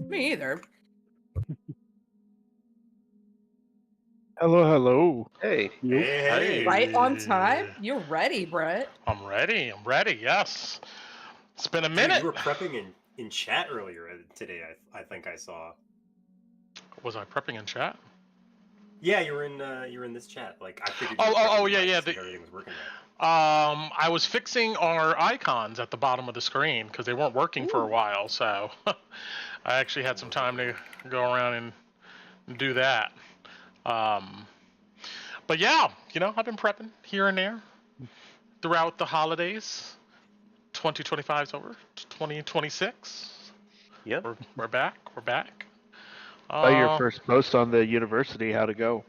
Me either. Hello, hello. Hey. You? Hey. Right on time. You're ready, Brett. I'm ready. I'm ready. Yes. It's been a Dude, minute. you were prepping in chat earlier today. I think I saw. Was I prepping in chat? Yeah, you were in this chat. Like I figured. You Oh, were oh, prepping oh, your yeah, mic yeah. to see if everything was working right. I was fixing our icons at the bottom of the screen because they weren't working for a while. So I actually had some time to go around and do that. But yeah, I've been prepping here and there throughout the holidays. 2025 is over. 2026. Yep. We're back. We're back. Your first post on the university, how'd it go?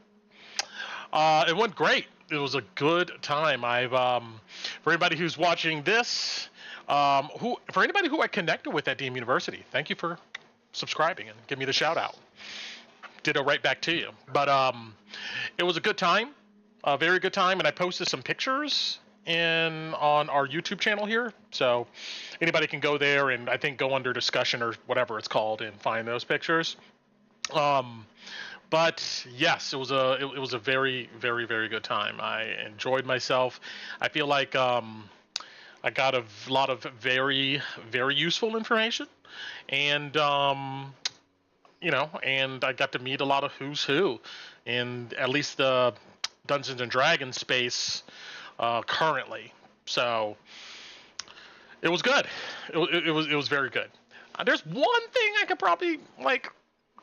It went great. It was a good time. For anybody who's watching this, for anybody who I connected with at DM University, thank you for subscribing and give me the shout out. Ditto right back to you. But it was a good time, a very good time, and I posted some pictures on our YouTube channel here, so anybody can go there and I think go under discussion or whatever it's called and find those pictures. But yes, it was a very, very, very good time. I enjoyed myself. I feel like I got a lot of very, very useful information, and and I got to meet a lot of who's who in at least the Dungeons and Dragons space currently. So it was good. It was very good. There's one thing I could probably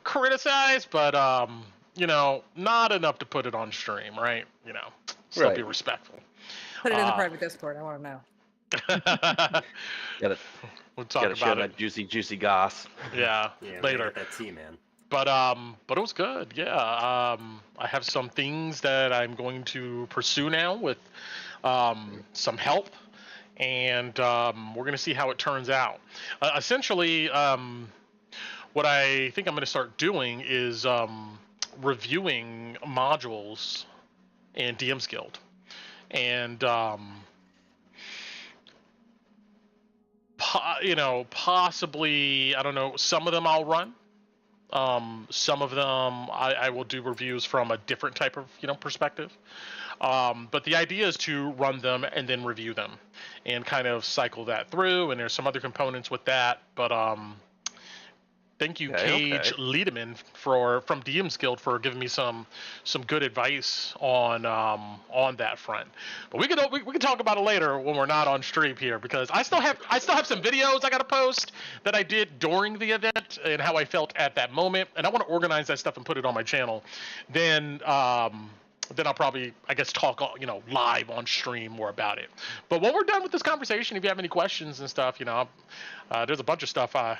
criticize, but not enough to put it on stream, right? Still Right. be respectful. Put it in the private Discord. I want to know. We'll talk about it. That juicy goss. Yeah, later. That tea, man. But it was good. Yeah. I have some things that I'm going to pursue now with some help, and we're gonna see how it turns out. Essentially, what I think I'm going to start doing is reviewing modules in DM's Guild, and possibly, I don't know, some of them I'll run. Some of them I will do reviews from a different type of perspective. But the idea is to run them and then review them, and kind of cycle that through. And there's some other components with that, but thank you, Cage Liederman, from DM's Guild for giving me some good advice on that front. But we can talk about it later when we're not on stream here, because I still have some videos I got to post that I did during the event and how I felt at that moment, and I want to organize that stuff and put it on my channel. Then I'll probably, I guess, talk live on stream more about it. But when we're done with this conversation, if you have any questions and stuff, there's a bunch of stuff I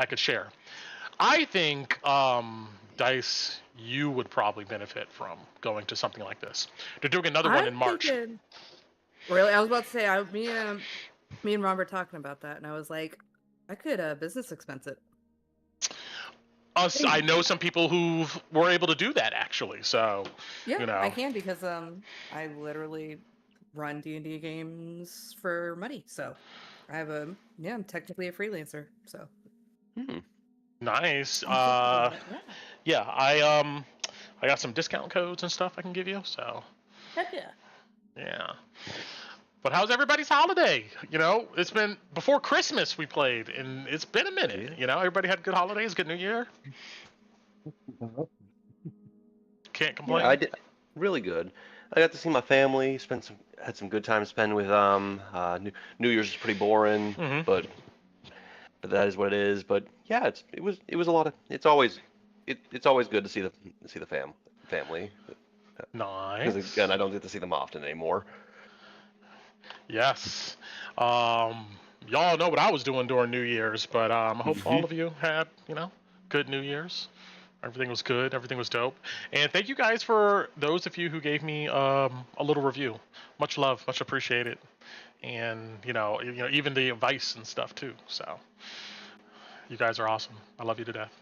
could share. I think, Dice, you would probably benefit from going to something like this. They're doing another one in March. Really? I was about to say, me and Ron were talking about that, and I was like, I could business expense it. I know some people who were able to do that, actually. So, yeah, I can, because I literally run D&D games for money. So I have I'm technically a freelancer. So. Nice. Yeah, I got some discount codes and stuff I can give you. So. Heck yeah. Yeah. But how's everybody's holiday? It's been before Christmas we played, and it's been a minute. Everybody had good holidays, good New Year. Can't complain. Yeah, I did really good. I got to see my family. Had some good time spent with New Year's is pretty boring, but that is what it is. But yeah, it was a lot of. It's always good to see the family. Nice. Because again, I don't get to see them often anymore. Yes. Y'all know what I was doing during New Year's, but I hope all of you had, good New Year's. Everything was good. Everything was dope. And thank you guys for those of you who gave me a little review. Much love, much appreciated. And, even the advice and stuff too. So you guys are awesome. I love you to death.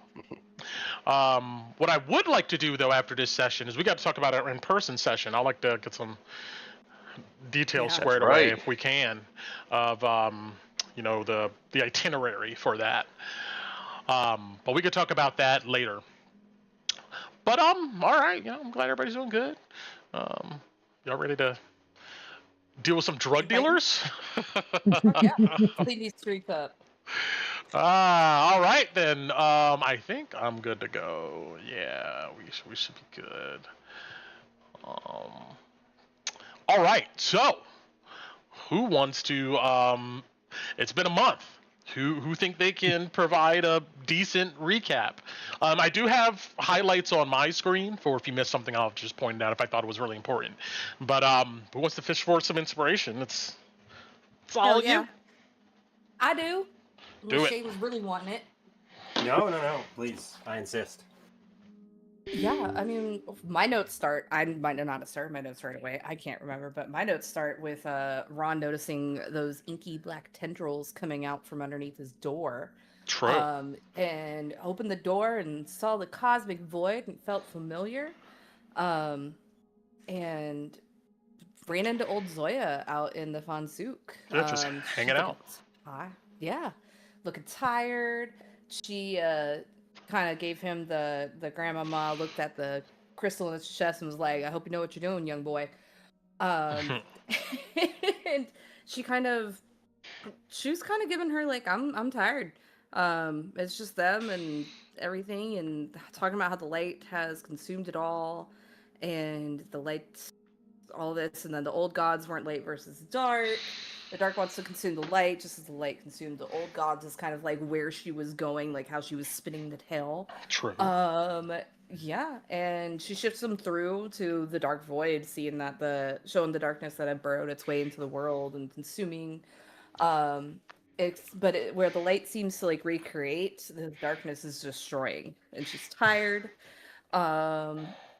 What I would like to do though after this session is we got to talk about our in-person session. I'd like to get some details squared away if we can of the itinerary for that. But we could talk about that later. But all right. I'm glad everybody's doing good. Y'all ready to deal with some drug dealers? Yeah, clean these streets up. All right then. I think I'm good to go. Yeah, we should be good. All right. So, who wants to? It's been a month. Who think they can provide a decent recap? I do have highlights on my screen for if you missed something, I'll just point it out if I thought it was really important. But who wants to fish for some inspiration? It's all yeah. you. I do. Do it. Shay was really wanting it. No, please, I insist. Yeah, I mean, my notes start. I might not have started my notes right away. I can't remember, but my notes start with Ron noticing those inky black tendrils coming out from underneath his door. True. And opened the door and saw the cosmic void and felt familiar. And ran into old Zoya out in the Fonsouk. Yeah, just hanging out. Yeah, looking tired. She kind of gave him the grandmama, looked at the crystal in his chest and was like, I hope you know what you're doing, young boy. And she was kind of giving her like, I'm tired. It's just them and everything, and talking about how the light has consumed it all, and the light, all this, and then the old gods weren't light versus dark. The dark wants to consume the light, just as the light consumed the old gods, is kind of like where she was going, like how she was spinning the tail. True. Yeah, and she shifts them through to the dark void, seeing that showing the darkness that had burrowed its way into the world and consuming. Where the light seems to like recreate, the darkness is destroying, and she's tired.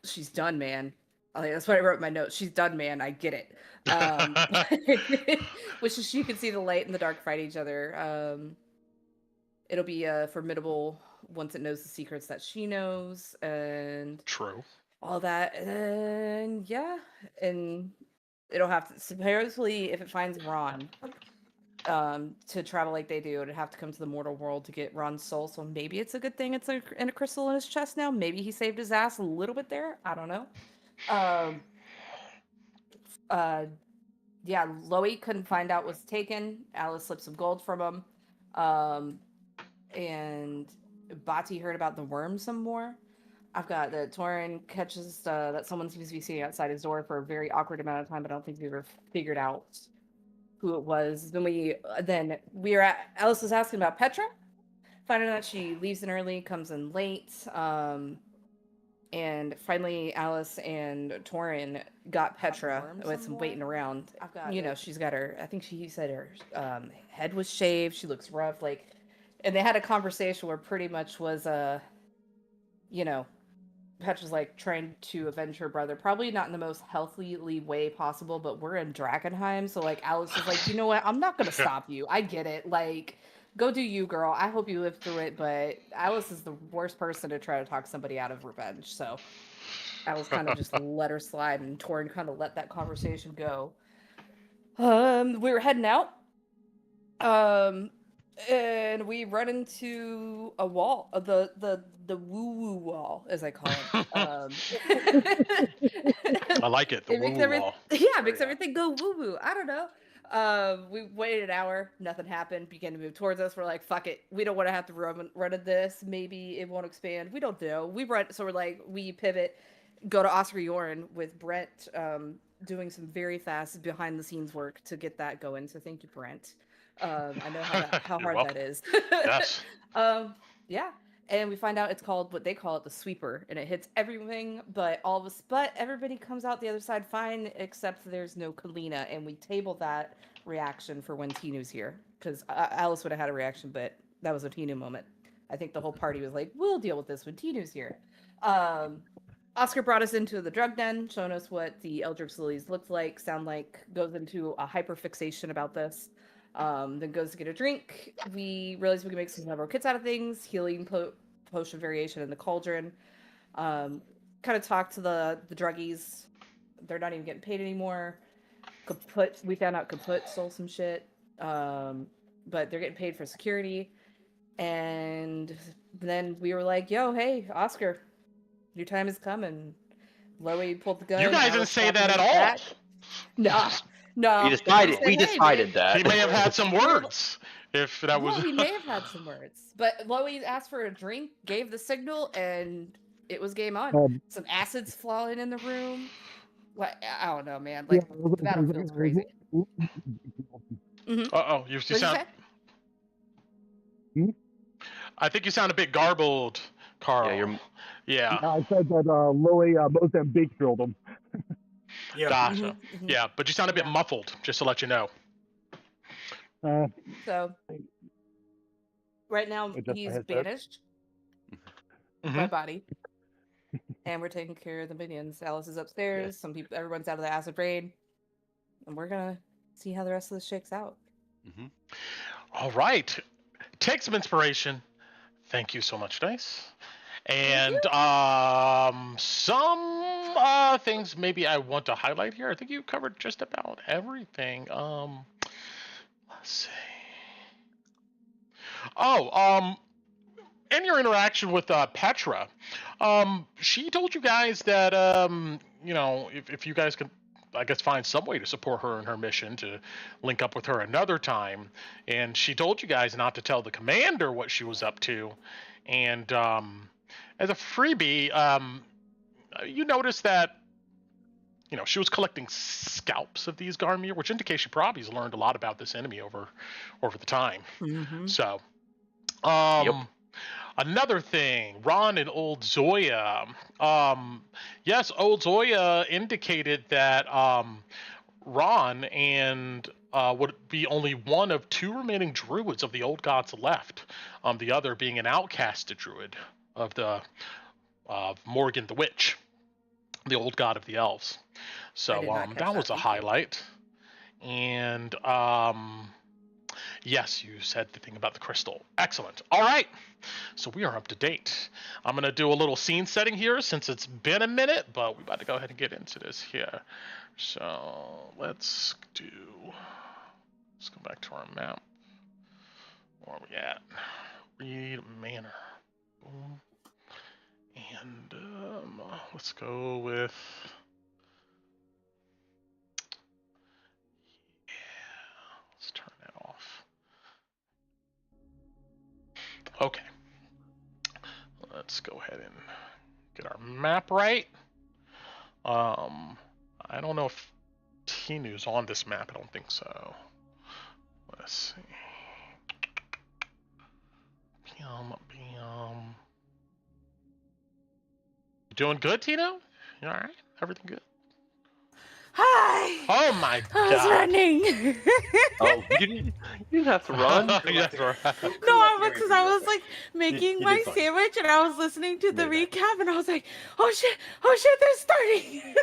She's done, man. That's what I wrote in my notes. She's done, man. I get it. Which is, you can see the light and the dark fight each other. It'll be formidable once it knows the secrets that she knows, and True. all that. And yeah, and it'll have to, supposedly, if it finds Ron, to travel like they do, it'd have to come to the mortal world to get Ron's soul. So maybe it's a good thing it's in a crystal in his chest now. Maybe he saved his ass a little bit there. I don't know. Yeah, Loey couldn't find out what's taken. Alice slipped some gold from him. And Bati heard about the worm some more. I've got that Torin catches that someone seems to be sitting outside his door for a very awkward amount of time, but I don't think we ever figured out who it was. Then we were at, Alice was asking about Petra, finding out she leaves in early, comes in late. And finally, Alice and Torin got Petra with some waiting around. She's got her, I think she said her head was shaved. She looks rough. And they had a conversation where pretty much was, Petra's like trying to avenge her brother. Probably not in the most healthily way possible, but we're in Drakkenheim. So like Alice is like, you know what? I'm not going to stop you. I get it. Like, go do you, girl. I hope you live through it, but Alice is the worst person to try to talk somebody out of revenge. So Alice kind of just let her slide, and Torin kind of let that conversation go. We were heading out. And we run into a wall, the woo-woo wall, as I call it. I like it. The woo-woo wall. Yeah, it makes everything go woo-woo. I don't know. We waited an hour, nothing happened, began to move towards us. We're like, fuck it, we don't want to have to run at this, maybe it won't expand, we don't know. So we're like, we pivot, go to Oscar Yoren with Brent, doing some very fast behind the scenes work to get that going, so thank you, Brent. I know how hard that is. Yes. Yeah. And we find out it's called, what they call it, the sweeper, and it hits everything but everybody comes out the other side fine, except there's no Kalina, and we table that reaction for when Tinu's here, because Alice would have had a reaction, but that was a Tinu moment. I think the whole party was like, we'll deal with this when Tinu's here. Oscar brought us into the drug den, showing us what the Eldritch Lilies looked like, sound like, goes into a hyperfixation about this. Then goes to get a drink. We realize we can make some several kits out of things, healing potion variation in the cauldron. Kind of talk to the druggies. They're not even getting paid anymore. We found out Kaput stole some shit. But they're getting paid for security. And then we were like, "Yo, hey, Oscar, your time has come." And Loey pulled the gun. You guys didn't Alice say slapped that him at in the all. back. Nah, nah. We decided. He said, We "Hey, decided babe." that. He may have had some We were- words. If that was. Well, he may have had some words, but Loey asked for a drink, gave the signal, and it was game on. Some acids flowing in the room. Like, I don't know, man. Like, the battlefield's crazy. Uh-oh, you What'd you sound. say? I think you sound a bit garbled, Carl. Yeah, you're. Yeah. I said that Louis most them big drilled him. Yeah. Gotcha. Yeah, but you sound a bit Yeah. muffled, just to let you know. So, right now, Adjust my he's headset. banished by Mhm. body. And we're taking care of the minions. Alice is upstairs. Some people, everyone's out of the acid raid. And we're gonna see how the rest of this shakes out. All right. Take some inspiration. Thank you so much, Dice. And some things maybe I want to highlight here. I think you covered just about everything. Let's see. Oh, in your interaction with Petra, she told you guys that you know, if you guys can, I guess, find some way to support her in her mission, to link up with her another time. And she told you guys not to tell the commander what she was up to. And as a freebie, you notice that, you know, she was collecting scalps of these Garmir, which indicates she probably has learned a lot about this enemy over the time. So, another thing, Ron and Old Zoya. Yes, Old Zoya indicated that Ron and would be only one of two remaining druids of the old gods left. The other being an outcasted druid of the Morgan the Witch, the old god of the elves. So that was a highlight. And yes, you said the thing about the crystal. Excellent. All right. So we are up to date. I'm going to do a little scene setting here since it's been a minute, but we're about to go ahead and get into this here. So let's go back to our map. Where are we at? Reed Manor. Boom. And let's go with... Let's turn that off. Okay. Let's go ahead and get our map right. I don't know if Tinu's on this map. I don't think so. Let's see. You doing good, Tino? You all right? Everything good? Hi! Oh my god! I was running. Oh, you didn't have to run. Yes, right. No, I was because I was like making you my did fine. sandwich and I was listening to the Made recap and I was like, oh shit, they're starting.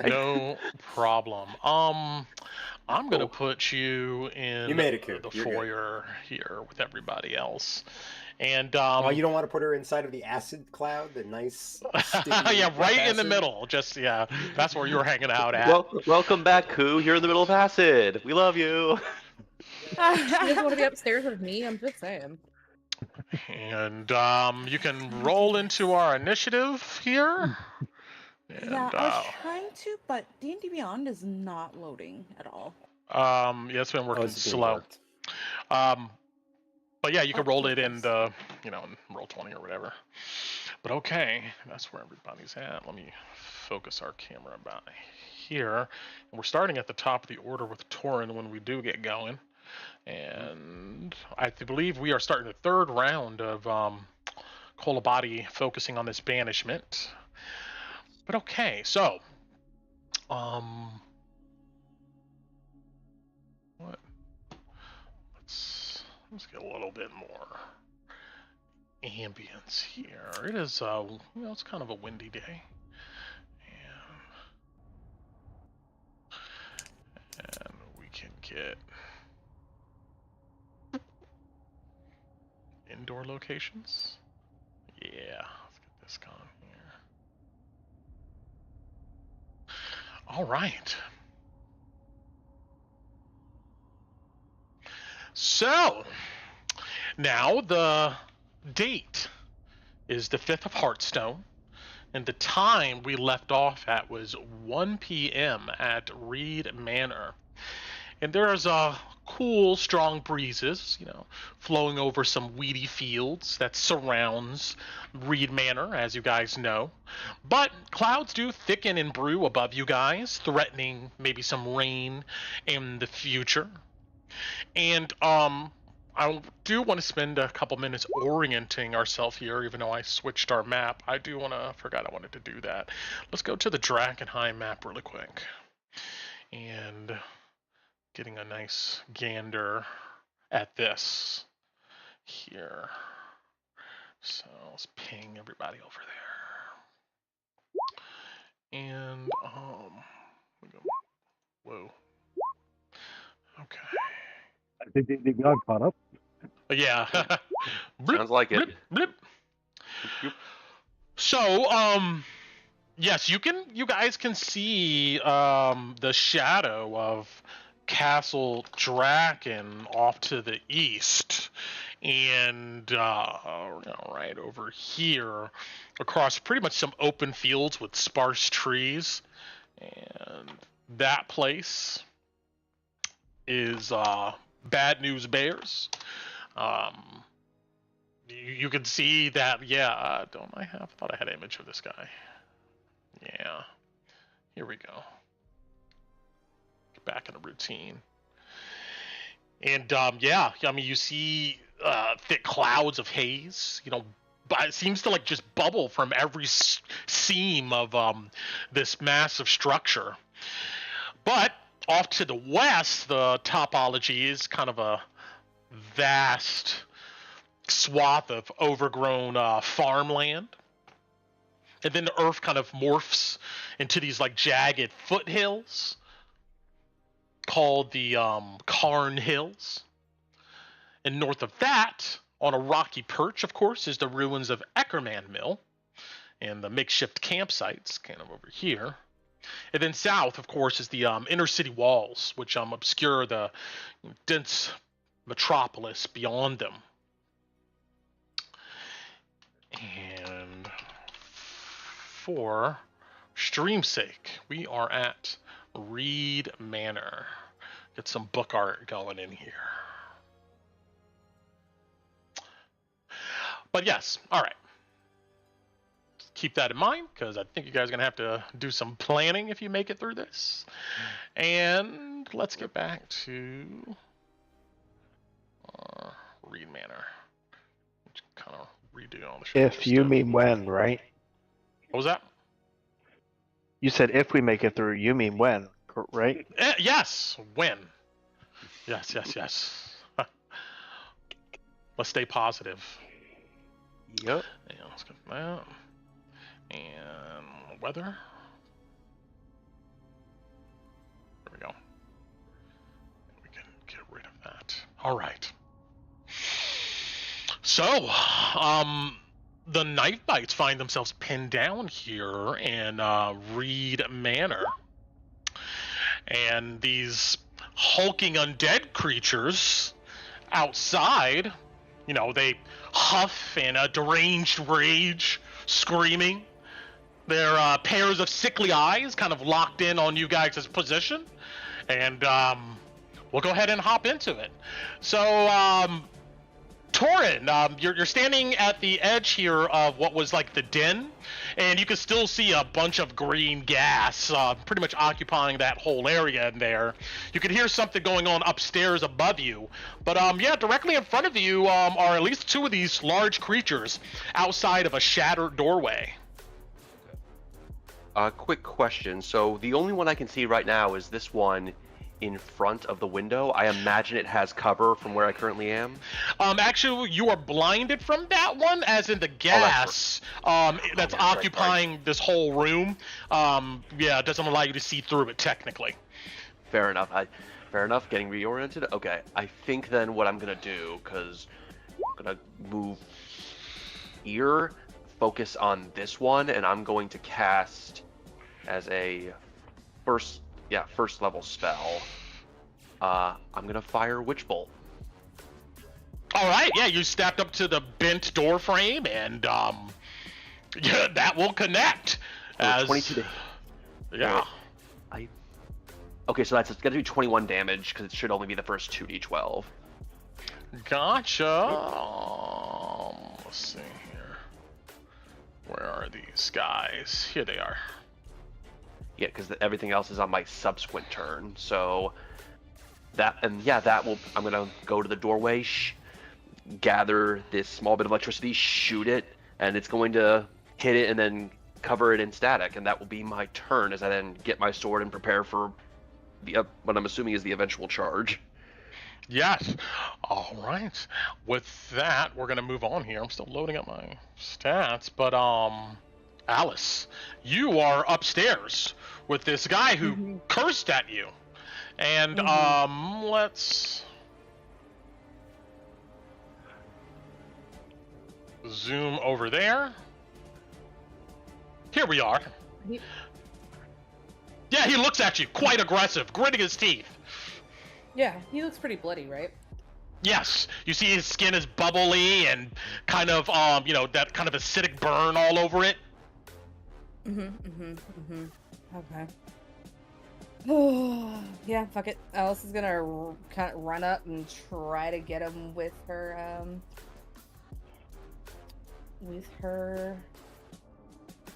No problem. I'm gonna put you in You made it, Coop. the You're good. foyer here with everybody else. And Oh, you don't want to put her inside of the acid cloud, the nice. sticky yeah, right in the acid? middle. Just that's where you were hanging out at. Well, welcome back, Koo. You're in the middle of acid. We love you. She doesn't want to be upstairs with me. I'm just saying. And you can roll into our initiative here. And, Yeah, I was trying to, but D&D Beyond is not loading at all. yeah, it's been working it's being slow. worked. But yeah, you can roll it in thanks. the, in roll 20 or whatever. But okay, that's where everybody's at. Let me focus our camera about here. And we're starting at the top of the order with Torin when we do get going. And I believe we are starting the third round of Kolabadi focusing on this banishment. But okay, so what? Let's get a little bit more ambience here. It is it's kind of a windy day. And we can get indoor locations. Yeah, let's get this going here. All right. So, Now, the date is the 5th of Hearthstone, and the time we left off at was 1 p.m. at Reed Manor. And there's cool, strong breezes, flowing over some weedy fields that surrounds Reed Manor, as you guys know. But clouds do thicken and brew above you guys, threatening maybe some rain in the future. And I do want to spend a couple minutes orienting ourselves here, even though I switched our map. Forgot I wanted to do that. Let's go to the Drakkenheim map really quick. And getting a nice gander at this here. So let's ping everybody over there. And whoa. Okay. I think they got caught up. Yeah. Sounds like it. Blip. So, yes, you guys can see the shadow of Castle Draken off to the east, and right over here across pretty much some open fields with sparse trees, and that place is Bad News Bears. You can see that. Yeah, I thought I had an image of this guy. Yeah, here we go. Back in a routine. And you see thick clouds of haze, but it seems to just bubble from every seam of this massive structure. But off to the west, the topology is kind of a vast swath of overgrown farmland. And then the earth kind of morphs into these jagged foothills called the Carn Hills. And north of that, on a rocky perch, of course, is the ruins of Eckerman Mill and the makeshift campsites kind of over here. And then south, of course, is the inner city walls, which obscure the dense metropolis beyond them. And for stream's sake, we are at Reed Manor. Get some book art going in here. But yes, all right. Keep that in mind, because I think you guys are going to have to do some planning if you make it through this. And let's get back to Reed Manor. Which kind of redo all the shit. If you mean when, right? What was that? You said if we make it through, you mean when, right? Yes, when. Yes. Let's stay positive. Yep. Yeah, let's get that. And weather. There we go. We can get rid of that. All right. So, the Knifebites find themselves pinned down here in Reed Manor. And these hulking undead creatures outside, they huff in a deranged rage, screaming. Their pairs of sickly eyes kind of locked in on you guys' position. And we'll go ahead and hop into it. So, Torin, you're standing at the edge here of what was the den, and you can still see a bunch of green gas pretty much occupying that whole area in there. You can hear something going on upstairs above you, but directly in front of you are at least two of these large creatures outside of a shattered doorway. Quick question. So the only one I can see right now is this one in front of the window. I imagine it has cover from where I currently am. Actually, you are blinded from that one, as in the gas that's occupying this whole room. It doesn't allow you to see through it technically. Fair enough. Getting reoriented. Okay. I think then what I'm gonna do, because I'm gonna move here, focus on this one, and I'm going to cast as a first level spell. I'm gonna fire Witch Bolt. All right, yeah, you stepped up to the bent door frame, and yeah, that will connect. So 22 to Yeah. Okay, so that's gonna do 21 damage because it should only be the first 2d12. Gotcha. Let's see here. Where are these guys? Here they are. Yeah, because everything else is on my subsequent turn. So that will. I'm gonna go to the doorway, gather this small bit of electricity, shoot it, and it's going to hit it and then cover it in static, and that will be my turn as I then get my sword and prepare for what I'm assuming is the eventual charge. Yes. All right. With that, we're gonna move on here. I'm still loading up my stats, but Alice, you are upstairs with this guy who cursed at you, and let's zoom over there. Here we are. Yeah, he looks at you, quite aggressive, gritting his teeth. Yeah, he looks pretty bloody, right? Yes, you see his skin is bubbly and kind of, that kind of acidic burn all over it. Okay. Yeah, fuck it. Alice is gonna kind of run up and try to get him with her,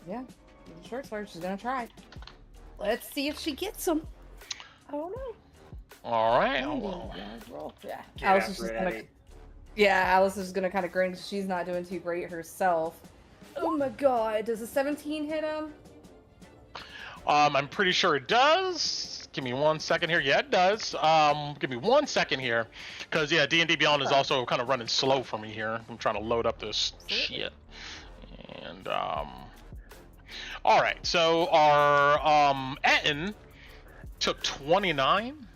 yeah, with the short sword. She's gonna try. Let's see if she gets him. I don't know. All right. Yeah. Get Alice up, is just ready. Alice is gonna kind of grin because she's not doing too great herself. Oh my god, does a 17 hit him? I'm pretty sure it does. Give me 1 second here. Yeah, it does. Give me 1 second here, because yeah, D&D Beyond is also kind of running slow for me here. I'm trying to load up this shit. And all right. So our Etten took 29.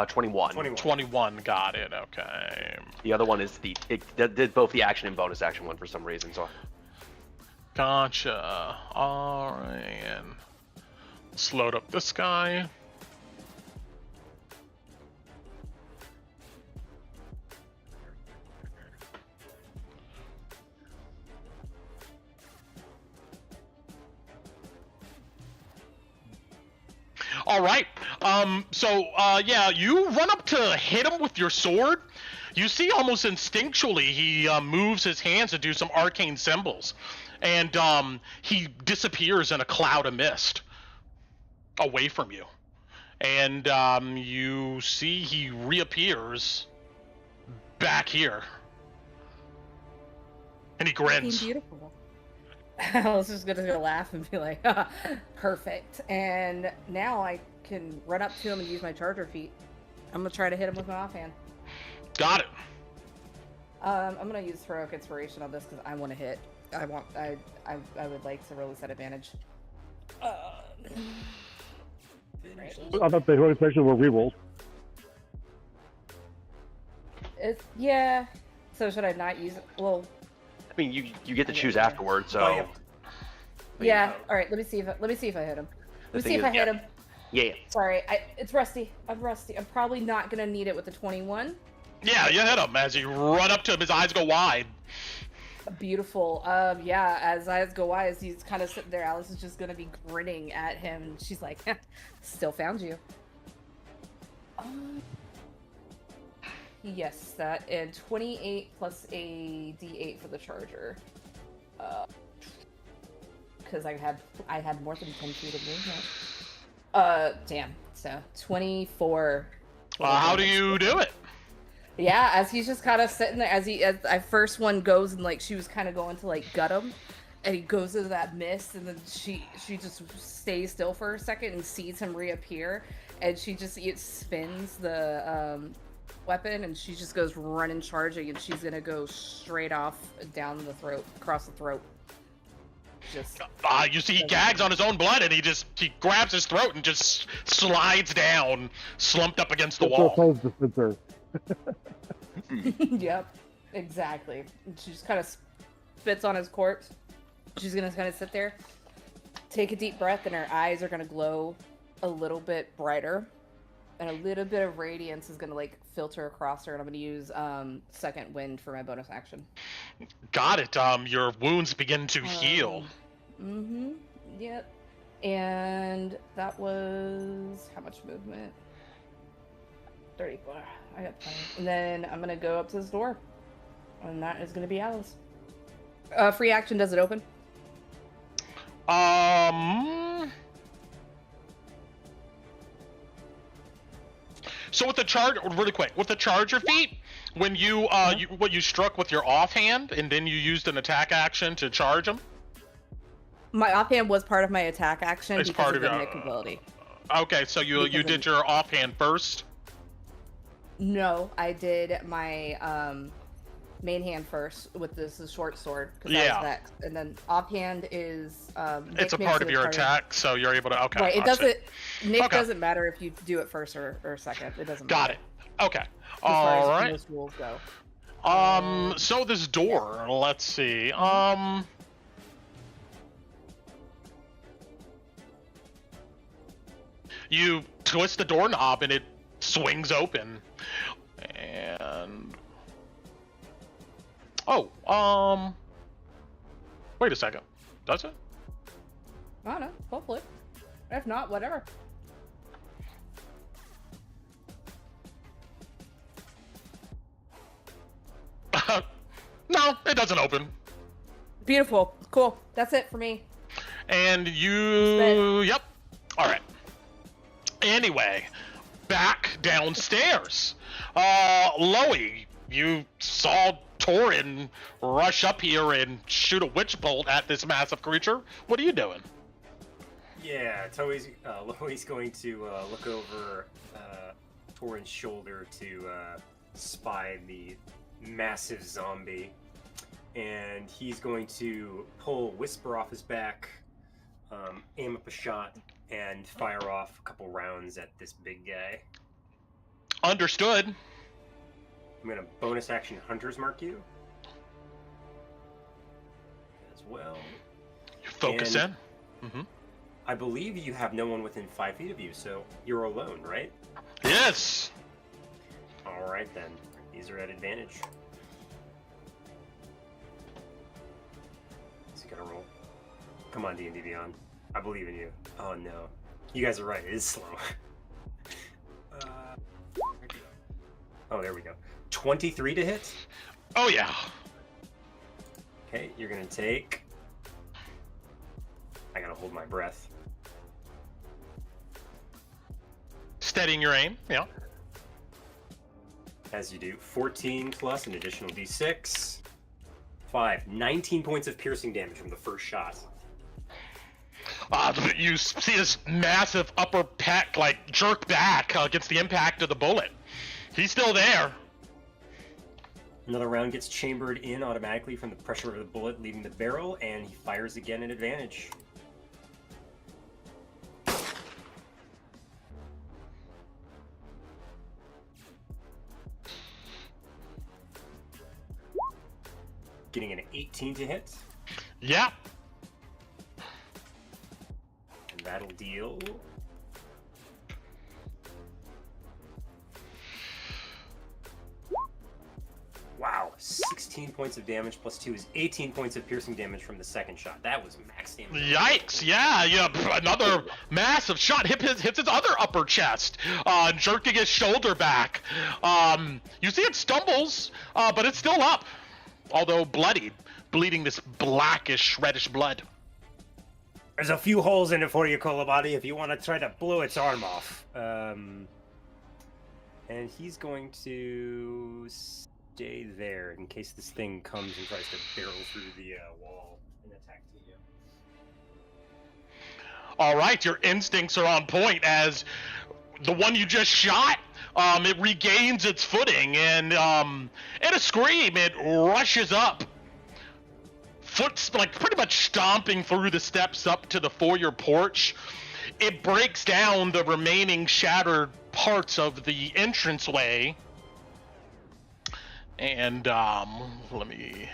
21. 21. Got it. Okay. The other one is that did both the action and bonus action one for some reason. So. Gotcha. All right. And let's load up this guy. All right. Yeah, you run up to hit him with your sword. You see almost instinctually he moves his hands to do some arcane symbols. And he disappears in a cloud of mist away from you. And you see he reappears back here. And he grins. Beautiful. Alice is gonna laugh and be like, ah, perfect. And now I can run up to him and use my charger feat. I'm gonna try to hit him with my offhand. Got it. I'm gonna use heroic inspiration on this because I want to hit. I would like to really set advantage. I thought the heroic section were rerolls. Yeah. So should I not use it? Well. I mean, you get to choose afterwards, so. Oh, yeah. Yeah. All right. Let me see if I hit him. Let me see if I hit him. Yeah. Sorry, it's rusty. I'm rusty. I'm probably not gonna need it with the 21. Yeah, you hit him as you run up to him. His eyes go wide. Beautiful. Yeah. As eyes go wide, as he's kind of sitting there, Alice is just gonna be grinning at him. And she's like, "Still found you." Yes, that and 28 plus a D8 for the charger. Because I had more than 10 feet of movement. Damn. So 24. How do you do it? Yeah, as he's just kind of sitting there, as I first one goes and like she was kind of going to like gut him, and he goes into that mist, and then she just stays still for a second and sees him reappear, and she just spins the weapon, and she just goes running, charging, and she's gonna go straight off down the throat, across the throat. Just you see he gags on his own blood, and he grabs his throat and just slides down, slumped up against the wall. Yep, exactly. And she just kind of spits on his corpse. She's gonna kind of sit there, take a deep breath, and her eyes are gonna glow a little bit brighter, and a little bit of radiance is gonna like filter across her, and I'm going to use second wind for my bonus action. Got it. Your wounds begin to heal. Mm-hmm. Yep. And that was how much movement? 34. I got plenty. And then I'm gonna go up to this door, and that is gonna be Alice. Free action. Does it open? So with the charge, really quick, with the charger feat, when you you struck with your offhand, and then you used an attack action to charge them. My offhand was part of my attack action It's because part of of the your Nick ability. Okay, so you Because did your offhand first. No, I did my main hand first with this short sword because Yeah. I was vexed, and then offhand is It's a Nick part makes of it your attack, so you're able to. Okay. Right, it I see. doesn't. Nick Okay. doesn't matter if you do it first or second. It doesn't. Got matter, it. Okay. As far All as right. most rules go. So this door, let's see. You twist the doorknob and it swings open. And wait a second. Does it? I don't know. Hopefully. If not, whatever. No, it doesn't open. Beautiful. Cool. That's it for me. And you... Yep. All right. Anyway, back downstairs. Loey, you saw Torin rush up here and shoot a witch bolt at this massive creature. What are you doing? Yeah, Loey's going to look over Torin's shoulder to spy the massive zombie, and he's going to pull Whisper off his back, aim up a shot, and fire off a couple rounds at this big guy. Understood. I'm going to bonus action Hunter's Mark you as well. You focus And- in. Mm-hmm. I believe you have no one within 5 feet of you, so you're alone, right? Yes. All right then. These are at advantage. Is he gonna roll? Come on, D&D Beyond. I believe in you. Oh no. You guys are right. It is slow. Oh, there we go. 23 to hit. Oh yeah. Okay, you're gonna take... I gotta hold my breath. Steadying your aim. Yeah. As you do. 14 plus an additional d6. 19 points of piercing damage from the first shot. You see this massive upper peck like jerk back against the impact of the bullet. He's still there. Another round gets chambered in automatically from the pressure of the bullet leaving the barrel, and he fires again at advantage. Getting an 18 to hit, Yeah. and that'll deal... Wow, 16 points of damage plus 2 is 18 points of piercing damage from the second shot. That was max damage. Yikes! Yeah. Another massive shot hits his other upper chest, jerking his shoulder back. You see it stumbles, but it's still up, although bloodied, bleeding this blackish, reddish blood. There's a few holes in it for you, Kolabadi, if you want to try to blow its arm off. And he's going to stay there in case this thing comes and tries to barrel through the wall and attack to you. All right, your instincts are on point as the one you just shot. It regains its footing and in a scream, it rushes up. Foot's like pretty much stomping through the steps up to the foyer porch. It breaks down the remaining shattered parts of the entranceway. And let me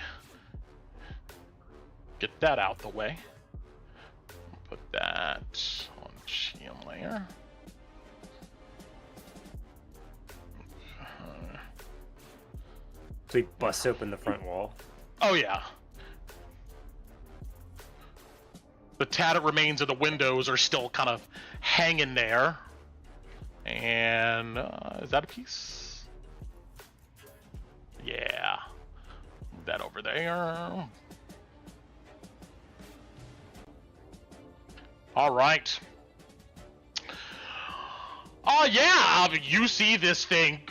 get that out the way. Put that on shield layer. So he busts open the front wall. Oh yeah. The tattered remains of the windows are still kind of hanging there. And is that a piece? Yeah. Move that over there. All right. Oh yeah, you see this thing.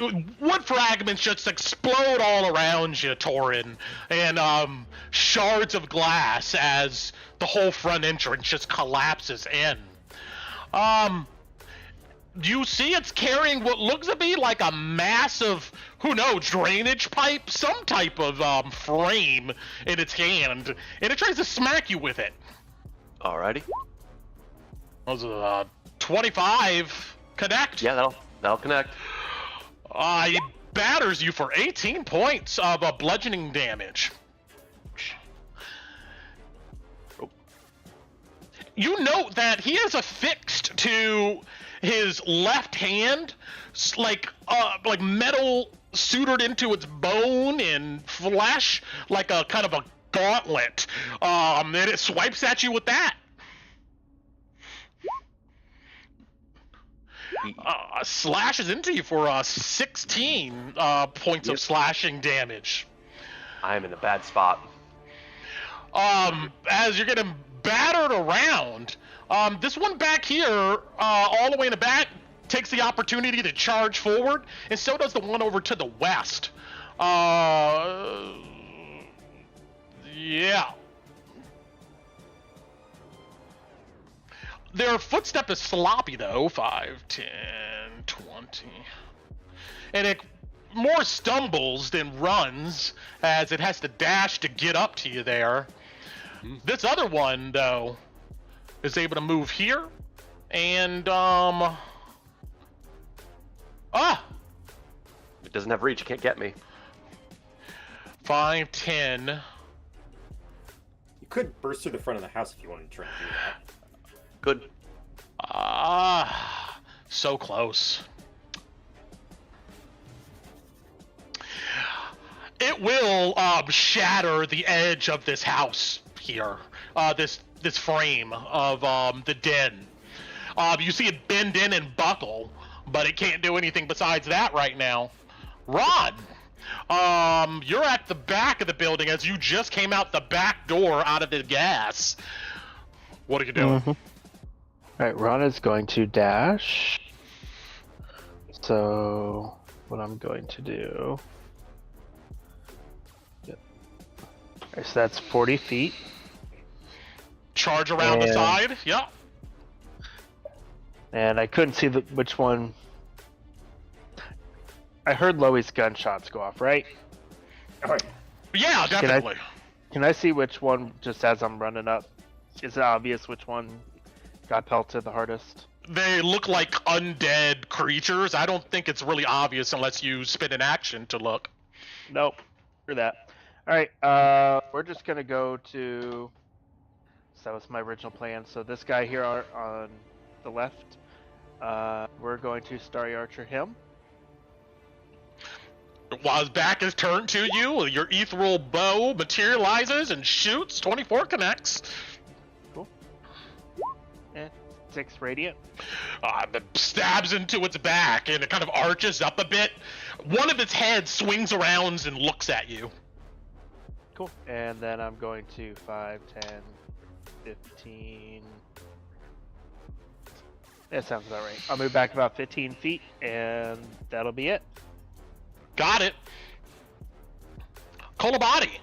Wood fragments just explode all around you, Torin, and shards of glass as the whole front entrance just collapses in. You see it's carrying what looks to be like a massive, who knows, drainage pipe, some type of frame in its hand, and it tries to smack you with it. Alrighty. That was 25. Connect. Yeah, that'll connect. It batters you for 18 points of bludgeoning damage. Oh. You note that he is affixed to his left hand, like metal sutured into its bone and flesh, like a kind of a gauntlet. And it swipes at you with that. Slashes into you for 16 points of slashing damage. I am in a bad spot. As you're getting battered around, this one back here, all the way in the back, takes the opportunity to charge forward, and so does the one over to the west. Yeah. Their footstep is sloppy, though. 5, 10, 20. And it more stumbles than runs, as it has to dash to get up to you there. This other one, though, is able to move here. And, It doesn't have reach, it can't get me. 5, 10. You could burst through the front of the house if you wanted to try and do that. Good. So close. It will shatter the edge of this house here. This frame of the den. You see it bend in and buckle, but it can't do anything besides that right now. Rod, you're at the back of the building as you just came out the back door out of the gas. What are you doing? Mm-hmm. All right, Ron is going to dash. So, what I'm going to do... Yep. All right, so that's 40 feet. Charge around the side, yeah. And I couldn't see which one... I heard Loey's gunshots go off, right? Oh, Yeah, definitely. Can I see which one, just as I'm running up? Is it obvious which one got pelted the hardest? They look like undead creatures. I don't think it's really obvious unless you spend an action to look. Nope. For that. Alright, we're just gonna go to... So that was my original plan. So this guy here on the left, we're going to Starry Archer him. While his back is turned to you, your ethereal bow materializes and shoots. 24 connects. Cool. 6 radiant. It stabs into its back and it kind of arches up a bit. One of its heads swings around and looks at you. Cool. And then I'm going to 5, 10, 15. That sounds about right. I'll move back about 15 feet and that'll be it. Got it. Kolabadi.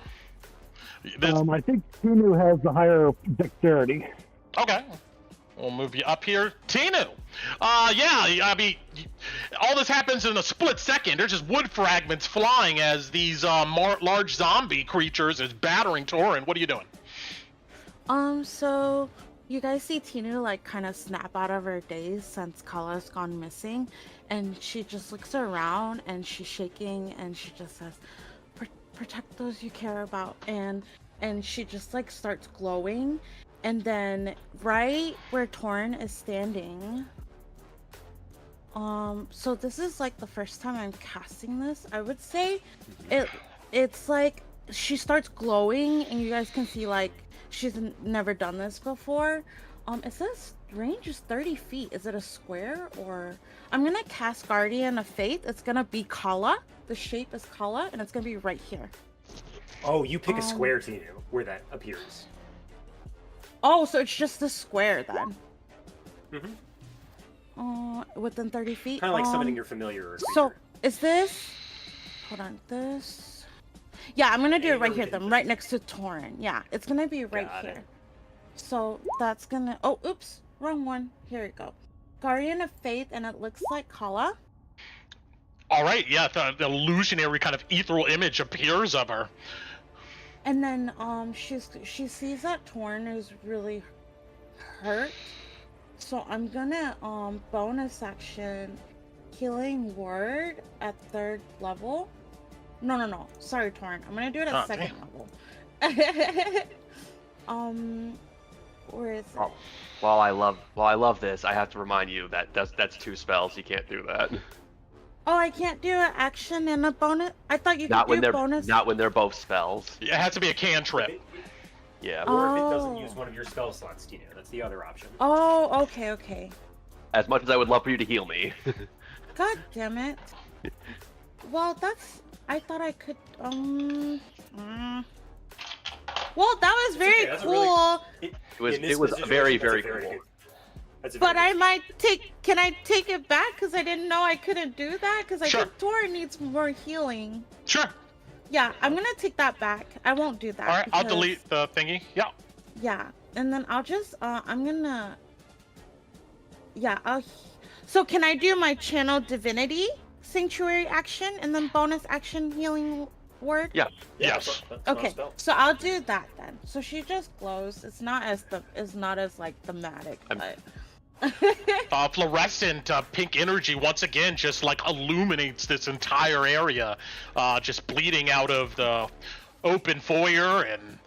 I think Tunu has the higher dexterity. Okay. We'll move you up here. Tinu. Yeah, I mean, all this happens in a split second. There's just wood fragments flying as these large zombie creatures is battering Torin. What are you doing? So you guys see Tinu like kind of snap out of her daze since Kala's gone missing, and she just looks around and she's shaking and she just says, "Protect those you care about," and she just like starts glowing. And then right where Torin is standing, so this is like the first time I'm casting this. I would say it's like she starts glowing, and you guys can see like she's never done this before. It says range is 30 feet. Is it a square or? I'm gonna cast Guardian of Faith. It's gonna be Kala. The shape is Kala, and it's gonna be right here. Oh, you pick a square, Tinu, where that appears. Oh, so it's just the square then. Mm-hmm. Within 30 feet. Kind of like summoning your familiar. Or So is this? Hold on, this. Yeah, I'm gonna do it right here then, right next to Torin. Yeah, it's gonna be right Got here. it. So that's gonna. Oh, oops, wrong one. Here we go. Guardian of Faith, and it looks like Kala. All right, yeah, the illusionary kind of ethereal image appears of her. And then she sees that Torin is really hurt. So I'm gonna bonus action healing word at 3rd level. No. Sorry, Torin. I'm gonna do it at 2nd level. Where is it? While I love this, I have to remind you that that's 2 spells. You can't do that. Oh, I can't do an action and a bonus. I thought you could do bonus. Not when they're both spells. It has to be a cantrip. Yeah. Or if it doesn't use one of your spell slots, Tino. That's the other option. Oh, okay. As much as I would love for you to heal me. God damn it. Well, that's. I thought I could. Well, that was very That's cool. It was very cool. But I might take. Can I take it back? Because I didn't know I couldn't do that. Because I Sure. think Tora needs more healing. Sure. Yeah, I'm gonna take that back. I won't do that. All right, I'll because- delete the thingy. Yeah. Yeah, and then I'll just. I'm gonna. Yeah, So can I do my channel divinity sanctuary action and then bonus action healing word? Yeah. Yes. Okay, so I'll do that then. So she just glows. It's not as like thematic, but. Fluorescent pink energy once again just like illuminates this entire area, just bleeding out of the open foyer and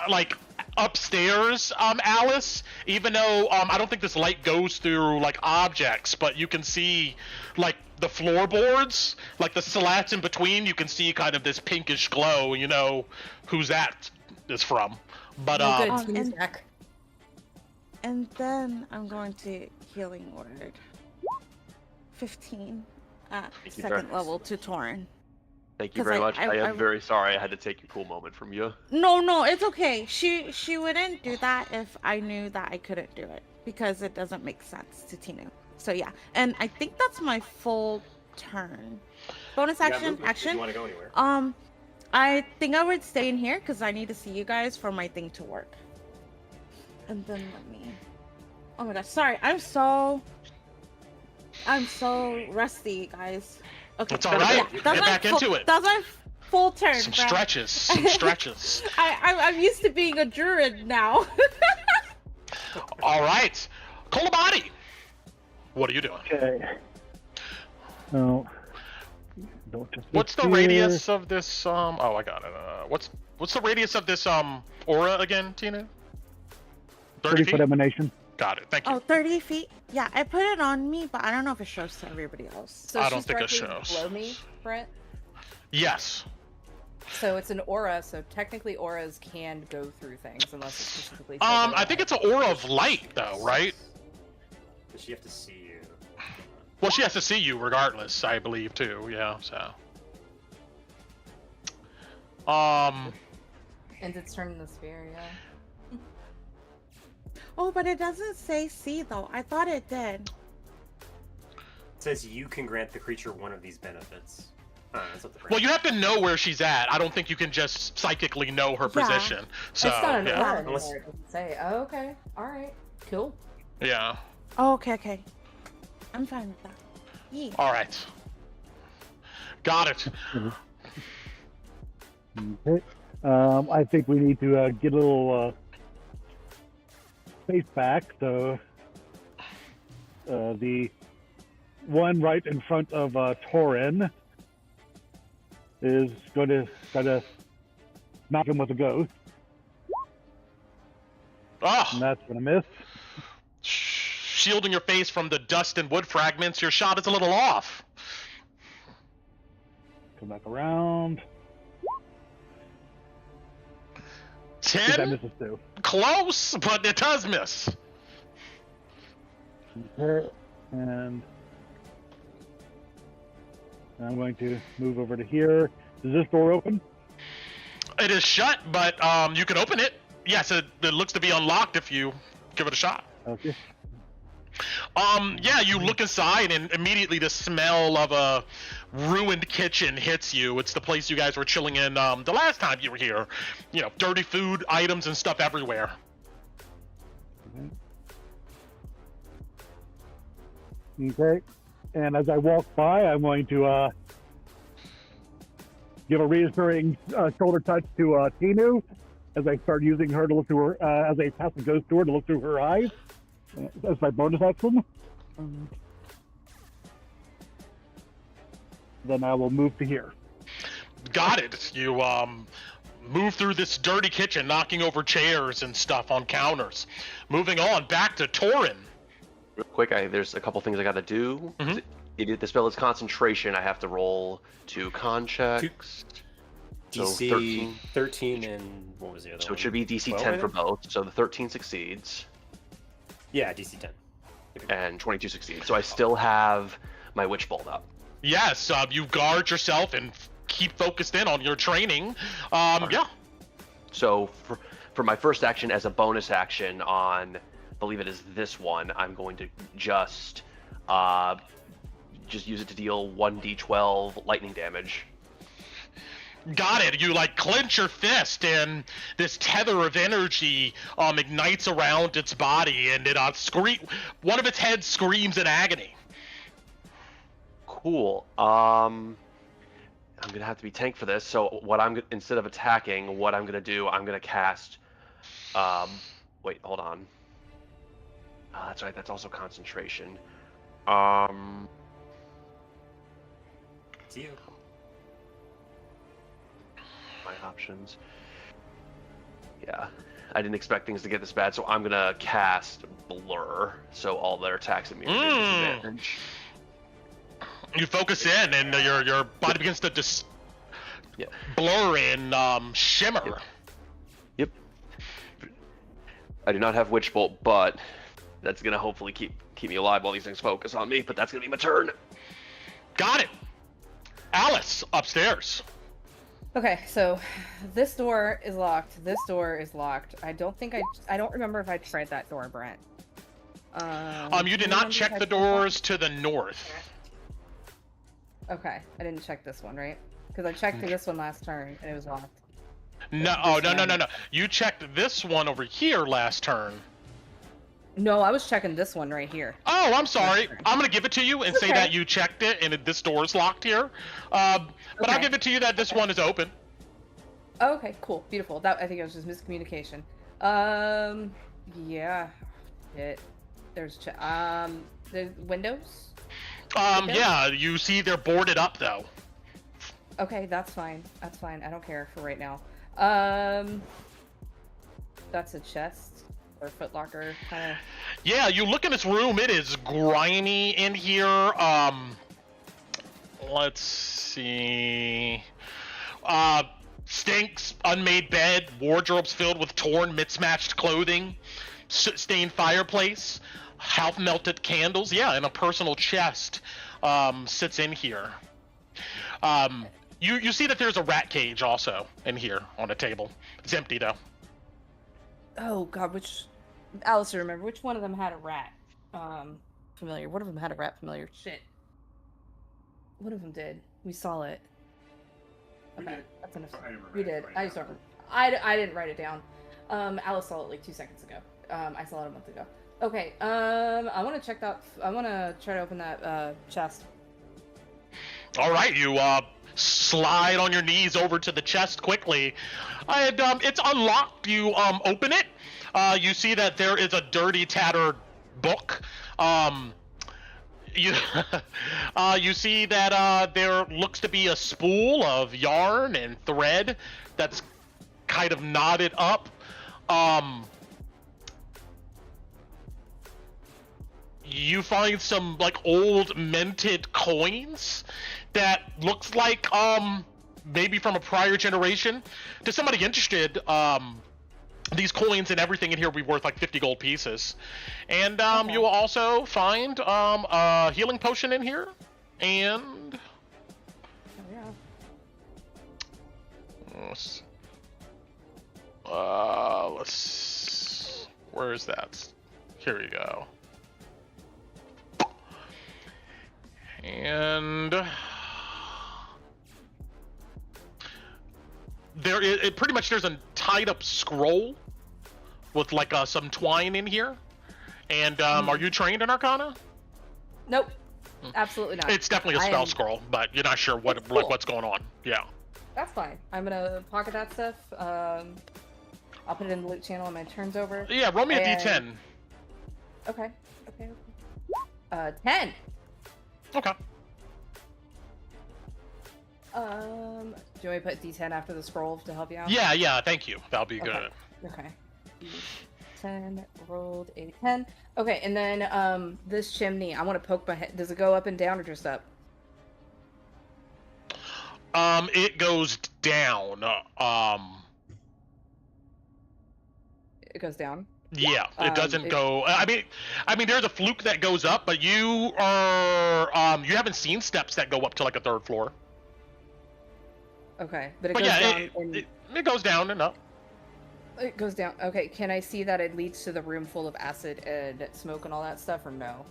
like upstairs, Alice. Even though I don't think this light goes through like objects, but you can see like the floorboards, like the slats in between. You can see kind of this pinkish glow. You know whose that is from. But Good, Tina's back. And then I'm going to healing word. 15 at Thank you, 2nd sir. level to Torin. Thank you 'Cause very much. I am I- very sorry I had to take your cool moment from you. No, it's okay. She wouldn't do that if I knew that I couldn't do it because it doesn't make sense to Tinu. So yeah, and I think that's my full turn. Bonus action. If you want to go anywhere. I think I would stay in here because I need to see you guys for my thing to work. And then let me. Oh my gosh, sorry. I'm so rusty, guys. Okay. it's all right. Yeah, Get that's my back into it. That's my full turn. Some Brad. stretches. Some stretches. I'm used to being a druid now. All right, Kolabadi. What are you doing? Okay. No. Don't just What's the here. radius of this? Oh, I got it. What's the radius of this aura again, Tina? 30 foot emanation. Got it. Thank you. Oh, 30 feet? Yeah, I put it on me, but I don't know if it shows to everybody else. So I don't she's think it directly shows. below me, Brett. Yes. So it's an aura. So technically, auras can go through things unless it's specifically. I think it's an aura of light, though, right? Does she have to see you? Well, she has to see you regardless, I believe, too. Yeah. So. And it's turned in the sphere, yeah. Oh, but it doesn't say see though. I thought it did. It says you can grant the creature one of these benefits. That's what the Well, you have to know where she's at. I don't think you can just psychically know her Yeah. position. So, It's not an yeah. aura Unless- anymore. It doesn't say. Oh, okay. All right. Cool. Yeah. Oh, okay. I'm fine with that. Yeah. All right. Got it. Okay. I think we need to get a little space back. So the one right in front of Torin is going to try to knock him with a ghost, and Oh, that's going to miss. shielding your face from the dust and wood fragments, your shot is a little off. Come back around. That 10? misses too. Close, but it does miss. Okay, and I'm going to move over to here. Is this door open? It is shut, but you can open it. Yes, it looks to be unlocked if you give it a shot. Okay. Yeah, you look inside and immediately the smell of a ruined kitchen hits you. It's the place you guys were chilling in the last time you were here. You know, dirty food, items, and stuff everywhere. Okay. And as I walk by, I'm going to give a reassuring shoulder touch to Tinu as I start using her to look through her, as I pass the ghost door to look through her eyes. That's my bonus action. Then I will move to here. Got it. You move through this dirty kitchen, knocking over chairs and stuff on counters. Moving on, back to Torin. Real quick, there's a couple things I got to do. Mm-hmm. The spell is concentration. I have to roll 2 con checks. So DC 13 and what was the other one? So it should be DC 12, 10 for both. So the 13 succeeds. Yeah, DC 10. And 22 succeeds. So I still have my Witch Bolt up. Yes, you guard yourself and keep focused in on your training. Yeah. So for my first action as a bonus action on, I believe it is this one, I'm going to just use it to deal 1d12 lightning damage. Got it. You like clench your fist, and this tether of energy ignites around its body, and it one of its heads screams in agony. Cool. I'm gonna have to be tank for this. So instead of attacking, what I'm gonna do, I'm gonna cast. Wait, hold on. That's right. That's also concentration. It's you. My options. Yeah, I didn't expect things to get this bad, so I'm gonna cast Blur, so all their attacks immediately get disadvantage. You focus in, and your body begins to blur and shimmer. Yep. I do not have Witch Bolt, but that's gonna hopefully keep me alive while these things focus on me. But that's gonna be my turn. Got it. Alice, upstairs. Okay, so this door is locked. This door is locked. I don't remember if I tried that door, Brent. You did not check the doors to the north. Okay, I didn't check this one, right? Because I checked this one last turn and it was locked. No, no. You checked this one over here last turn. No, I was checking this one right here. Oh, I'm sorry. I'm gonna give it to you and say Okay. that you checked it and this door is locked here. But Okay. I'll give it to you that this one is open. Oh, okay, cool, beautiful. I think it was just miscommunication. Yeah. There's windows. Yeah, you see they're boarded up though. Okay, that's fine. That's fine. I don't care for right now. That's a chest or a footlocker kind of. Yeah, you look in this room. It is grimy in here. Let's see. Stinks, unmade bed, wardrobes filled with torn, mismatched clothing, stained fireplace, half-melted candles. Yeah, and a personal chest sits in here. You see that there's a rat cage also in here on a table. It's empty though. Oh God, Alice, remember which one of them had a rat familiar? One of them had a rat familiar. Shit. One of them did. We saw it. Okay, that's enough. We did. I just don't. I didn't write it down. Alice saw it like 2 seconds ago. I saw it a month ago. Okay. I want to check that. I want to try to open that chest. All right, you slide on your knees over to the chest quickly, and it's unlocked. You open it. You see that there is a dirty, tattered book. You see that there looks to be a spool of yarn and thread that's kind of knotted up. You find some like old minted coins that looks like maybe from a prior generation. To somebody interested, these coins and everything in here will be worth like 50 gold pieces. And Okay. you will also find a healing potion in here. And Oh, yeah. let's where is that? Here you go. And there is pretty much there's a tied up scroll with like some twine in here. And are you trained in Arcana? Nope. Absolutely not. It's definitely a I spell am- scroll, but you're not sure what That's cool. what's going on. Yeah. That's fine. I'm gonna pocket that stuff. I'll put it in the loot channel when my turn's over. Yeah, roll me a And- d10. Okay. 10. Okay. Do you want me to put D10 after the scroll to help you out? Yeah, thank you. That'll be Okay. good. Okay. 10 rolled a 10. Okay, and then this chimney, I want to poke my head. Does it go up and down or just up? It goes down. It goes down. Yeah, it doesn't it- go. I mean, there's a fluke that goes up, but you are you haven't seen steps that go up to like a third floor. Okay, but it But goes yeah, down. it goes down and up. It goes down. Okay, can I see that it leads to the room full of acid and smoke and all that stuff, or no?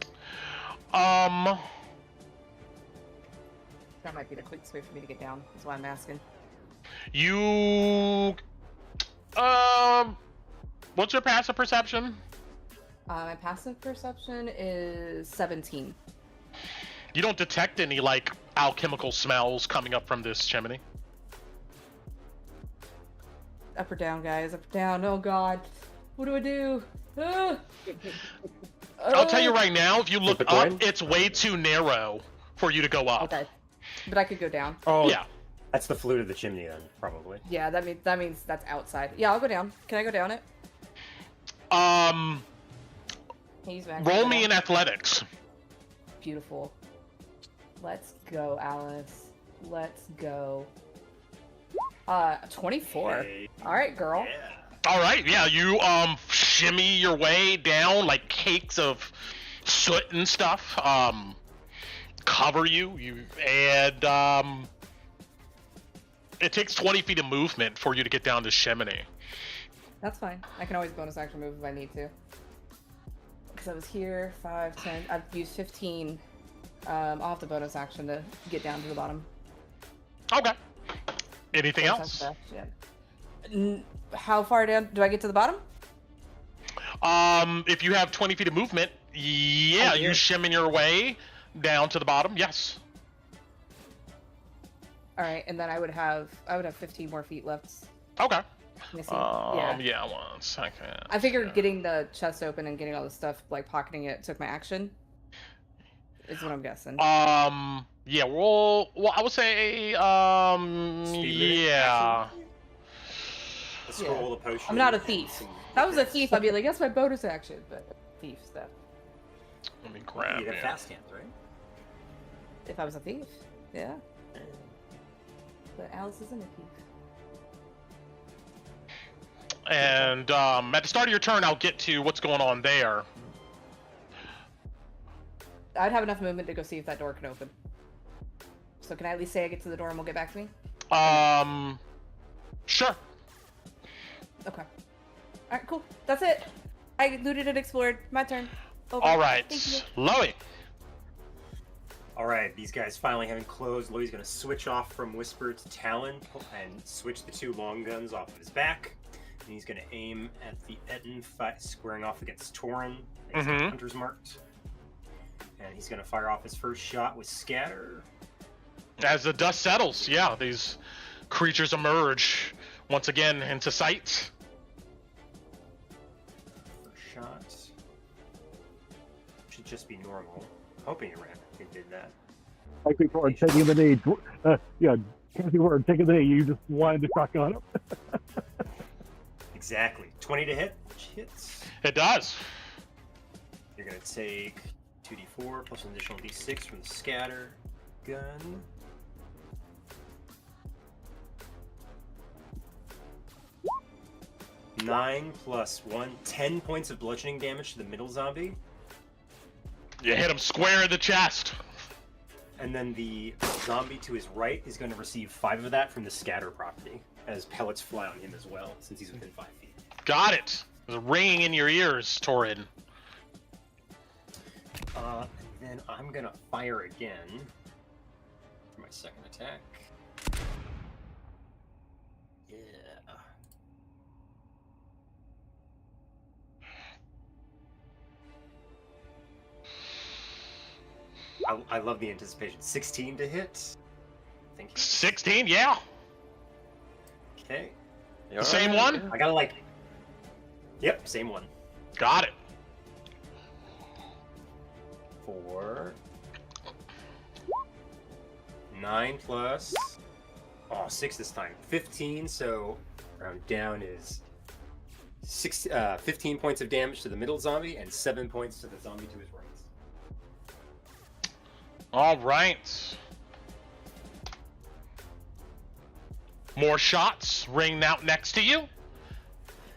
That might be the quickest way for me to get down. That's why I'm asking. You what's your passive perception? My passive perception is 17. You don't detect any like alchemical smells coming up from this chimney. Up or down, guys? Up or down? Oh god. What do I do? Ah! I'll tell you right now, if you look Flip a up, coin? it's way too narrow for you to go up. Okay. But I could go down. Oh, Yeah. That's the flute of the chimney, then, probably. Yeah, that means that's outside. Yeah, I'll go down. Can I go down it? Um, Can you use my roll action me to in go down? athletics. Beautiful. Let's go, Alice. Let's go. 24. Okay. All right, girl. Yeah. All right, yeah, you shimmy your way down like cakes of soot and stuff cover you and it takes 20 feet of movement for you to get down this chimney. That's fine. I can always bonus action move if I need to. Because I was here, 5, 10. I've used 15. I'll have to bonus action to get down to the bottom. Okay. Anything Bonus else? action. How far down do I get to the bottom? If you have 20 feet of movement, yeah, I you do. shimmy your way down to the bottom. Yes. All right, and then I would have 15 more feet left. Okay. Let me see. Yeah. Yeah, 1 second. I figured getting the chest open and getting all the stuff, like pocketing it, took my action. Is what I'm guessing. Yeah, well, I would say, Speed yeah. The scroll, the potion. I'm not a and thief. some If I was a bits. thief, I'd be like, that's my bonus action, but thief stuff. Let me grab You have it. fast hands, right? If I was a thief, yeah. But Alice isn't a thief. And at the start of your turn, I'll get to what's going on there. I'd have enough movement to go see if that door can open. So can I at least say I get to the door and we'll get back to me? Sure. Okay. Alright, cool. That's it. I looted and explored. My turn. Over. All right, Thank you. Loey. All right, these guys finally having closed. Louis going to switch off from Whisper to Talon and switch the 2 long guns off of his back. And he's going to aim at the Etten, squaring off against Torin. He's got Mhm. Hunter's marked. And he's going to fire off his first shot with Scatter. As the dust settles, yeah, these creatures emerge once again into sight. First shot. Should just be normal. Hoping it did that. Like people are taking the knee. Yeah, people are taking the knee. You just wanted to shotgun him. Exactly. 20 to hit, which hits. It does. You're going to take 2d4 plus an additional d6 from the scatter gun. 9 plus 1, 10 points of bludgeoning damage to the middle zombie. You hit him square in the chest. And then the zombie to his right is going to receive 5 of that from the scatter property, as pellets fly on him as well, since he's within 5 feet. Got it. It's ringing in your ears, Torin. And then I'm going to fire again for my second attack. Yeah. I love the anticipation. 16 to hit. Thank you. 16, yeah. Okay. You Same alright? one? I gotta like... Yep, same one. Got it. For 9 plus... Oh, 6 this time. 15, so round down is 15 points of damage to the middle zombie and 7 points to the zombie to his right. All right. More shots ringing out next to you.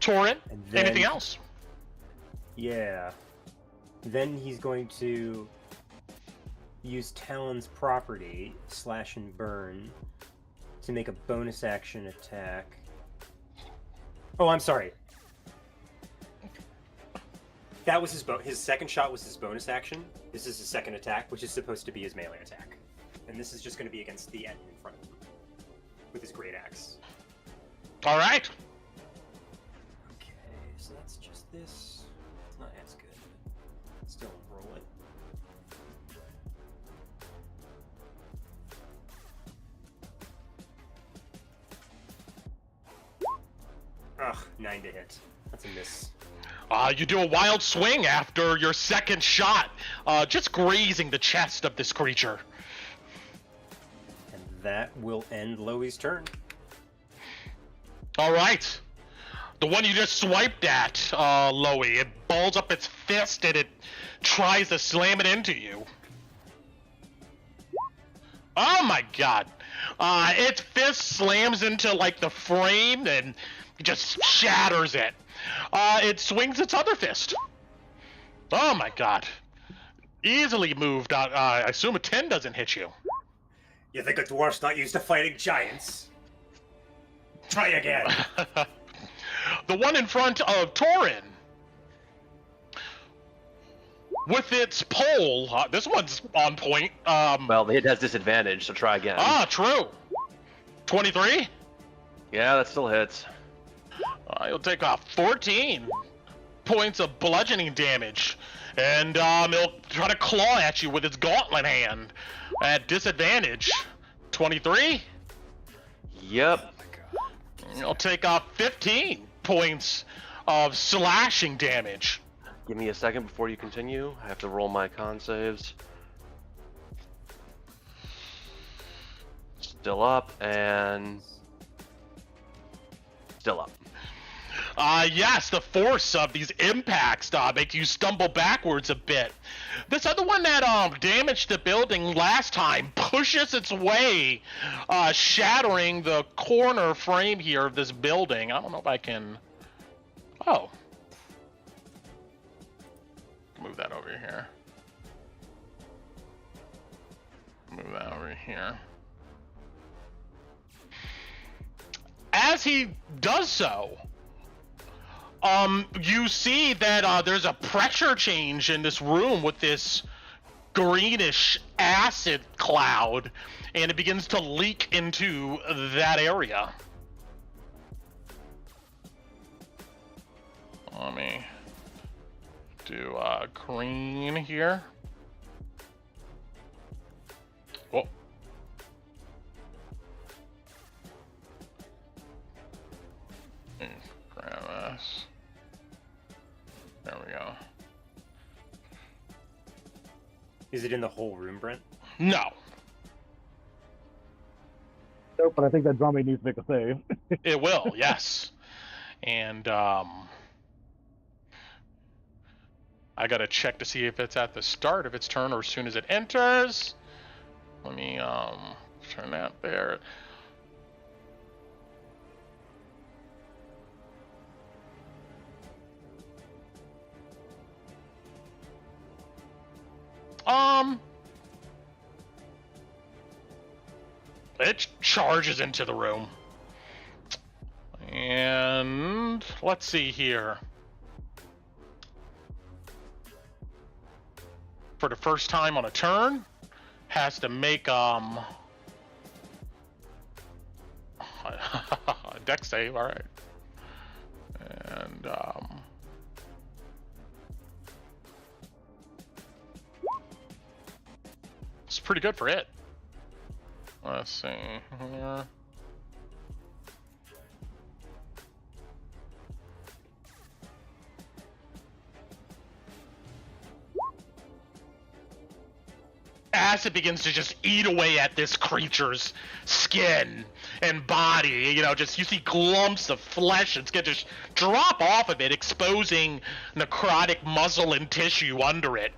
Torin, And then- anything else? Yeah. Then he's going to use Talon's property, Slash and Burn, to make a bonus action attack. Oh, I'm sorry. That was his second shot was his bonus action. This is his second attack, which is supposed to be his melee attack. And this is just going to be against the enemy in front of him with his great axe. All right. Okay, so that's just this. It's not as good, but still roll it. Ugh, 9 to hit. That's a miss. You do a wild swing after your second shot, just grazing the chest of this creature. And that will end Loey's turn. All right. The one you just swiped at, Loey, it balls up its fist and it tries to slam it into you. Oh my god. Its fist slams into, like, the frame and just shatters it. It swings its other fist. Oh my god. Easily moved. I assume a 10 doesn't hit you. You think a dwarf's not used to fighting giants? Try again. The one in front of Torin. With its pole, this one's on point. Well, the hit has disadvantage, so try again. True. 23? Yeah, that still hits. You'll take off 14 points of bludgeoning damage. And it'll try to claw at you with its gauntlet hand at disadvantage. 23? Yep. You'll take off 15 points of slashing damage. Give me a second before you continue. I have to roll my con saves. Still up, and... still up. Yes, the force of these impacts make you stumble backwards a bit. This other one that damaged the building last time pushes its way, shattering the corner frame here of this building. I don't know if I can... Oh. Move that over here. Move that over here. As he does so, you see that there's a pressure change in this room with this greenish acid cloud, and it begins to leak into that area. Let me do green here. Oh. Grab this. There we go. Is it in the whole room, Brent? No. Nope, but I think that zombie needs to make a save. It will, yes. And I gotta check to see if it's at the start of its turn or as soon as it enters. Let me turn that there. It charges into the room. And let's see here. For the first time on a turn, has to make a dex save, all right. And it's pretty good for it. Let's see here. Acid begins to just eat away at this creature's skin and body. You know, just you see clumps of flesh and skin just drop off of it, exposing necrotic muscle and tissue under it.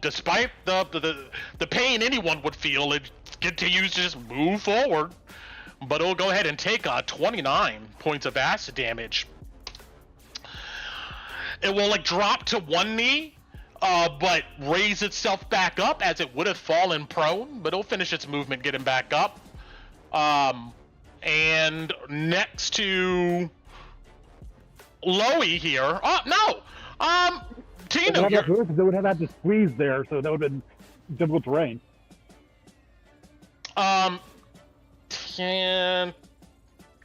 Despite the pain anyone would feel, it continues to just move forward. But it'll go ahead and take 29 points of acid damage. It will like drop to one knee. But raise itself back up as it would have fallen prone, but it'll finish its movement getting back up. And next to Loey here. Oh, no! Tina, they would have had to squeeze there, so that would have been difficult terrain. 10,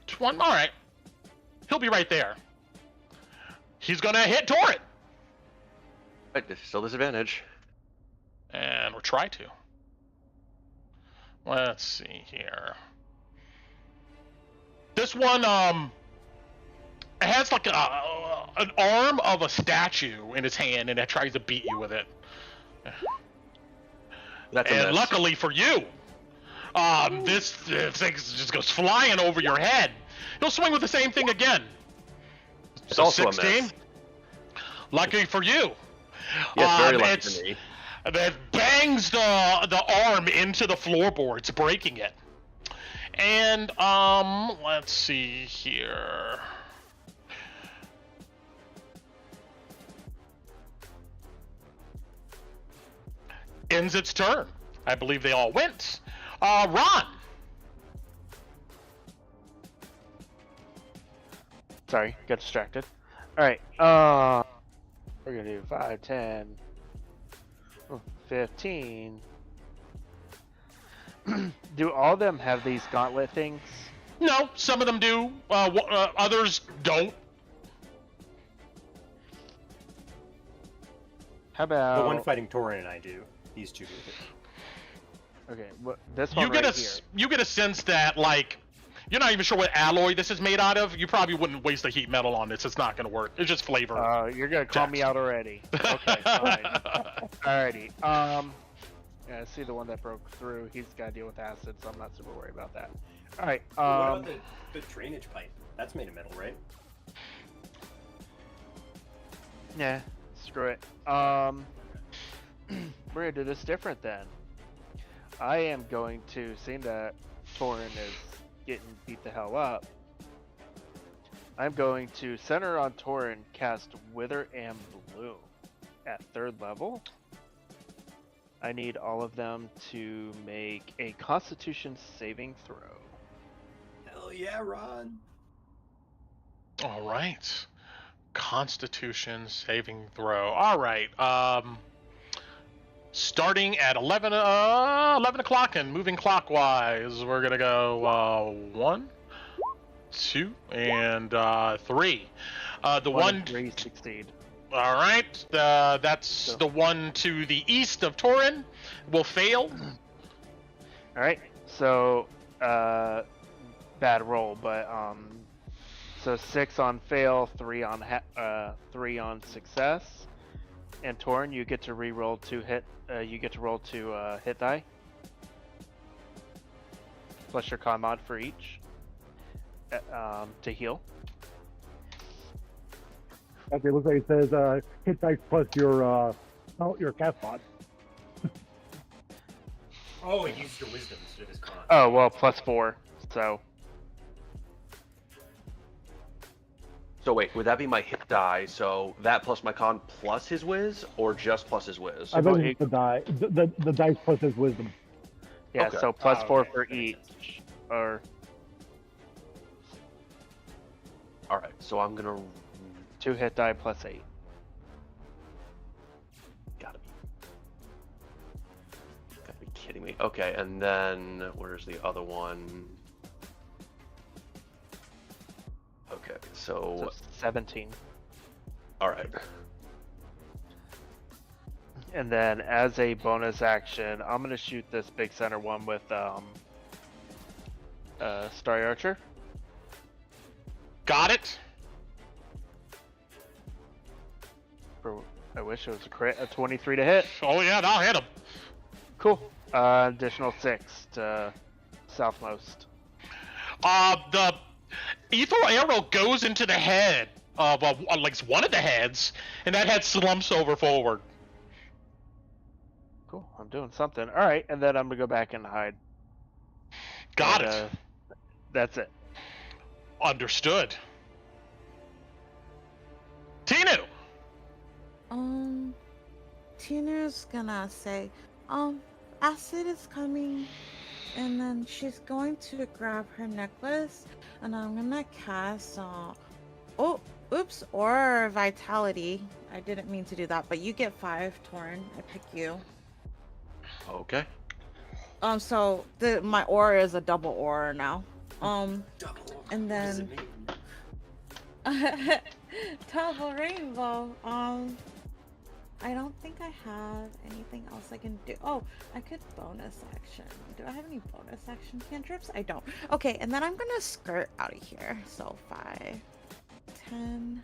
20, all right. He'll be right there. He's gonna hit Torrent. Right, still disadvantage. And we'll try to. Let's see here. This one, it has like an arm of a statue in its hand, and it tries to beat you with it. That's a and miss. luckily for you, this thing just goes flying over your head. He'll swing with the same thing again. It's So also 16. a miss. Lucky for you. Yes, very lucky for me. That bangs the arm into the floorboards, breaking it. And let's see here. Ends its turn. I believe they all went. Ron. Sorry, got distracted. All right. We're gonna do 5, 10, 15. Do all of them have these gauntlet things? No, some of them do. Others don't. How about The one fighting Torin and I do. These two do it. Okay, this one right here. You get a sense that like you're not even sure what alloy this is made out of. You probably wouldn't waste the heat metal on this. It's not going to work. It's just flavor. You're gonna call me out already. Okay, fine. Alrighty. Yeah, I see the one that broke through. He's got to deal with acid, so I'm not super worried about that. All right. What about the drainage pipe? That's made of metal, right? Yeah. Screw it. We're gonna do this different then. I am going to, seeing that Torin is getting beat the hell up, I'm going to center on Torin, cast Wither and Bloom at 3rd level. I need all of them to make a Constitution saving throw. Hell yeah, Ron. All right. Constitution saving throw. All right. Starting at 11 o'clock and moving clockwise, we're going to go 1, 2, and 3. The one 3 succeed. All right. That's the one to the east of Torin will fail. All right. So, bad roll, but so 6 on fail, 3 on success, and Torin, you get to re-roll 2 hit. You get to roll 2 hit die, plus your con mod for each, to heal. Okay, looks like it says hit dice plus your cast mod. Oh, he used your wisdom instead of his con. Oh well, plus 4. So So wait, would that be my hit die? So that plus my con plus his whiz, or just plus his whiz? I think it's the die. The dice plus his wisdom. Yeah, Okay. so plus Oh, 4 okay. for That makes sense. each. Or All right, so I'm gonna 2 hit die plus 8. gotta be kidding me. Okay, and then where's the other one? Okay, So so 17. all right. And then as a bonus action, I'm gonna shoot this big center one with Starry Archer. Got it. I wish it was a crit, a 23 to hit. Oh yeah, I'll hit him. Cool. Additional 6 to southmost. The lethal arrow goes into the head of like one of the heads, and that head slumps over forward. Cool. I'm doing something. All right, and then I'm gonna go back and hide. Got And, it. That's it. Understood. Tinu. Tina's gonna say, Acid is coming, and then she's going to grab her necklace, and I'm gonna cast, or Vitality. I didn't mean to do that, but you get 5, Torin. I pick you. Okay. So my aura is a double aura now. Double. And What does then it mean? double rainbow. I don't think I have anything else I can do. Oh, I could bonus action. Do I have any bonus action cantrips? I don't. Okay, and then I'm gonna skirt out of here. So 5, 10,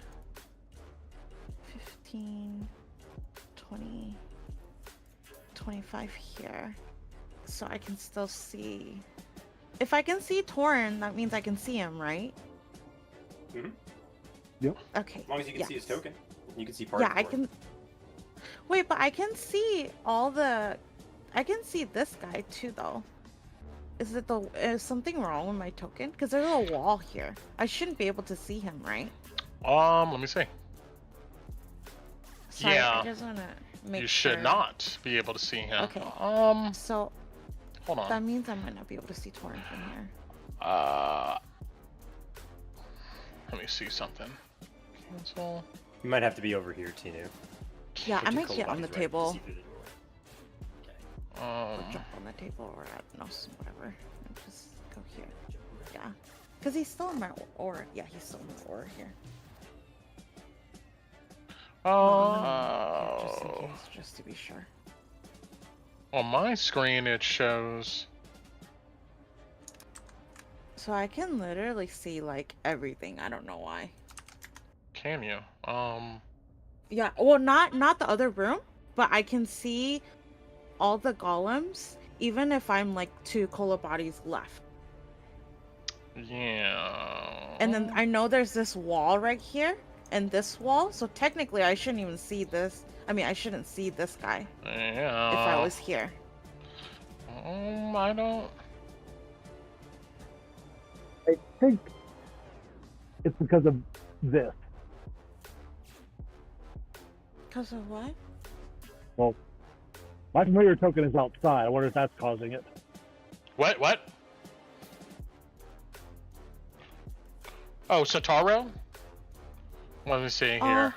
15, 20, 25 here. So I can still see. If I can see Torin, that means I can see him, right? Mhm. Yep. Okay. As long as you can see his yes. token, you can see part Yeah, of it. I can. Wait, but I can see all the. I can see this guy too, though. Is something wrong with my token? Because there's a wall here. I shouldn't be able to see him, right? Let me see. Sorry, Yeah. I just wanna make You sure. should not be able to see him. Okay. So Hold on. that means I might not be able to see Torin from here. Let me see something. Cancel. You might have to be over here, Tinu. Yeah, I Put your might get on the cold bodies right to table. see through the door. Okay. Or jump on the table, or I don't know, whatever. And just go here. Yeah. Because he's still in my aura. Yeah, he's still in my aura here. Yeah, just in Oh. case, just to be sure. On my screen, it shows. So I can literally see like everything. I don't know why. Can you? Yeah, well, not the other room, but I can see all the golems, even if I'm like 2 cola bodies left. Yeah. And then I know there's this wall right here, and this wall. So technically, I shouldn't even see this. I mean, I shouldn't see this guy Yeah. if I was here. I don't. I think it's because of this. Because of what? Well, my familiar token is outside. I wonder if that's causing it. What? Oh, Sataro? Let me see here.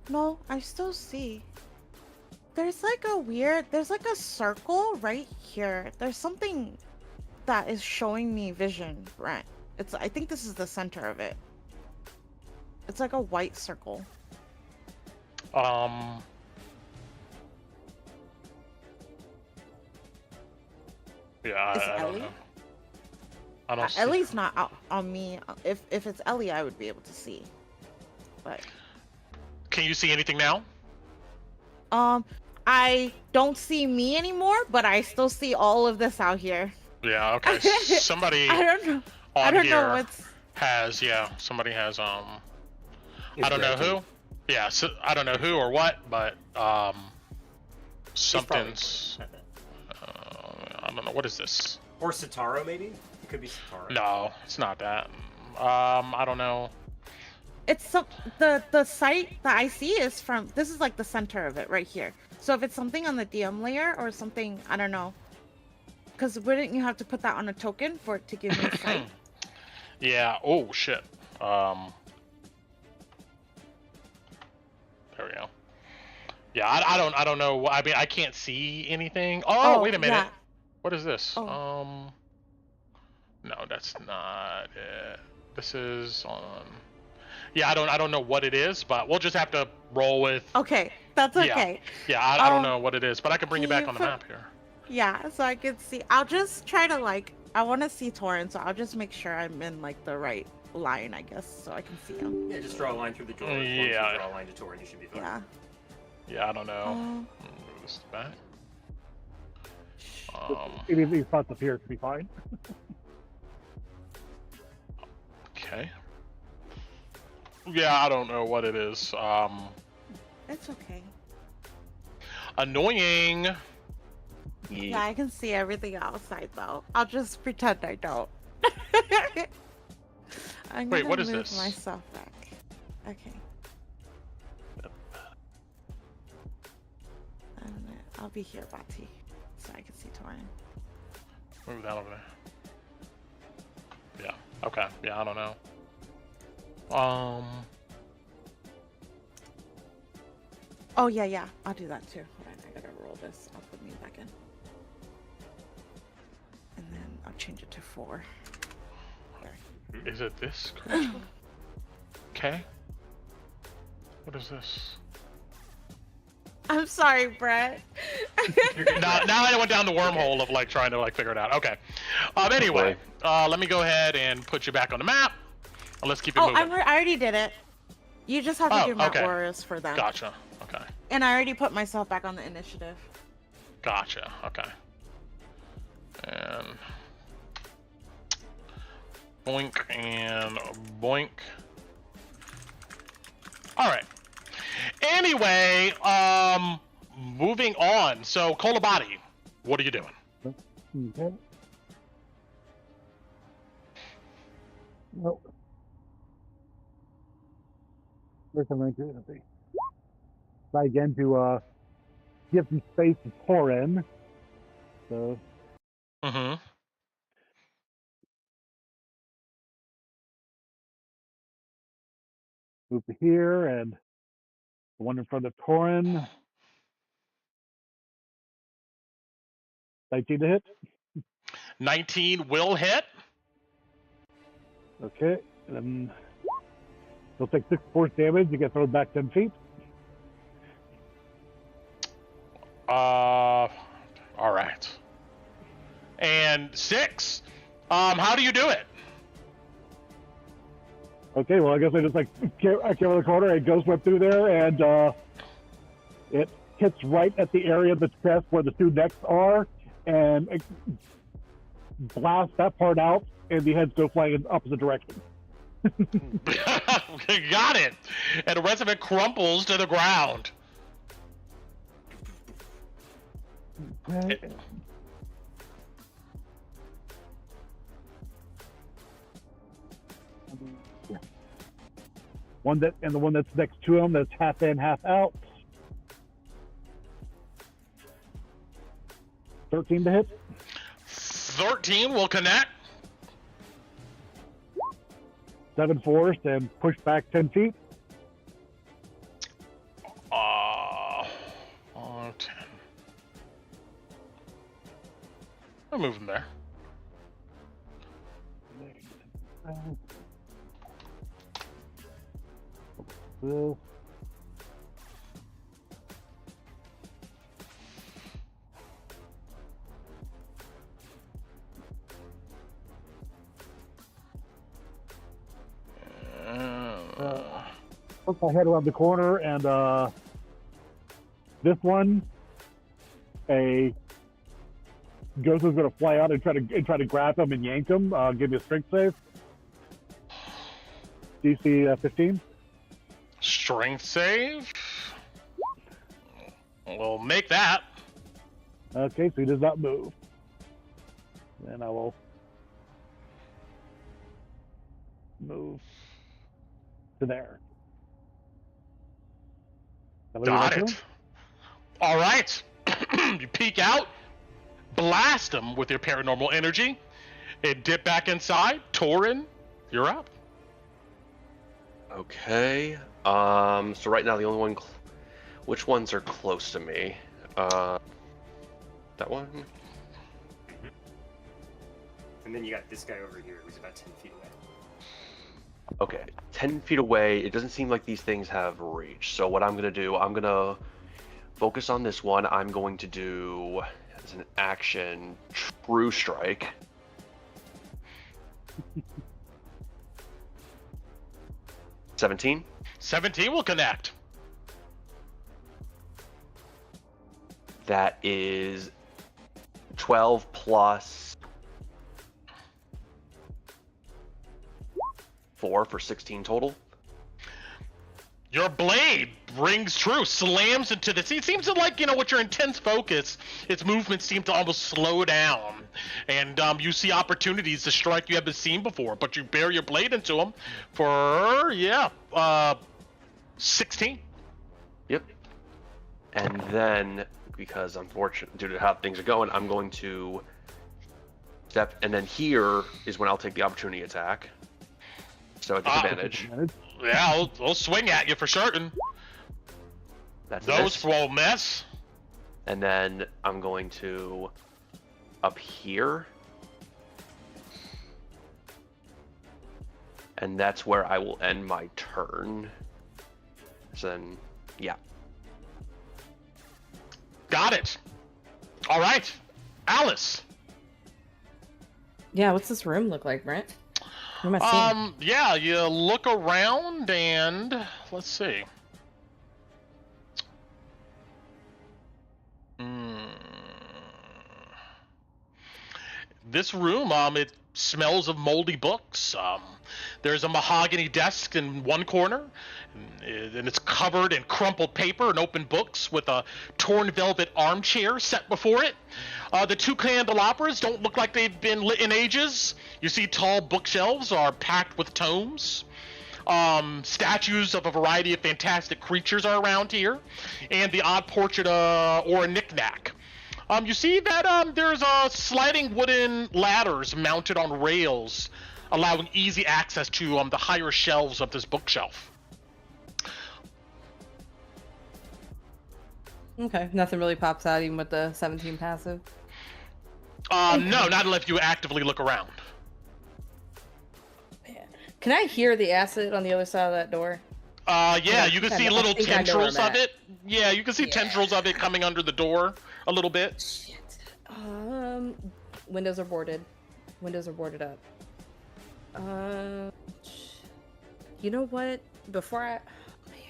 No, I still see. There's like a circle right here. There's something that is showing me vision, Brent. I think this is the center of it. It's like a white circle. Yeah, Is I don't Ellie? know. I don't see. Ellie's not out on me. If it's Ellie, I would be able to see. But Can you see anything now? I don't see me anymore, but I still see all of this out here. Yeah, okay. Somebody I don't know. on I don't here know what's. has, somebody has, I It's don't know Gretchen. who. Yeah, so I don't know who or what, but, It's probably something's, Gretchen. I don't know, what is this? Or Sataro, maybe? It could be Sataro. No, it's not that. I don't know. it's the site that I see is from. This is like the center of it right here. So if it's something on the DM layer or something, I don't know. Because wouldn't you have to put that on a token for it to give me sight? Yeah. Oh shit. There we go. Yeah, I don't know. I mean, I can't see anything. Oh, wait a minute. Yeah. What is this? Oh. No, that's not it. This is on. Yeah, I don't know what it is, but we'll just have to roll with. Okay, that's okay. Yeah, I don't know what it is, but I can bring you back on the map here. Yeah, so I can see. I'll just try to like. I want to see Torin, so I'll just make sure I'm in like the right line, I guess, so I can see him. Yeah, just draw a line through the door. Yeah. Once you draw a line to Torin, you should be fine. Yeah. Yeah, I don't know. Move this back. Any of these spots up here should be fine. Okay. Yeah, I don't know what it is. It's okay. Annoying. Yeah, I can see everything outside though. I'll just pretend I don't. I'm Wait, gonna what is move this? myself back. Okay. I'll be here, Bati, so I can see Torin. Move that over there. Yeah. Okay. Yeah, I don't know. Oh yeah. I'll do that too. Hold on, I gotta roll this. I'll put me back in. And then I'll change it to 4. There. Is it this creature? Okay. What is this? I'm sorry, Brett. now I went down the wormhole of like trying to like figure it out. Okay. Anyway, let me go ahead and put you back on the map. And let's keep it moving. I already did it. You just have to do my auras for them. Gotcha. Okay. And I already put myself back on the initiative. Gotcha. Okay. And boink and boink. All right. Anyway, moving on. So, Kolabati, what are you doing? Okay. Well, first I'm going to let's see. Try again to give some space to Torin. So. Mm-hmm. Move to here and the one in front of Torin. 19 to hit. 19 will hit. Okay. And then he'll take 6 force damage. You get thrown back 10 feet. All right. And 6. How do you do it? Okay, well, I guess I just like I came around the corner and Ghost went through there, and it hits right at the area of the chest where the 2 necks are, and it blasts that part out, and the heads go flying in the opposite direction. Got it. And the rest of it crumples to the ground. Okay. The one that's next to him, that's half in, half out. 13 to hit. 13 will connect. 7 force and push back 10 feet. 10. I'll move him there. Will. Put my head around the corner, and this one, a ghost is going to fly out and try to grab him and yank him. Give me a strength save. DC 15. Strength save. We'll make that. Okay, so he does not move. Then I will move to there. Got it. All right. You peek out, blast them with your paranormal energy, and dip back inside. Torin, you're up. Okay. So right now the only one. Which ones are close to me? That one. And then you got this guy over here who's about 10 feet away. Okay, 10 feet away. It doesn't seem like these things have reach. So what I'm gonna do, I'm gonna focus on this one. I'm going to do as an action True Strike. $17. 17 will connect. That is 12 plus 4 for 16 total. Your blade rings true, slams into this. It seems to like, with your intense focus, its movements seem to almost slow down. And you see opportunities to strike you haven't seen before, but you bear your blade into them for, 16. Yep. And then, because unfortunately, due to how things are going, I'm going to step, and then here is when I'll take the opportunity attack. So at disadvantage. Yeah, I'll swing at you for certain. That's Those will miss. And then I'm going to up here. And that's where I will end my turn. So then, yeah. Got it. All right, Alice. Yeah, what's this room look like, Brent? What am I seeing? Yeah, you look around and let's see. This room, it smells of moldy books. There's a mahogany desk in one corner, and it's covered in crumpled paper and open books with a torn velvet armchair set before it. The two candelabras don't look like they've been lit in ages. You see tall bookshelves are packed with tomes. Statues of a variety of fantastic creatures are around here, and the odd portrait or a knickknack. You see that there's sliding wooden ladders mounted on rails, allowing easy access to the higher shelves of this bookshelf. Okay, nothing really pops out even with the 17 passive. No, not unless you actively look around. Man. Can I hear the acid on the other side of that door? Yeah, you can see little tendrils of it. at. Yeah, you can see tendrils of it coming under the door a little bit. Shit. Windows are boarded. Windows are boarded up. You know what? Before I... Oh, man.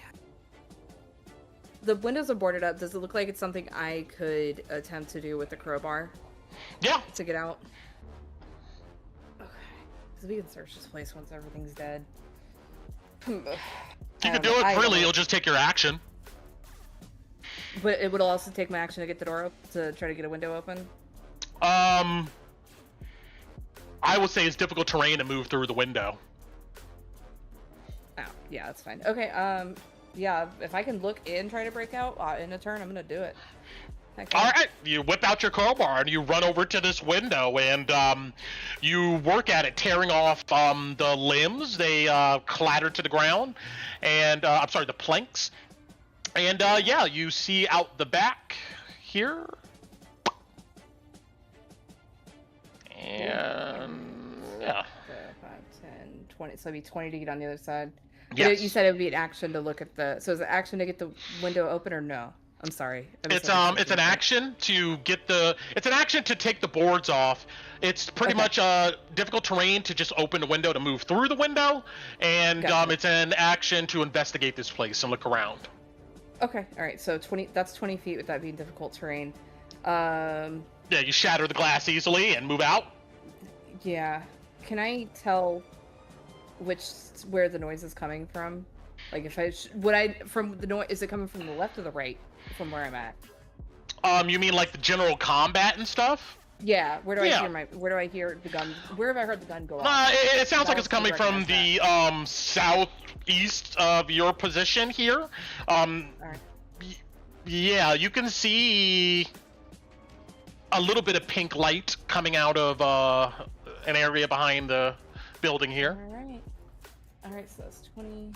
The windows are boarded up. Does it look like it's something I could attempt to do with the crowbar? Yeah. To get out? Okay. Because we can search this place once everything's dead. You can do it freely, it'll just take your action. But it would also take my action to get the door open, to try to get a window open? I would say it's difficult terrain to move through the window. Oh, yeah, that's fine. Okay, yeah, if I can look in, try to break out in a turn, I'm gonna do it. Okay. Alright, you whip out your crowbar and you run over to this window and you work at it, tearing off the limbs. They clatter to the ground, and I'm sorry, the planks. And yeah, you see out the back here. And yeah. 5, 10, 20. So it'd be 20 to get on the other side. Yes. You said it would be an action to look at the. So is it action to get the window open or no? I'm sorry. It's an action to get the. It's an action to take the boards off. It's pretty much difficult terrain to just open the window to move through the window, and Gotcha. it's an action to investigate this place and look around. Okay. All right. So 20. That's 20 feet with that being difficult terrain. Yeah, you shatter the glass easily and move out. Yeah. Can I tell where the noise is coming from? Like if from the noise, is it coming from the left or the right from where I'm at? You mean like the general combat and stuff? Yeah. Where do I hear the gun? Where have I heard the gun go off? It sounds like it's coming from the southeast of your position here. Alright. Yeah, you can see a little bit of pink light coming out of an area behind the building here. All right, so that's 20.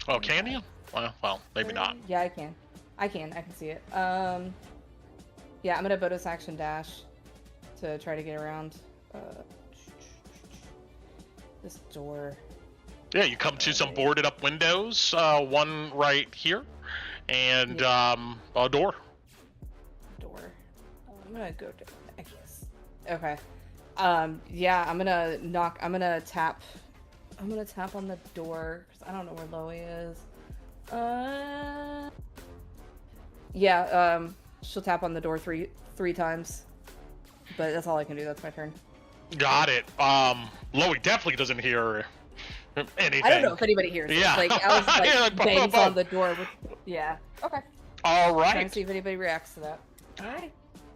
Oh, can you? Well, maybe not. Yeah, I can. I can see it. Yeah, I'm gonna bonus action dash to try to get around this door. Yeah, you come to some boarded up windows, one right here, and a door. I'm gonna go to, I guess. Okay. Yeah, I'm gonna tap on the door, because I don't know where Loey is. Yeah, she'll tap on the door three times. But that's all I can do, that's my turn. Got it. Loey definitely doesn't hear anything. I don't know if anybody hears it. Yeah. Like, Alice Yeah, like, bangs boom, on the door with... Yeah. Okay. All right. Trying to see if anybody reacts to that. Alright.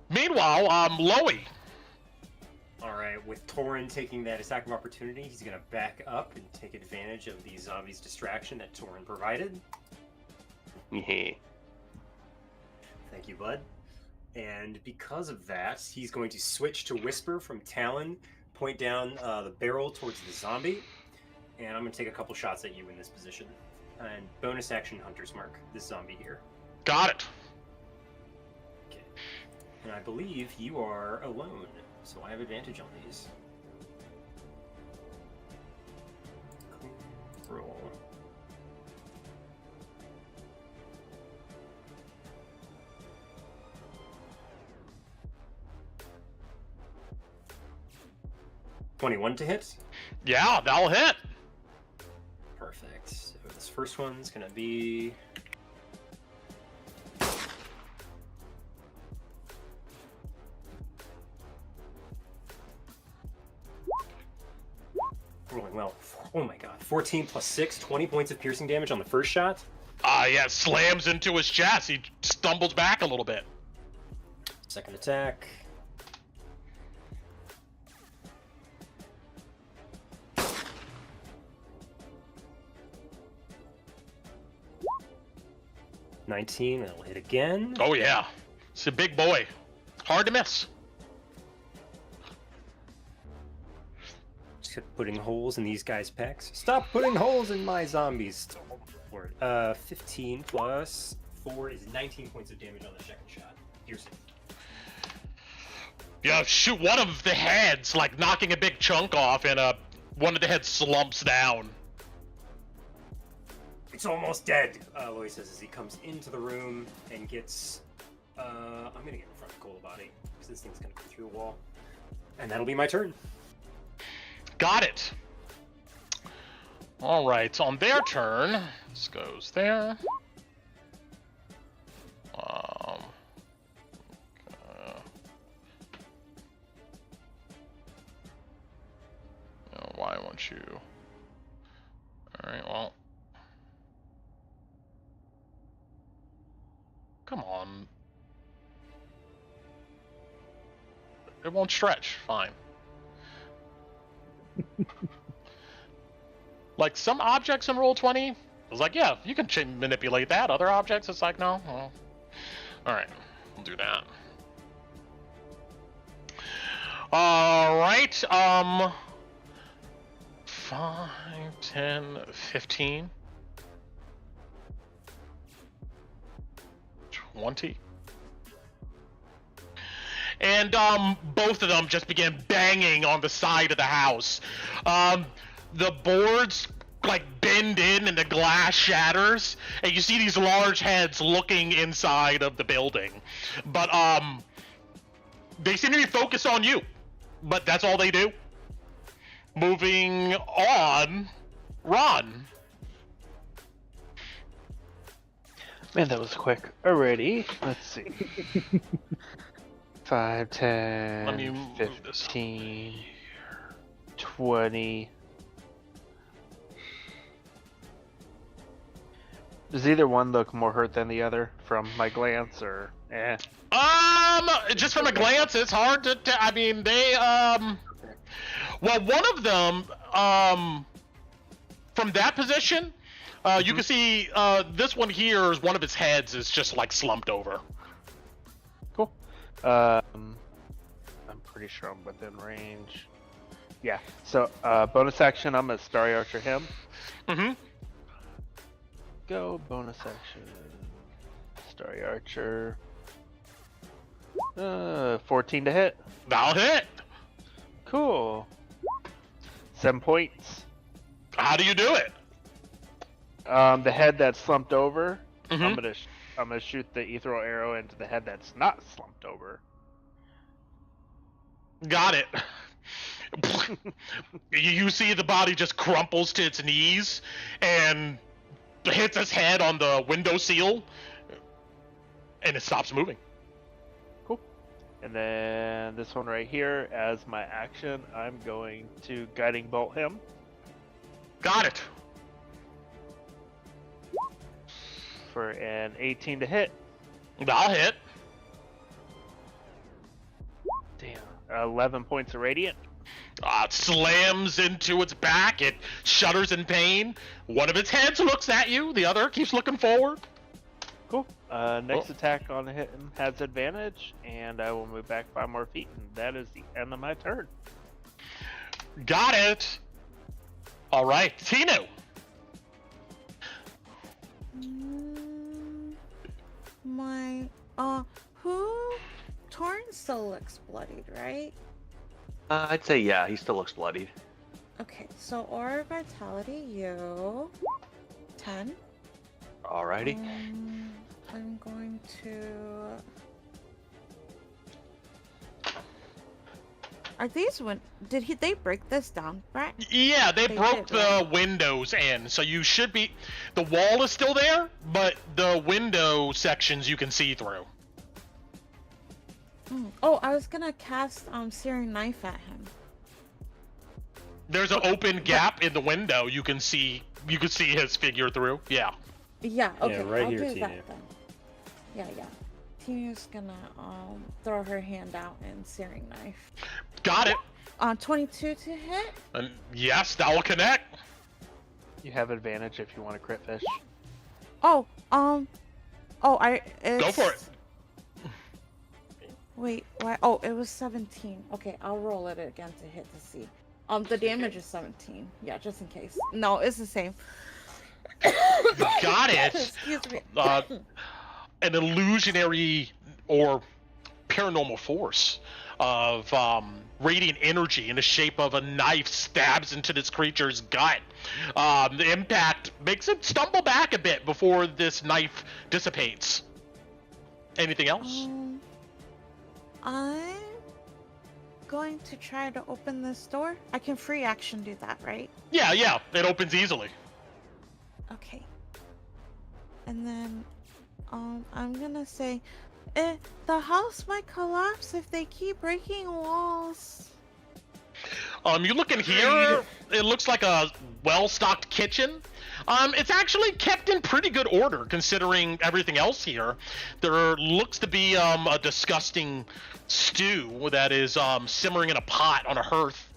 Meanwhile, Loey. Alright, with Torin taking that attack of opportunity, he's gonna back up and take advantage of the zombie's distraction that Torin provided. Yeah. Thank you, bud. And because of that, he's going to switch to Whisper from Talon, point down the barrel towards the zombie, and I'm going to take a couple shots at you in this position. And bonus action Hunter's Mark, this zombie here. Got it. Okay. And I believe you are alone, so I have advantage on these. Cool. Roll. $21 to hit. Yeah, that'll hit. Perfect. So this first one's gonna be rolling well. Oh my god. 14 plus 6, 20 points of piercing damage on the first shot. Yeah, slams into his chest. He stumbles back a little bit. Second attack. $19, that'll hit again. Oh yeah, it's a big boy. Hard to miss. Just kept putting holes in these guys' pecs. Stop putting holes in my zombies. 15 plus 4 is 19 points of damage on the second shot. Piercing. Yeah, shoot one of the heads, like knocking a big chunk off, and one of the heads slumps down. It's almost dead, Loey says as he comes into the room and gets... I'm gonna get in front of Cold Body, because this thing's gonna go through the wall. And that'll be my turn. Got it. All right, on their turn, this goes there. Why won't you? All right, well. Come on. It won't stretch. Fine. Like some objects in Roll20, it's like, yeah, you can manipulate that. Other objects, it's like, no. Well, all right, we'll do that. All right. 5, 10, 15. 20. And both of them just began banging on the side of the house. The boards like bend in and the glass shatters, and you see these large heads looking inside of the building. But they seem to be focused on you, but that's all they do. Moving on, Ron. Man, that was quick. Alrighty, let's see. 5, 10, Let me move this. 15, 20. Does either one look more hurt than the other from my glance, or eh? Just from a glance, it's hard to I mean, they, well, one of them, from that position, You can see this one here is one of its heads is just like slumped over. Cool. I'm pretty sure I'm within range. Yeah. So bonus action, I'm gonna Starry Archer him. Mm-hmm. Go bonus action. Starry Archer. 14 to hit. That'll hit. Cool. 7 points. How do you do it? The head that's slumped over. Mhm. I'm gonna shoot the ethereal arrow into the head that's not slumped over. Got it. You see the body just crumples to its knees and hits its head on the window sill, and it stops moving. Cool. And then this one right here, as my action, I'm going to guiding bolt him. Got it. For an 18 to hit. That'll hit. Damn. 11 points of radiant. It slams into its back. It shudders in pain. One of its heads looks at you. The other keeps looking forward. Cool. Next attack on him has advantage, and I will move back 5 more feet, and that is the end of my turn. Got it. All right, Tino. Who? Torn still looks bloodied, right? I'd say yeah, he still looks bloodied. Okay, so Aura Vitality, you 10. Alrighty. I'm going to. Are these Did they break this down, Brett? Yeah, they broke did, the right? windows in, so you should be. The wall is still there, but the window sections you can see through. Oh, I was gonna cast Searing Knife at him. There's an open gap in the window. You can see his figure through. Yeah. Yeah. Okay. right I'll here, do Tina. that then. Yeah. Tina's gonna throw her hand out and Searing Knife. Got it. 22 to hit. And yes, that will connect. You have advantage if you want to crit fish. Oh, go for it. Wait, why? Oh, it was 17. Okay, I'll roll it again to hit to see. The damage is 17. Yeah, just in case. No, it's the same. Got it. Excuse me. An illusionary or paranormal force of radiant energy in the shape of a knife stabs into this creature's gut. The impact makes it stumble back a bit before this knife dissipates. Anything else? I'm going to try to open this door. I can free action do that, right? Yeah, it opens easily. Okay. And then, I'm gonna say, the house might collapse if they keep breaking walls. You look in here, it looks like a well-stocked kitchen. It's actually kept in pretty good order considering everything else here. There looks to be a disgusting stew that is simmering in a pot on a hearth.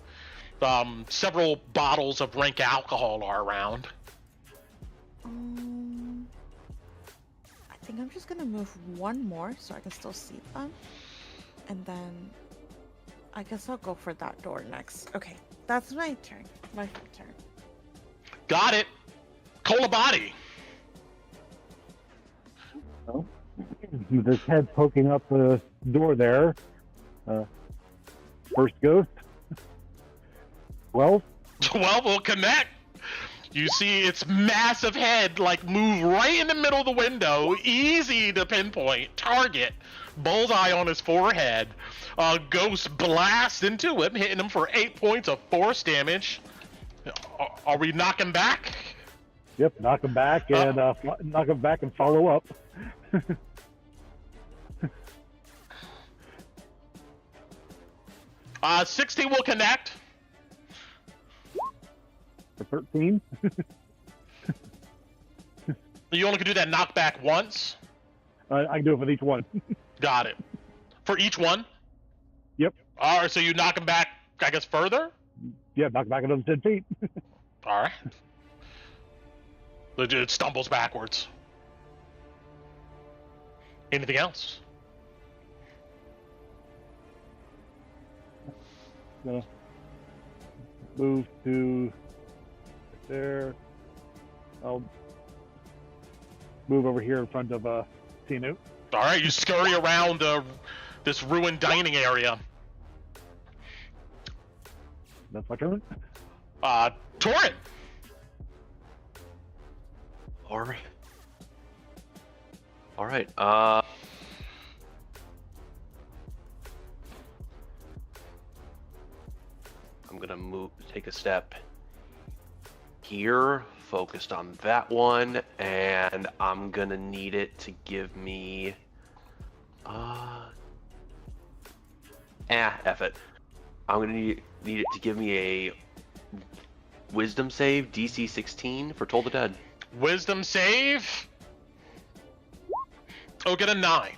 Several bottles of rank alcohol are around. I think I'm just gonna move one more so I can still see them. And then I guess I'll go for that door next. Okay, that's my turn. My turn. Got it. Cola body. Well, with his head poking up the door there. First ghost. 12. 12 will connect. You see its massive head move right in the middle of the window. Easy to pinpoint. Target. Bullseye on his forehead. Ghost blasts into him, hitting him for 8 points of force damage. Are we knocking back? Yep, knock him back and knock him back and follow up. 16 will connect. For 13. You only can do that knockback once. I can do it with each one. Got it. For each one? Yep. All right, so you knock him back, I guess, further? Yeah, knock back another 10 feet. All right. It stumbles backwards. Anything else? Gonna move to there. I'll move over here in front of Tinu. All right, you scurry around this ruined dining area. That's my turn. Torin. All right. I'm gonna take a step here, focused on that one, and I'm gonna need it to give me. F it. I'm gonna need it to give me a Wisdom save, DC 16 for Toll the Dead. Wisdom save. Oh, get a 9.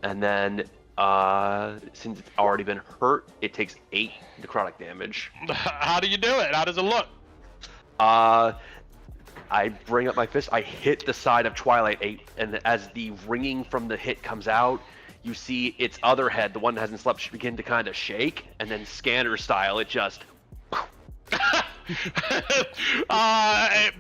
And then, since it's already been hurt, it takes 8 necrotic damage. How do you do it? How does it look? I bring up my fist, I hit the side of Twilight 8, and as the ringing from the hit comes out, you see its other head, the one that hasn't slept, begin to kind of shake, and then scanner style, it just...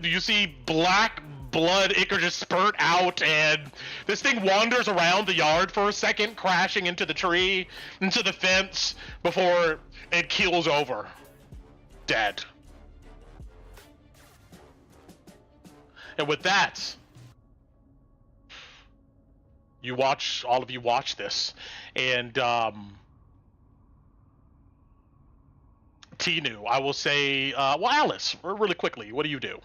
You see black blood ichor just spurt out, and this thing wanders around the yard for a second, crashing into the tree, into the fence, before it keels over. Dead. And with that, all of you watch this, and Tinu, I will say, Alice, really quickly, what do you do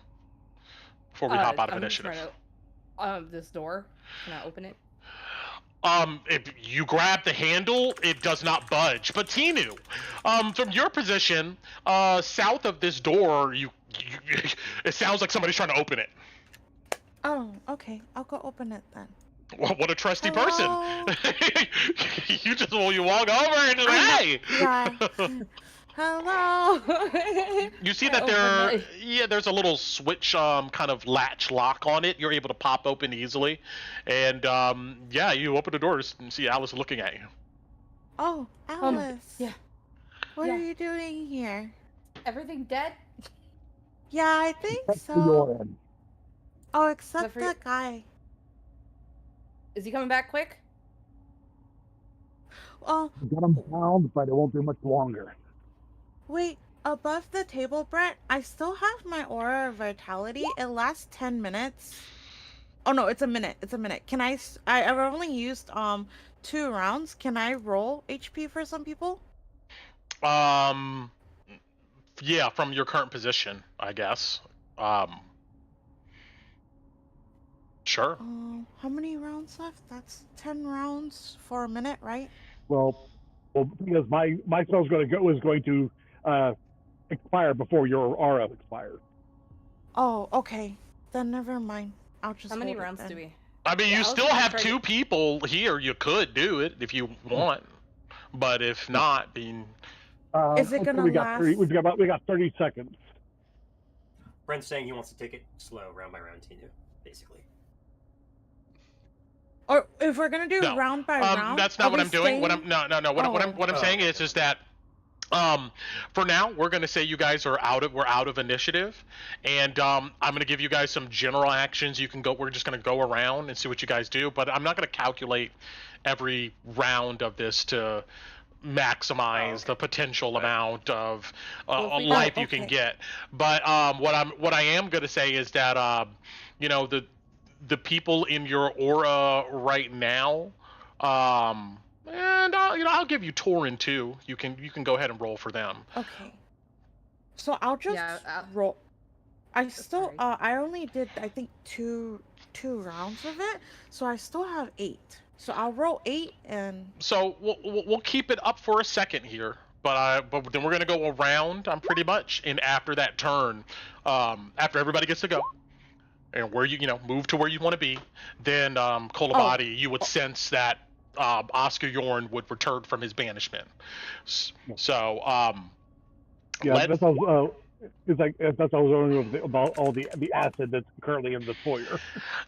before we hop out of initiative? This door, can I open it? If you grab the handle, it does not budge. But Tinu, from your position, south of this door, it sounds like somebody's trying to open it. Oh, okay. I'll go open it then. What a trusty Hello? person! you walk over and hey. Yeah. Hello. You see that there's a little switch, kind of latch lock on it. You're able to pop open easily, and you open the doors and see Alice looking at you. Oh, Alice. Yeah. What Yeah. are you doing here? Everything dead? Yeah, I think so. Yoren. Oh, except Except for that guy. Is he coming back quick? Oh, Got him bound, but it won't be much longer. wait. Above the table, Brett, I still have my aura of vitality. It lasts 10 minutes. Oh, no, it's a minute. It's a minute. Can I've only used 2 rounds. Can I roll HP for some people? Yeah, from your current position, I guess. Sure. How many rounds left? That's 10 rounds for a minute, right? Well, because my spell's going to expire before your aura expires. Oh, okay. Then never mind. I'll just How many hold it rounds then. do we? I mean, Yeah, I you was still gonna have try 2 people here. You could do it if you want, but if not, then Is it gonna we got 30, last? we got 30 seconds. Brent's saying he wants to take it slow, round by round, Tinu, basically. Or if we're gonna do No. round by round, that's are not what we I'm doing. What staying- I'm what I'm saying is that for now we're gonna say you guys are we're out of initiative, and I'm gonna give you guys some general actions. You can go. We're just gonna go around and see what you guys do, but I'm not gonna calculate every round of this to maximize the potential amount of life you can okay. get. But what I am gonna say is that the people in your aura right now, and I'll give you Torin too. You can go ahead and roll for them. Okay. So I'll just roll. I still I only did I think two rounds of it, so I still have 8. So I'll roll 8 and. So we'll keep it up for a second here, but then we're gonna go around. Pretty much, and after that turn, after everybody gets to go, and where you move to where you want to be, then Kolabadi, you would sense that Oscar Yoren would return from his banishment. So Yeah, that's It's like that's what I was wondering about all the acid that's currently in the foyer.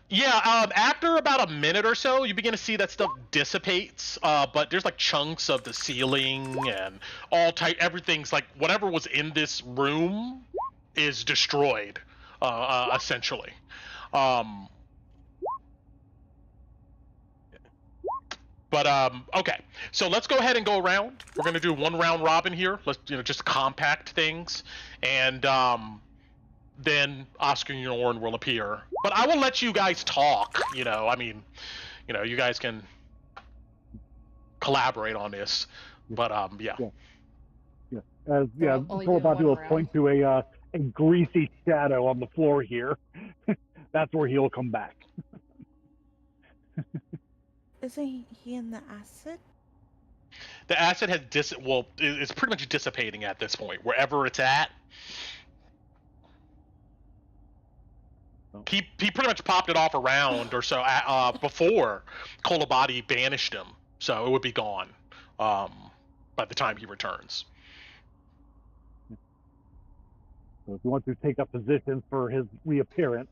Yeah, after about a minute or so, you begin to see that stuff dissipates, but there's like chunks of the ceiling and everything's like whatever was in this room is destroyed, essentially. Um, okay, so let's go ahead and go around. We're gonna do one round robin here. Let's just compact things, and then Oscar Yoren will appear. But I will let you guys talk. I mean, you guys can collaborate on this. But yeah. Only doing Torabatu one will round. point to a greasy shadow on the floor here. That's where he'll come back. Isn't he in the acid? The acid has it's pretty much dissipating at this point, wherever it's at. He pretty much popped it off a round or so before Kolabadi banished him, so it would be gone by the time he returns. So if you want to take up positions for his reappearance,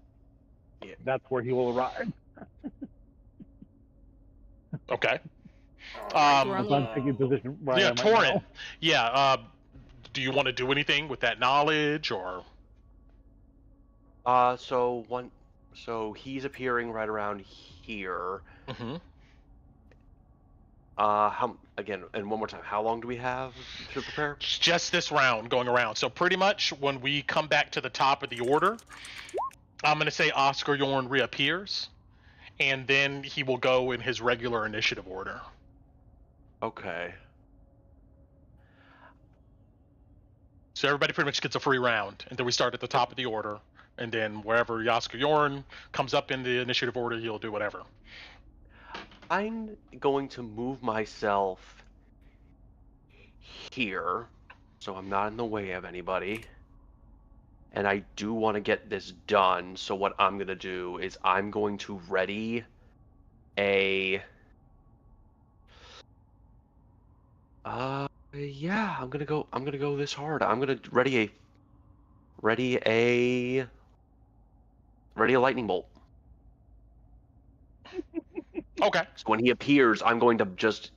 that's where he will arrive. Okay. I'm taking position right yeah, right Torin. now. Yeah. Do you want to do anything with that knowledge, or? So he's appearing right around here. Mm-hmm. And one more time, how long do we have to prepare? Just this round going around. So pretty much when we come back to the top of the order, I'm going to say Oscar Yoren reappears, and then he will go in his regular initiative order. Okay. So everybody pretty much gets a free round, and then we start at the top of the order, and then wherever Oscar Yoren comes up in the initiative order, he'll do whatever. I'm going to move myself here, so I'm not in the way of anybody. And I do want to get this done, so what I'm going to do is I'm going to ready I'm going to go this hard. I'm going to ready a lightning bolt. Okay. So when he appears, I'm going to just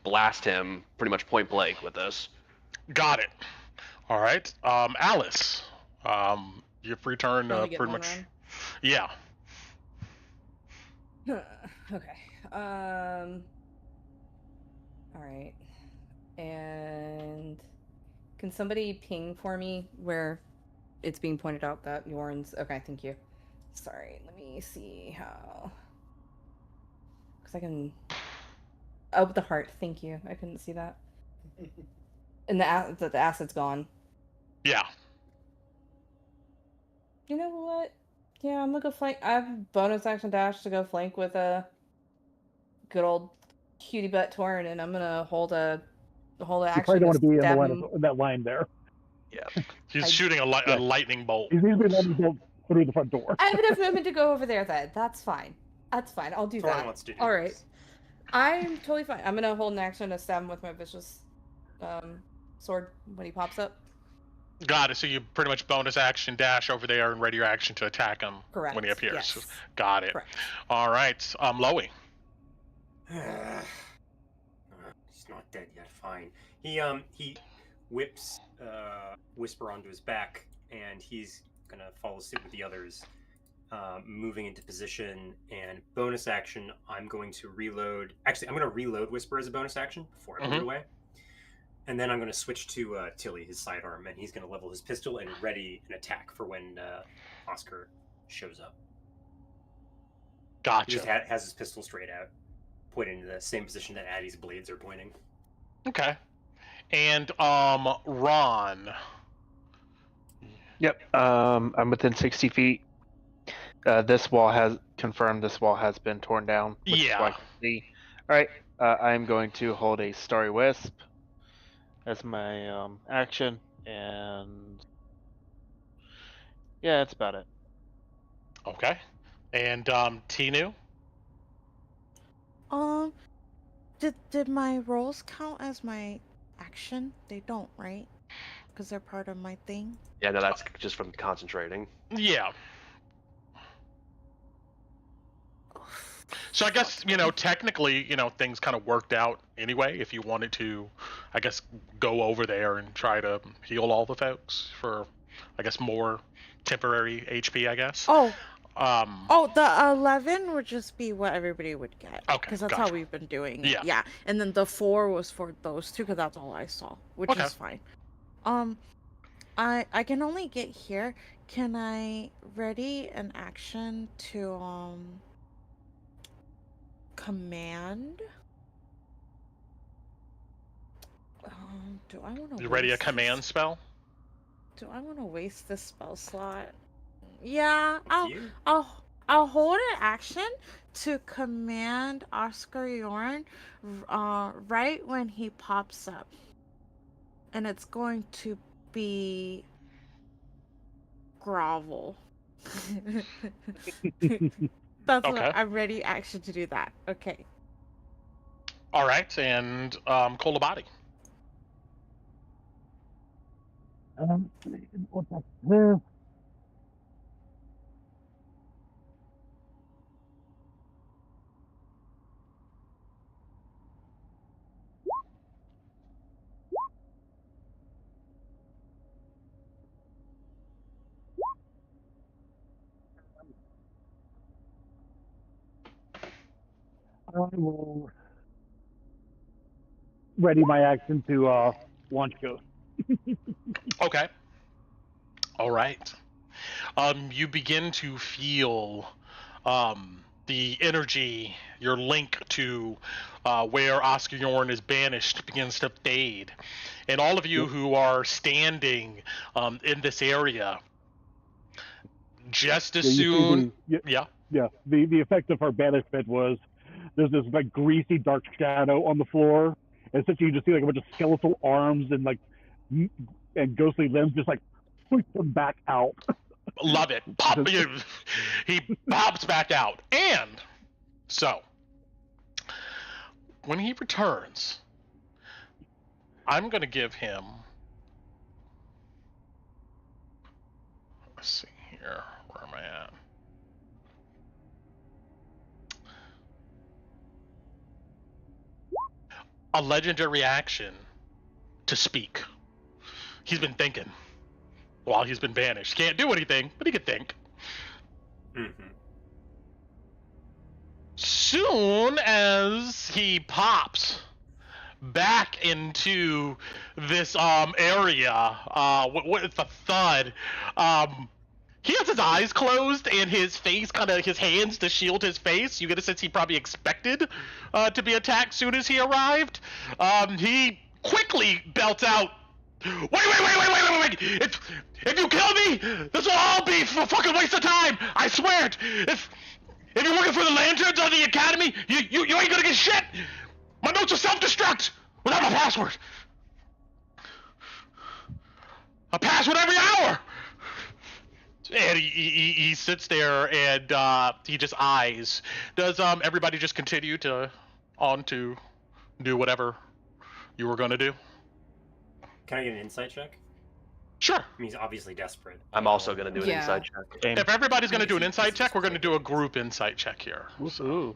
blast him pretty much point blank with this. Got it. All right. Alice, your free turn pretty much. Round? Yeah. Okay. All right. And can somebody ping for me where it's being pointed out that Yoren's... Okay, thank you. Sorry, let me see how... Because I can... Oh, the heart, thank you. I couldn't see that. And the acid's gone. Yeah. You know what? Yeah, I'm gonna go flank. I have bonus action dash to go flank with a good old cutie butt Torin, and I'm gonna hold a You action. probably don't want to be stab in him. that line there. Yeah. He's shooting a lightning bolt. He's usually letting go through the front door. I have enough movement to go over there. Then that's fine. That's fine. I'll do Torin that. wants to do All right. this. I'm totally fine. I'm gonna hold an action to stab him with my vicious sword when he pops up. Got it. So you pretty much bonus action dash over there and ready your action to attack him Correct. when he appears. Yes. Got it. Correct. All right. Loey. He's not dead yet. Fine. He whips Whisper onto his back, and he's gonna follow suit with the others, moving into position. And bonus action, I'm going to reload. Actually, I'm gonna reload Whisper as a bonus action before I move it away. And then I'm going to switch to Tilly, his sidearm, and he's going to level his pistol and ready an attack for when Oscar shows up. Gotcha. He just has his pistol straight out, pointing to the same position that Addie's blades are pointing. Okay. And Ron. Yep. I'm within 60 feet. This wall has been torn down. Which is why I can see. All right. I'm going to hold a Starry Wisp as my action, and yeah, that's about it. Okay. And Tinu? Did my rolls count as my action? They don't, right? because they're part of my thing. Yeah, no, that's just from concentrating. Yeah. So I guess, technically, things kind of worked out anyway if you wanted to, I guess, go over there and try to heal all the folks for, I guess, more temporary HP, I guess. Oh, Um, the 11 would just be what everybody would get. Okay, Because that's gotcha. how we've been doing it. Yeah. Yeah. And then the 4 was for those two, because that's all I saw, which Okay. is fine. I can only get here. Can I ready an action to command? Do I want to? you ready a command spell? Do I want to waste this spell slot? Yeah, Up to you. I'll hold an action to command Oscar Yoren right when he pops up. And it's going to be grovel. That's Okay. what I'm ready action to do that. Okay. All right, and Kolabati. What's that? There. I will ready my action to launch Ghost. Okay. All right. You begin to feel the energy, your link to where Oscar Yoren is banished begins to fade. And all of you who are standing in this area, just as Yeah, you see soon... Yeah, the effect of her banishment was there's this like greasy dark shadow on the floor, and essentially you just see like a bunch of skeletal arms and like and ghostly limbs just like push them back out. Love it. He pops back out. And so, when he returns, I'm going to give him... Let's see here. Where am I at? A legendary action to speak. He's been thinking while he's been banished. Can't do anything, but he can think. Mm-hmm. Soon as he pops back into this area with the thud, he has his eyes closed and his face his hands to shield his face. You get a sense he probably expected to be attacked soon as he arrived. He quickly belts out, wait! If you kill me, this will all be a fucking waste of time. I swear it. If you're working for the lanterns or the academy, you ain't gonna get shit. My notes are self-destruct without my password. A password every hour. And he sits there and he just eyes. Does everybody just continue to do whatever you were gonna do? Can I get an insight check? Sure. I mean, he's obviously desperate. I'm also going to do an Yeah. inside check. If everybody's gonna do an This insight is check, we're gonna do a ridiculous. group insight check here. Ooh.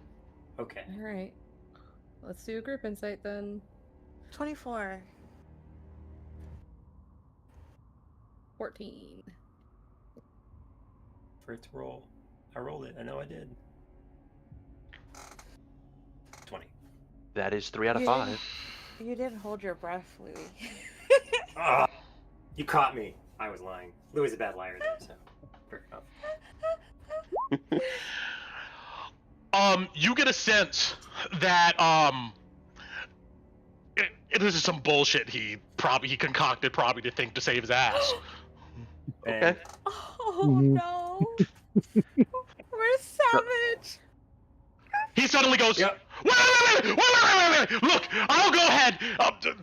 Okay. All right. Let's do a group insight then. 24. 14. First roll. I rolled it. I know I did. 20. That is 3 out of You 5. didn't- You didn't hold your breath, Louis. Ah, you caught me. I was lying. Louis is a bad liar, though, so fair enough. You get a sense that this is some bullshit he concocted probably to think to save his ass. And Okay. Oh Mhm. no. We're savage. He suddenly goes, Yep. wait. Look, I'll go ahead.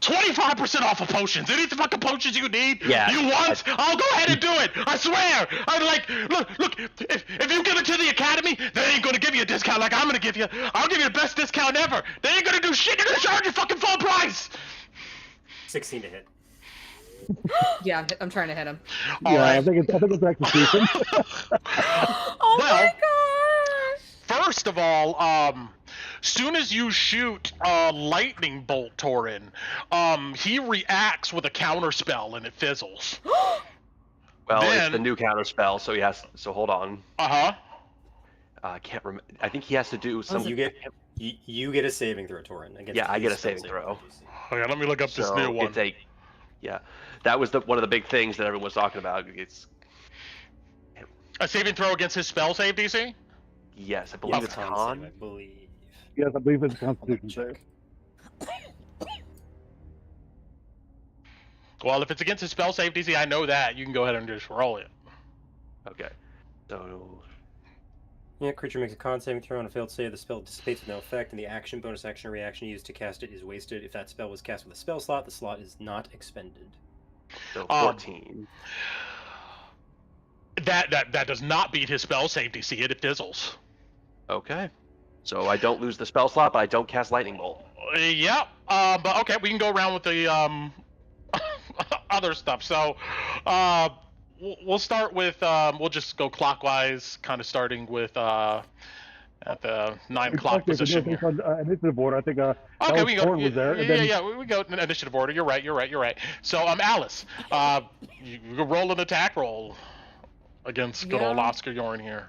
25% off of potions. Any fucking potions you need, Yeah. you want, I'll go ahead and do it. I swear. I'm like, look, if you give it to the academy, they ain't gonna give you a discount like I'm gonna give you. I'll give you the best discount ever. They ain't gonna do shit. You're gonna charge your fucking full price. 16 to hit. Yeah, I'm trying to hit him. All yeah, right. I think it's execution. Oh Well, my gosh! first of all, soon as you shoot a lightning bolt, Torin, he reacts with a counter spell and it fizzles. Well, it's Then- the new counter spell, so he has. So hold on. Uh-huh. I can't remember. I think he has to do some. You get a saving throw, Torin. Against Yeah, I get a his spell saving throw. DC. Okay, let me look up this So new one. it's yeah, that was one of the big things that everyone was talking about. It's A saving throw against his spell save DC? yes, I believe Yeah, it's con con. save, I believe. Yes, I believe it's a I'll Constitution check. save. Well, if it's against his spell save DC, I know that. You can go ahead and just roll it. Okay, so Yeah, creature makes a con saving throw on a failed save. The spell dissipates with no effect, and the action, bonus action, or reaction used to cast it is wasted. If that spell was cast with a spell slot, the slot is not expended. 14. That does not beat his spell save DC. It fizzles. Okay, so I don't lose the spell slot, but I don't cast lightning bolt. Yeah. But okay, we can go around with the other stuff. So, we'll start with we'll just go clockwise, kind of starting with at the 9 o'clock Actually, if we position go here. based on initiative order, I think Okay, we go. Thorn was there. and Yeah, then, yeah, we go in initiative order. You're right. So, Alice, you roll an attack roll against good old Yeah. Oscar Yoren here.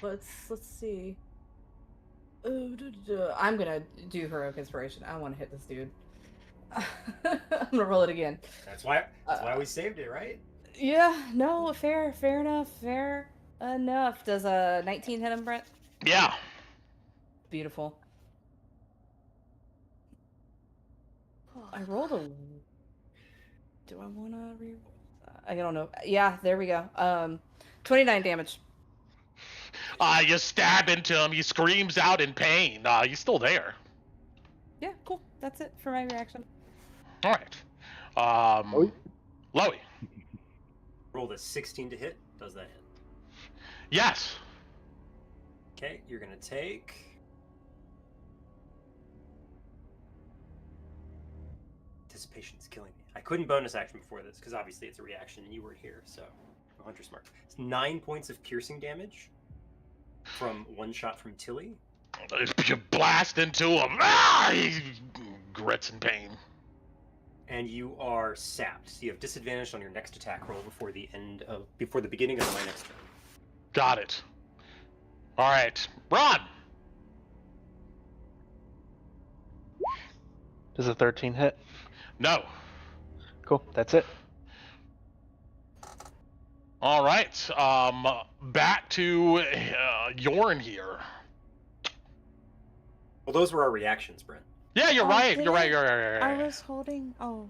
Let's see. I'm gonna do heroic inspiration. I want to hit this dude. I'm gonna roll it again. That's why we saved it, right? Yeah, no, fair enough. Does a 19 hit him, Brent? Yeah. Beautiful. I rolled a. Do I want to re? I don't know. Yeah, there we go. 29 damage. You stab into him. He screams out in pain. He's still there. Yeah, cool. That's it for my reaction. All right. Loey. Rolled a 16 to hit. Does that hit? Yes. Okay, you're gonna take. Anticipation's killing me. I couldn't bonus action before this because obviously it's a reaction and you weren't here, so Hunter's smart. It's 9 points of piercing damage from one shot from Tilly. You blast into him. He grits in pain. And you are sapped. So you have disadvantage on your next attack roll before the beginning of my next turn. Got it. All right, Ron. Does a 13 hit? No. Cool. That's it. All right. Back to Yorn here. Well, those were our reactions, Brent. Yeah, you're Oh, right. did You're right. I- You're right. I was holding. Oh,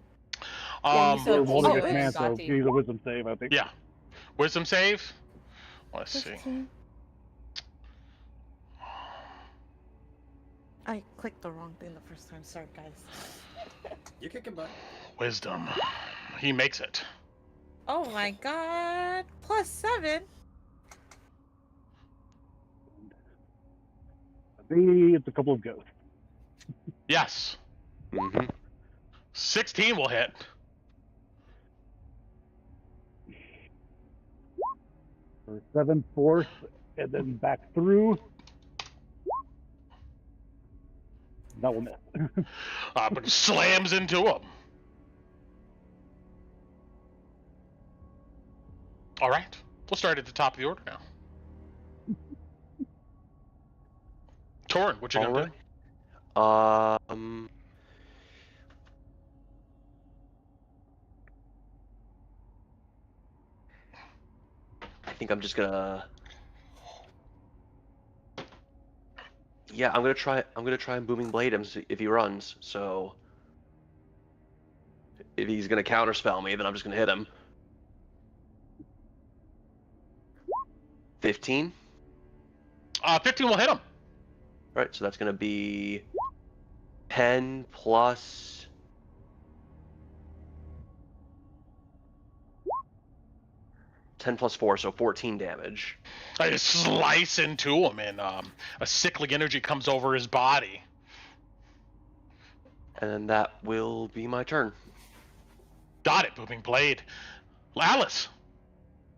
Yeah, you said- We're holding Oh, a command, so Scotty. he's a wisdom save, I think. Yeah. Wisdom save. Let's see. 15. I clicked the wrong thing the first time. Sorry, guys. You're kicking butt. Wisdom. He makes it. Oh my god. +7. I think it's a couple of ghosts. Yes. Mm-hmm. 16 will hit. For 7 force, and then back through. That will miss. But slams into him. All right. We'll start at the top of the order now. Torn, what you gonna do? I think I'm just gonna. Yeah, I'm gonna try and booming blade him if he runs. So if he's gonna counterspell me, then I'm just gonna hit him. 15. 15 will hit him. Right, so that's gonna be 10 plus 10 plus 4, so 14 damage. I just slice into him, and a sickly energy comes over his body. And then that will be my turn. Got it, booming blade. Alice.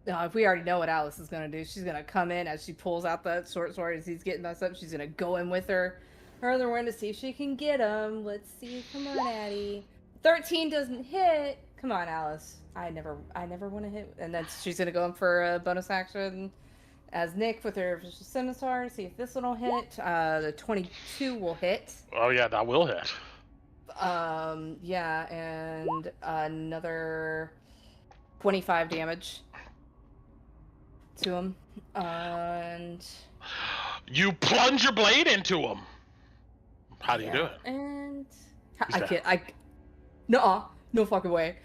If we already know what Alice is gonna do, she's gonna come in as she pulls out the short sword as he's getting messed up. She's gonna go in with her other one to see if she can get him. Let's see. Come on, Addie. 13 doesn't hit. Come on, Alice. I never want to hit. And then she's gonna go in for a bonus action as Nick with her vicious scimitar. See if this one will hit. The 22 will hit. Oh yeah, that will hit. Yeah, and another 25 damage to him. And you plunge your blade into him. How do you do it? And He's I dead. can't. No fucking way.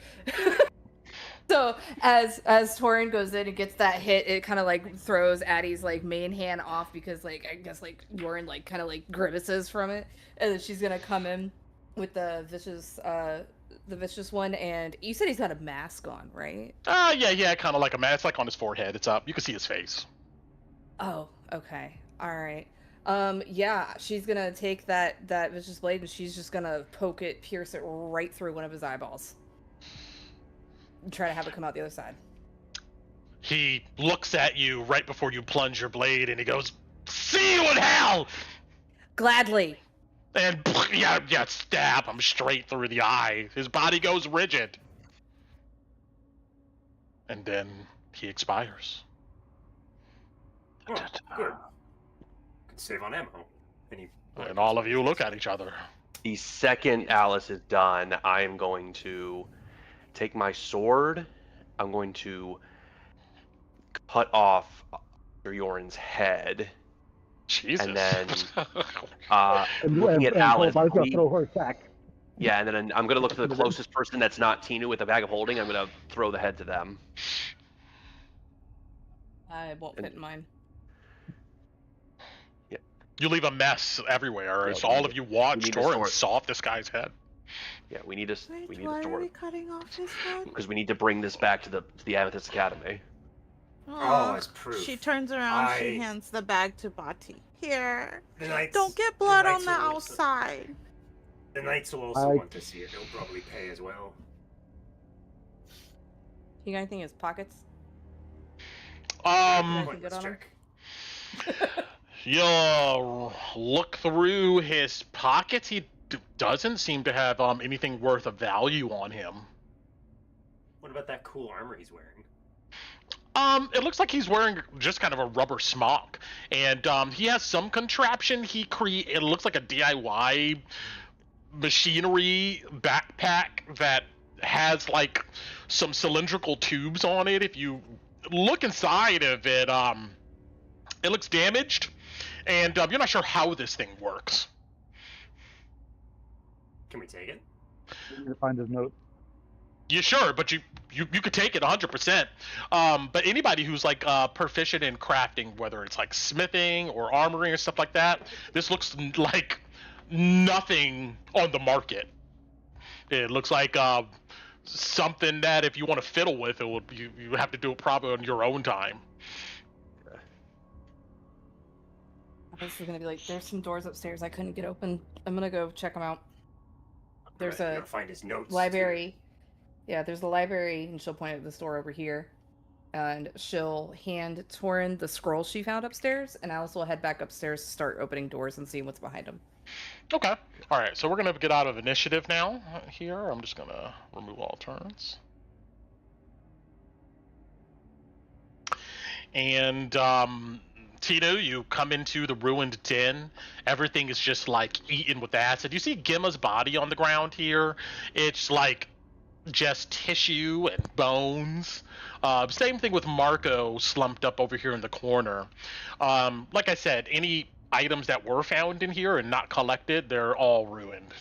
So as Torin goes in and gets that hit, it kind of like throws Addie's like main hand off because like I guess like Yoren like kind of like grimaces from it, and then she's gonna come in with the vicious one. And you said he's got a mask on, right? Yeah, kind of like a mask. It's like on his forehead. It's up. You can see his face. Oh, okay, all right. Yeah, she's gonna take that vicious blade and she's just gonna pierce it right through one of his eyeballs. And try to have it come out the other side. He looks at you right before you plunge your blade, and he goes, "See you in hell!" Gladly. And yeah, stab him straight through the eye. His body goes rigid. And then he expires. Oh, good. Could save on ammo. And all of you look at each other. The second Alice is done, I am going to take my sword. I'm going to cut off Yoren's head. Jesus. And then, looking at Alice, I was going to throw her back. yeah, and then I'm going to look to the closest person that's not Tina with a bag of holding. I'm going to throw the head to them. I won't fit in mine. Yeah. You leave a mess everywhere Yeah, as all of you watched a Torin sword. saw off this guy's head. Yeah, we need a Wait, why are we cutting off his head? because we need to bring this back to the Amethyst Academy. Oh, as proof. She turns around, she hands the bag to Bati. Here. The knights, Don't get blood the on the knights will outside. The knights will also want to see it. They'll probably pay as well. You got anything in his pockets? Pointless on him? check. You look through his pockets. He doesn't seem to have anything worth of value on him. What about that cool armor he's wearing? It looks like he's wearing just kind of a rubber smock, and he has some contraption it looks like a DIY machinery backpack that has like some cylindrical tubes on it. If you look inside of it, it looks damaged, and you're not sure how this thing works. Can we take it? We need to find his note. Yeah, sure, but you could take it 100%. But anybody who's like proficient in crafting, whether it's like smithing or armoring or stuff like that, this looks like nothing on the market. It looks like something that if you want to fiddle with, you have to do it probably on your own time. This is gonna be like, there's some doors upstairs I couldn't get open. I'm gonna go check them out. There's Right, a gotta find his notes. library. Yeah, there's the library, and she'll point at this door over here. And she'll hand Torin the scroll she found upstairs, and Alice will head back upstairs to start opening doors and seeing what's behind them. Okay. All right. So we're gonna get out of initiative now. Here, I'm just gonna remove all turns. And Tito, you come into the ruined den. Everything is just like eaten with acid. You see Gemma's body on the ground here. It's like just tissue and bones. Same thing with Marco slumped up over here in the corner. Like I said, any items that were found in here and not collected, they're all ruined.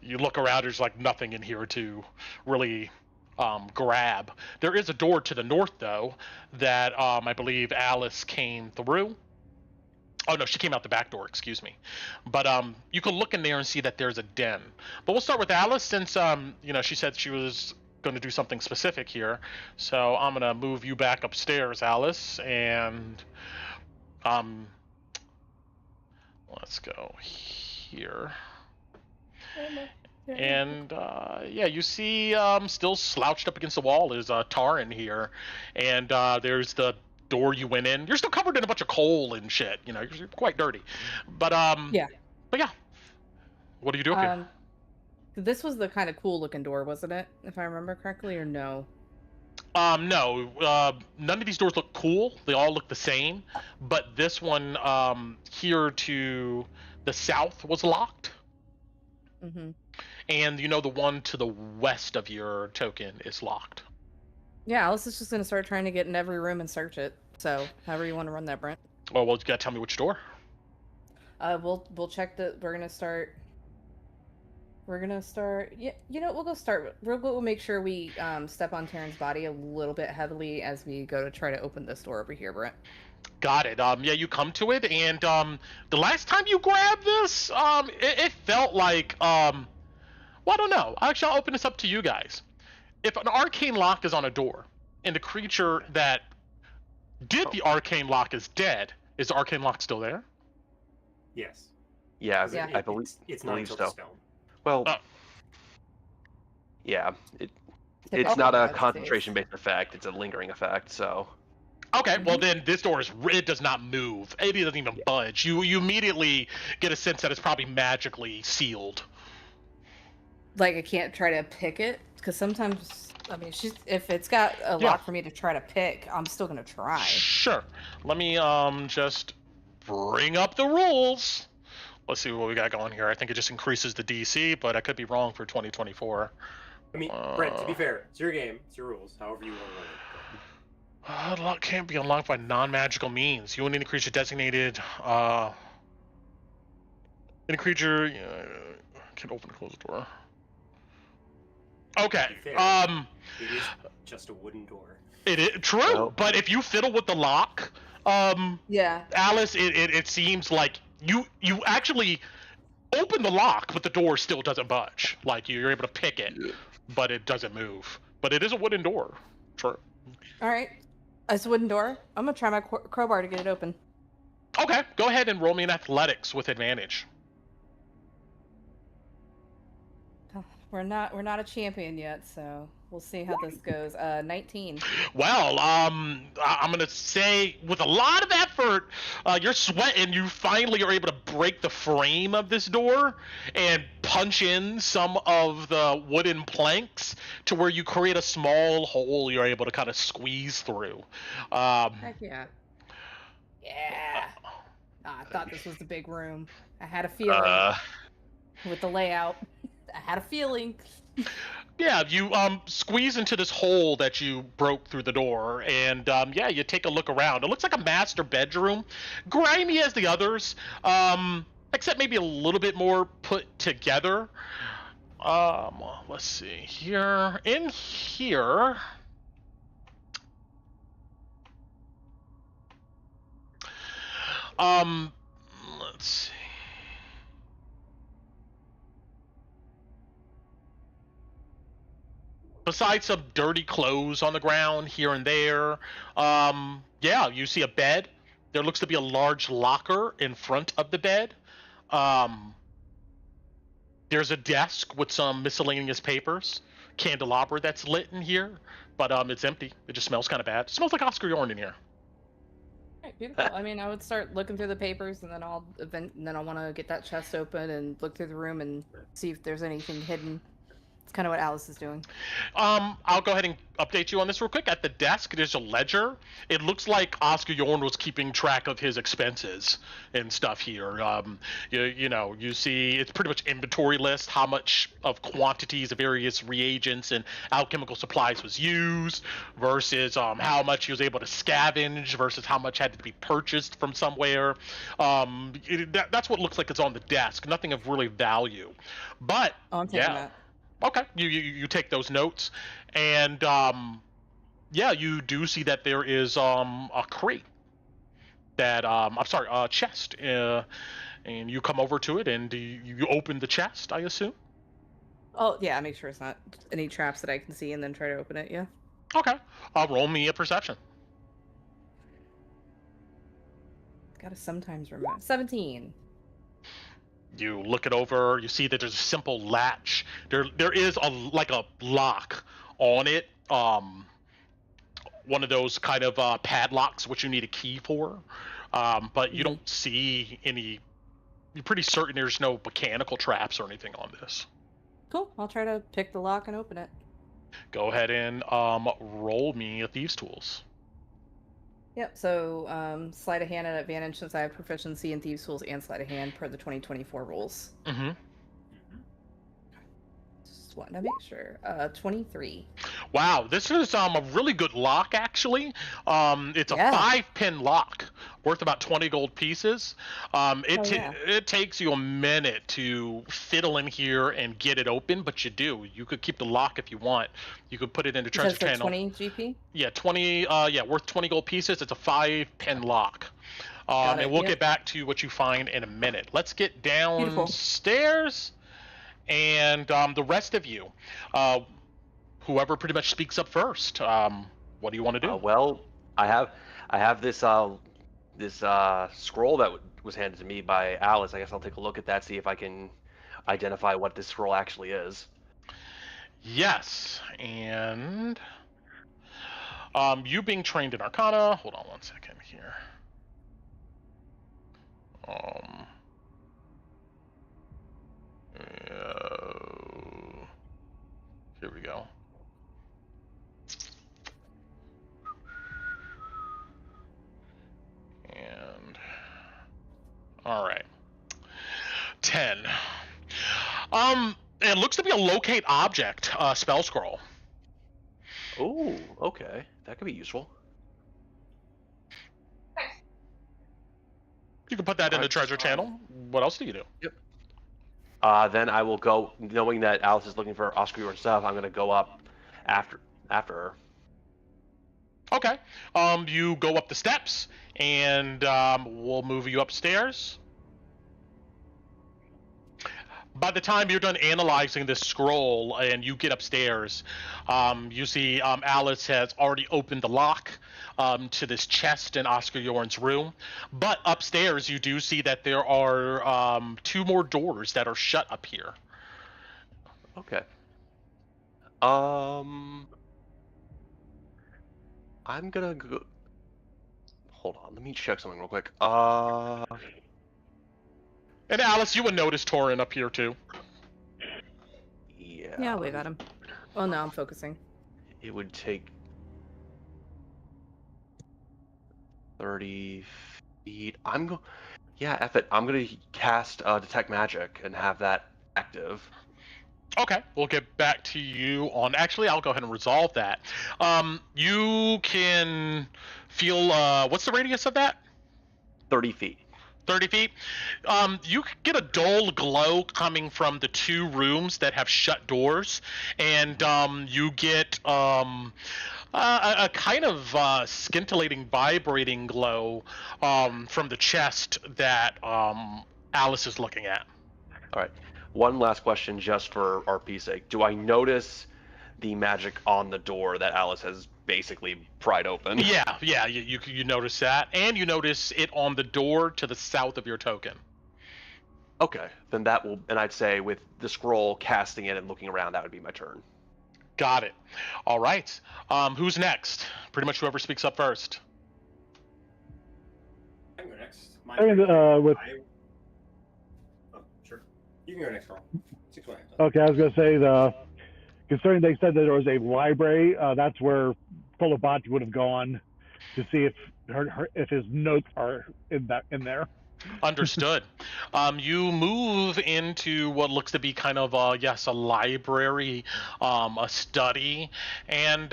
You look around, there's like nothing in here to really grab. There is a door to the north, though, that I believe Alice came through. Oh, no, she came out the back door, excuse me. But you can look in there and see that there's a den. But we'll start with Alice since, she said she was going to do something specific here. So I'm going to move you back upstairs, Alice, and let's go here. And yeah, you see, still slouched up against the wall is Taran here, and there's the door you went in. You're still covered in a bunch of coal and shit. You know, you're quite dirty. But Yeah. But yeah, what do you do up here? This was the kind of cool looking door, wasn't it? If I remember correctly, or no? No, none of these doors look cool. They all look the same. But this one here to the south was locked. Mm-hmm. And you know the one to the west of your token is locked. Yeah, Alice is just gonna start trying to get in every room and search it. So, however you want to run that, Brent. Oh, well, you gotta tell me which door. We'll check the. We're gonna start. Yeah, you know, we'll go start. We'll make sure we step on Taryn's body a little bit heavily as we go to try to open this door over here, Brent. Got it. Yeah, you come to it, and the last time you grabbed this, it felt like well, I don't know. Actually, I'll open this up to you guys. If an arcane lock is on a door, and the creature that did the arcane lock is dead, is the arcane lock still there? Yes. Yeah, Yeah. I believe. It's not believe until so. dispelled. Well, Oh. yeah, it's Typical not a United concentration-based effect. It's a lingering effect. So. Okay, well then this door it does not move. It doesn't even budge. You immediately get a sense that it's probably magically sealed. Like I can't try to pick it because sometimes, I mean, if it's got a lock for me to try to pick, I'm still gonna try. Sure. Let me just bring up the rules. Let's see what we got going here. I think it just increases the DC, but I could be wrong for 2024. I mean, Brent, to be fair, it's your game, it's your rules, however you want to run it. The lock can't be unlocked by non-magical means. You and any creature designated, any creature can open and close the door. Okay. To be fair, it is just a wooden door. It is true, Well. but if you fiddle with the lock, Yeah. Alice, it seems like you actually open the lock, but the door still doesn't budge. Like you're able to pick it, but it doesn't move. But it is a wooden door. True. All right. It's a wooden door. I'm gonna try my crowbar to get it open. Okay, go ahead and roll me an athletics with advantage. We're not a champion yet, so we'll see how this goes. 19. Well, I'm gonna say with a lot of effort, you're sweating. You finally are able to break the frame of this door and punch in some of the wooden planks to where you create a small hole. You're able to kind of squeeze through. Heck yeah. Yeah. I thought this was the big room. I had a feeling with the layout. I had a feeling. Yeah, you squeeze into this hole that you broke through the door, and yeah, you take a look around. It looks like a master bedroom, grimy as the others, except maybe a little bit more put together. Let's see here. In here, let's see. Besides some dirty clothes on the ground here and there, yeah, you see a bed. There looks to be a large locker in front of the bed. There's a desk with some miscellaneous papers, candelabra that's lit in here, but it's empty. It just smells kind of bad. It smells like Oscar Yoren in here. Right, beautiful. I mean, I would start looking through the papers, and then I'll want to get that chest open and look through the room and see if there's anything hidden. It's kind of what Alice is doing. I'll go ahead and update you on this real quick. At the desk, there's a ledger. It looks like Oscar Yoren was keeping track of his expenses and stuff here. You know, you see it's pretty much inventory list, how much of quantities of various reagents and alchemical supplies was used versus how much he was able to scavenge versus how much had to be purchased from somewhere. That's what looks like it's on the desk. Nothing of really value. But, Oh, I'm taking yeah. that. Okay, you take those notes, and yeah, you do see that there is a crate that I'm sorry, a chest, and you come over to it and you open the chest, I assume. Oh yeah, make sure it's not any traps that I can see, and then try to open it. Yeah. Okay, roll me a perception. Gotta sometimes remember. 17. You look it over. You see that there's a simple latch. There is a lock on it. One of those kind of padlocks, which you need a key for. But you don't see any. You're pretty certain there's no mechanical traps or anything on this. Cool. I'll try to pick the lock and open it. Go ahead and roll me a thieves' tools. Yep. So sleight of hand at advantage since I have proficiency in thieves' tools and sleight of hand per the 2024 rules. Mm-hmm. Just wanted to make sure. 23. Wow, this is a really good lock actually. It's a 5-pin lock worth about 20 gold pieces. It takes you a minute to fiddle in here and get it open, but you do. You could keep the lock if you want. You could put it into treasure channel. 20 GP? Yeah, 20 worth 20 gold pieces. It's a 5-pin lock. And we'll get back to what you find in a minute. Let's get downstairs. And the rest of you, whoever pretty much speaks up first, what do you want to do? Well, I have this scroll that was handed to me by Alice. I guess I'll take a look at that, see if I can identify what this scroll actually is. Yes, and you being trained in Arcana. Hold on one second here. Here we go. And all right, 10. It looks to be a locate object spell scroll. Oh, okay, that could be useful. You can put that in the treasure channel. What else do you do? Yep. Then I will go, knowing that Alice is looking for Oscar Yoren stuff. I'm gonna go up after her. Okay. You go up the steps, and we'll move you upstairs. By the time you're done analyzing this scroll and you get upstairs, you see Alice has already opened the lock to this chest in Oscar Yoren's room. But upstairs, you do see that there are 2 more doors that are shut up here. Okay. I'm gonna go. Hold on, let me check something real quick. And Alice, you would notice Torin up here too. Yeah. Yeah, I'll wave at him. Oh no, I'm focusing. It would take 30 feet. Yeah, F it. I'm gonna cast Detect Magic and have that active. Okay, we'll get back to you on. Actually, I'll go ahead and resolve that. You can feel. What's the radius of that? 30 feet. 30 feet. You get a dull glow coming from the 2 rooms that have shut doors, and you get a kind of scintillating, vibrating glow from the chest that Alice is looking at. All right. One last question, just for RP's sake. Do I notice the magic on the door that Alice has basically pried open? Yeah. You notice that, and you notice it on the door to the south of your token. Okay, then that will, and I'd say with the scroll, casting it and looking around, that would be my turn. Got it. All right. Who's next? Pretty much whoever speaks up first. I can go next. Sure. You can go next, Carl. 6 way. Okay, I was going to say considering they said that there was a library, that's where Kolobach would have gone to see if his notes are in there. Understood. You move into what looks to be kind of a library, a study, and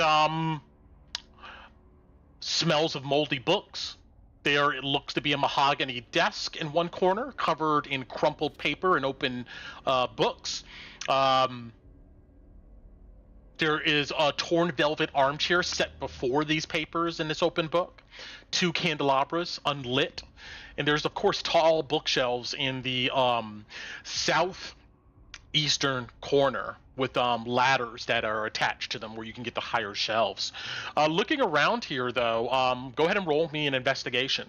smells of moldy books. There it looks to be a mahogany desk in one corner covered in crumpled paper and open books. There is a torn velvet armchair set before these papers in this open book, 2 candelabras unlit, and there's of course tall bookshelves in the southeastern corner with ladders that are attached to them where you can get the higher shelves. Looking around here though, go ahead and roll me an investigation.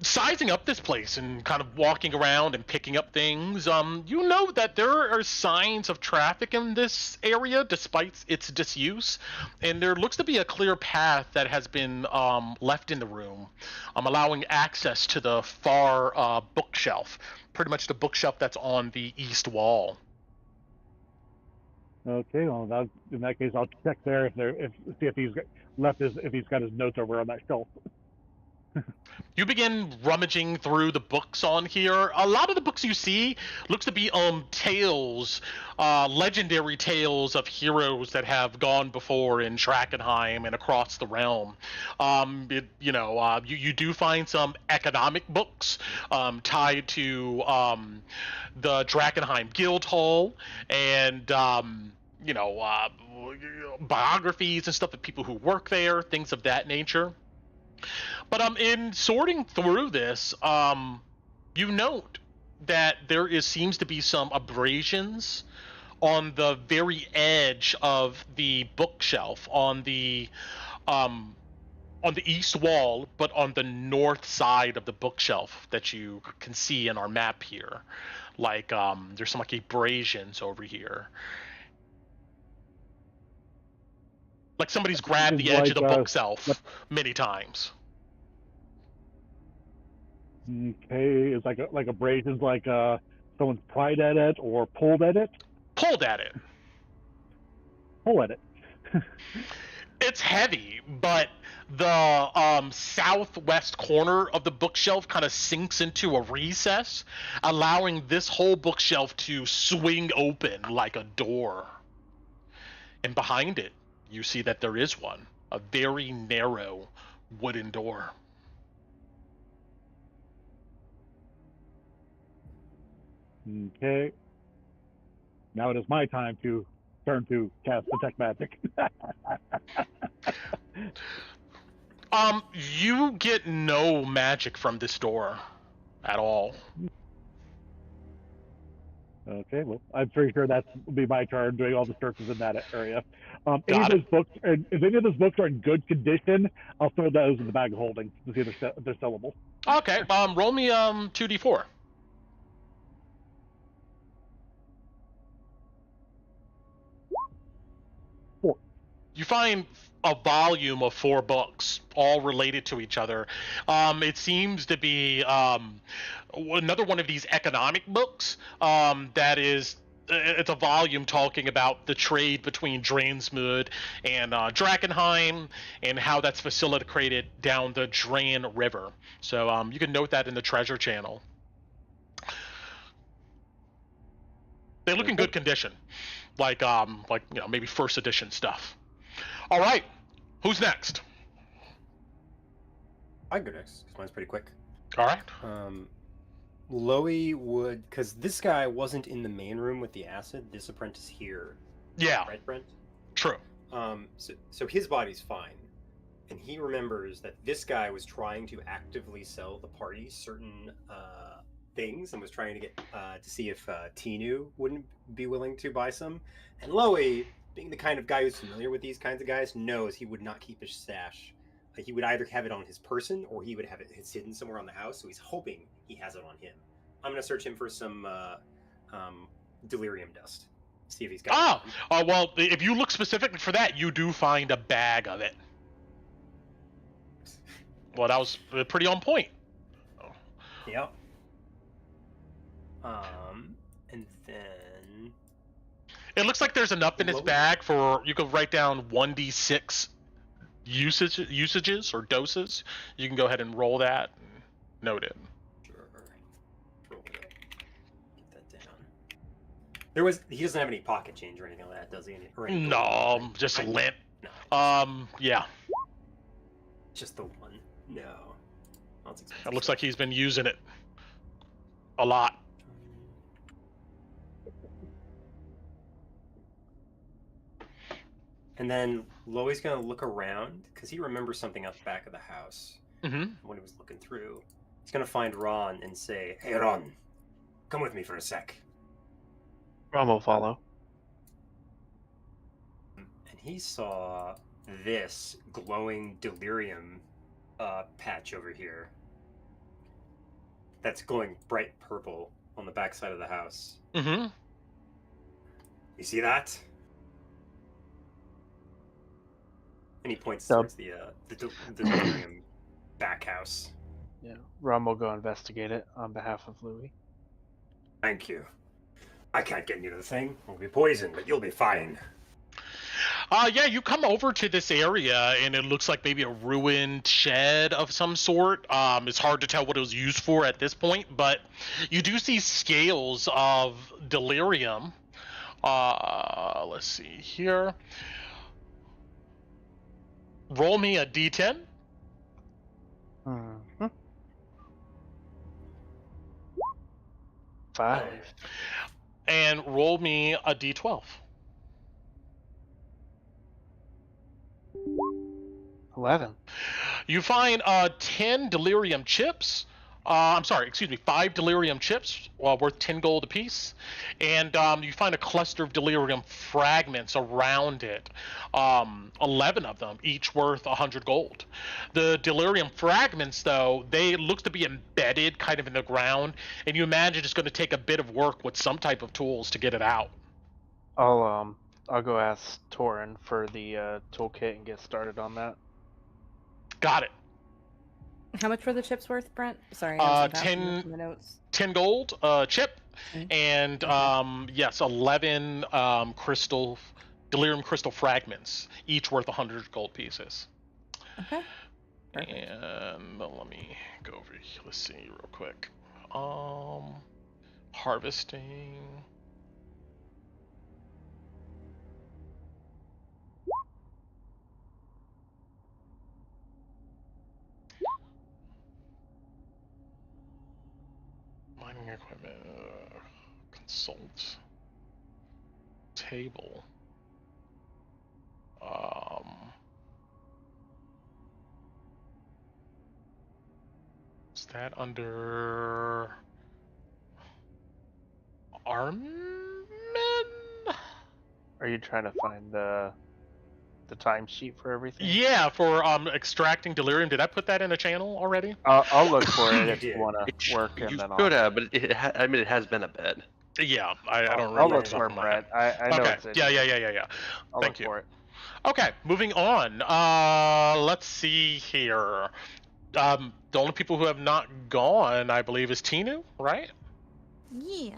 Sizing up this place and kind of walking around and picking up things, you know that there are signs of traffic in this area despite its disuse, and there looks to be a clear path that has been left in the room, allowing access to the far bookshelf, pretty much the bookshelf that's on the east wall. Okay, well, in that case, I'll check there see if he's got his notes over on that shelf. You begin rummaging through the books on here. A lot of the books you see looks to be tales, legendary tales of heroes that have gone before in Drakkenheim and across the realm. You do find some economic books tied to the Drakkenheim Guild Hall and biographies and stuff of people who work there, things of that nature. But in sorting through this, you note that there seems to be some abrasions on the very edge of the bookshelf on the east wall, but on the north side of the bookshelf that you can see in our map here. Like there's some like abrasions over here. Like somebody's grabbed the edge of the bookshelf many times. Okay, it's like abrasions, like someone's pried at it or pulled at it. Pulled at it. Pull at it. It's heavy, but the southwest corner of the bookshelf kind of sinks into a recess, allowing this whole bookshelf to swing open like a door. And behind it, you see that there is one, a very narrow wooden door. Okay. Now it is my time to turn to cast Detect Magic. You get no magic from this door at all. Okay, well, I'm pretty sure that will be my turn doing all the searches in that area. If any of those books are in good condition, I'll throw those in the bag of holding to see if they're sellable. Okay, roll me 2d4. You find a volume of 4 books, all related to each other. It seems to be another one of these economic books that is. It's a volume talking about the trade between Drainsmud and Drakkenheim and how that's facilitated down the Drain River. So you can note that in the treasure channel. They look in good condition, like maybe first edition stuff. All right, who's next? I can go next because mine's pretty quick. All right. Loey would, because this guy wasn't in the main room with the acid. This apprentice here. Yeah. Right, Brent? True. So his body's fine, and he remembers that this guy was trying to actively sell the party certain things and was trying to get to see if Tinu wouldn't be willing to buy some. And Loey, being the kind of guy who's familiar with these kinds of guys, knows he would not keep his stash. He would either have it on his person or he would have it hidden somewhere on the house, so he's hoping he has it on him. I'm going to search him for some delirium dust. See if he's got it. Well, if you look specifically for that, you do find a bag of it. Well, that was pretty on point. Yeah. And then... It looks like there's enough in his bag for, you could write down 1d6 usages or doses. You can go ahead and roll that and note it. Sure. Roll it up. Get that down. He doesn't have any pocket change or anything like that, does he? No, just a lint. No. Yeah. Just the one. No. It looks like he's been using it a lot. And then Loey's going to look around because he remembers something out the back of the house when he was looking through. He's going to find Ron and say, "Hey, Ron, come with me for a sec." Ron will follow. And he saw this glowing delirium patch over here. That's glowing bright purple on the backside of the house. Mm-hmm. You see that? And he points So- towards the delirium back house. Yeah, Rum will go investigate it on behalf of Louis. Thank you. I can't get near the thing. I'll be poisoned, but you'll be fine. Yeah, you come over to this area, and it looks like maybe a ruined shed of some sort. It's hard to tell what it was used for at this point, but you do see scales of delirium. Let's see here. Roll me a d10. Mm-hmm. 5. And roll me a d12. 11. You find 10 delirium chips. I'm sorry, excuse me, 5 delirium chips worth 10 gold apiece. And you find a cluster of delirium fragments around it. 11 of them, each worth 100 gold. The delirium fragments, though, they look to be embedded kind of in the ground. And you imagine it's going to take a bit of work with some type of tools to get it out. I'll go ask Torin for the toolkit and get started on that. Got it. How much were the chips worth, Brent? Sorry, 10 the notes. 10 gold chip, and yes, 11 delirium crystal fragments, each worth 100 gold pieces. Okay. Perfect. And let me go over here. Let's see real quick. Harvesting. Mining equipment. Consult. Table. Is that under Armmen? Are you trying to find the timesheet for everything? Yeah, for extracting delirium. Did I put that in a channel already? I'll look for it You if you did. want to work, and You then should I'll. have, but it has been a bit. Yeah, I don't I'll remember. look off the for top it, of my head. Brett. I know Okay. it's in. Yeah. I'll Thank look you. for it. Okay, moving on. Let's see here. The only people who have not gone, I believe, is Tinu, right? Yeah.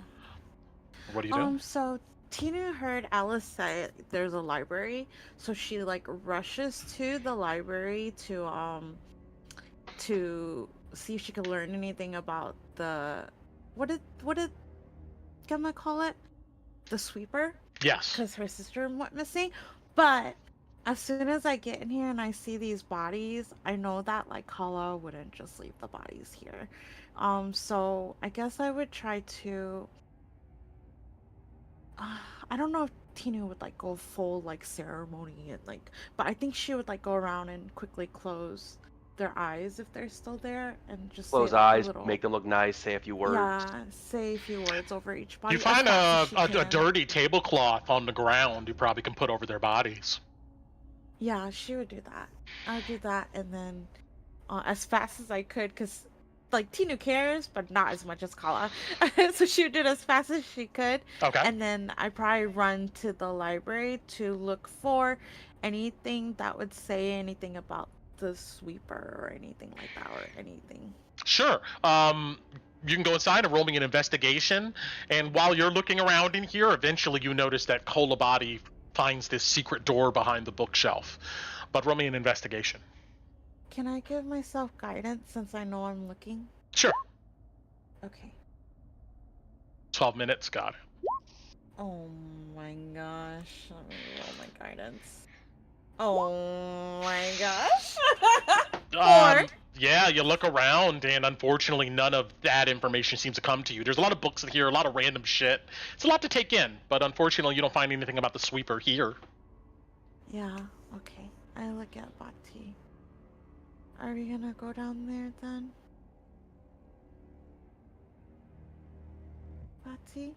What are you doing? So Tina heard Alice say there's a library, so she like rushes to the library to see if she could learn anything about the what did Gamma call it? The sweeper? Yes. Because her sister went missing. But as soon as I get in here and I see these bodies, I know that like Kala wouldn't just leave the bodies here. So I guess I would try to I don't know if Tina would like go full like ceremony and like, but I think she would like go around and quickly close their eyes if they're still there and just Close say, like, eyes, a little, make them look nice, say a few words. yeah, say a few words over each body. You as find fast as she a can. dirty tablecloth on the ground you probably can put over their bodies. Yeah, she would do that. I would do that, and then as fast as I could, because like Tinu cares, but not as much as Kala. So she would do it as fast as she could. Okay. And then I'd probably run to the library to look for anything that would say anything about the sweeper or anything like that, or anything. Sure. You can go inside and roll me an investigation. And while you're looking around in here, eventually you notice that Kolabadi finds this secret door behind the bookshelf. But roll me an investigation. Can I give myself guidance since I know I'm looking? Sure. Okay. 12 minutes, got it. Oh my gosh. Let me roll my guidance. Oh my gosh. Four. Yeah, you look around, and unfortunately, none of that information seems to come to you. There's a lot of books in here, a lot of random shit. It's a lot to take in, but unfortunately, you don't find anything about the sweeper here. Yeah, okay. I look at Bati. Are we gonna go down there then? Bati?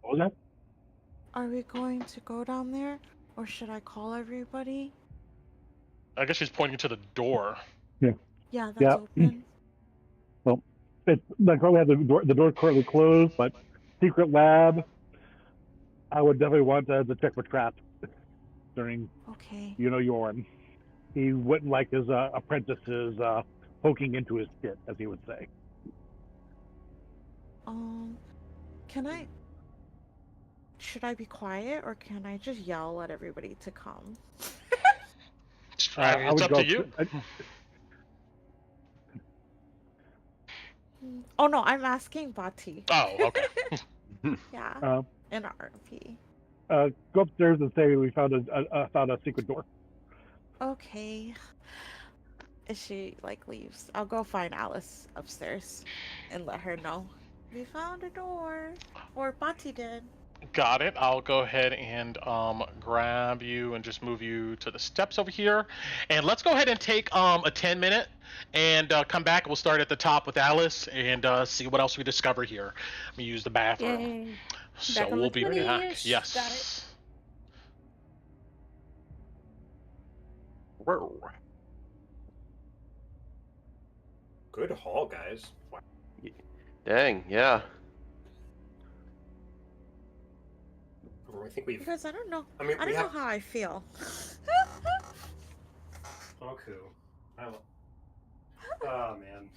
What was that? Are we going to go down there? Or should I call everybody? I guess she's pointing to the door. Yeah, that's Yeah. open. Well, it's like we have the door currently closed, but secret lab, I would definitely want to check for traps during Okay. Yoren. He wouldn't like his apprentices poking into his shit, as he would say. Can I? Should I be quiet or can I just yell at everybody to come? It's up to you. Oh no, I'm asking Bati. Oh, okay. Yeah. In RP. Go upstairs and say we found a secret door. Okay. If she leaves, I'll go find Alice upstairs and let her know we found a door, or Bati did. Got it. I'll go ahead and grab you and just move you to the steps over here. And let's go ahead and take a 10-minute and come back. We'll start at the top with Alice and see what else we discover here. Let me use the bathroom. Yay. So Back on we'll the be back. 20-ish. Yes. Got it. Whoa. Good haul, guys. Wow. Dang, yeah. I think we've. Because I don't know. I mean, I we don't have. know how I feel. Oku. Oh man.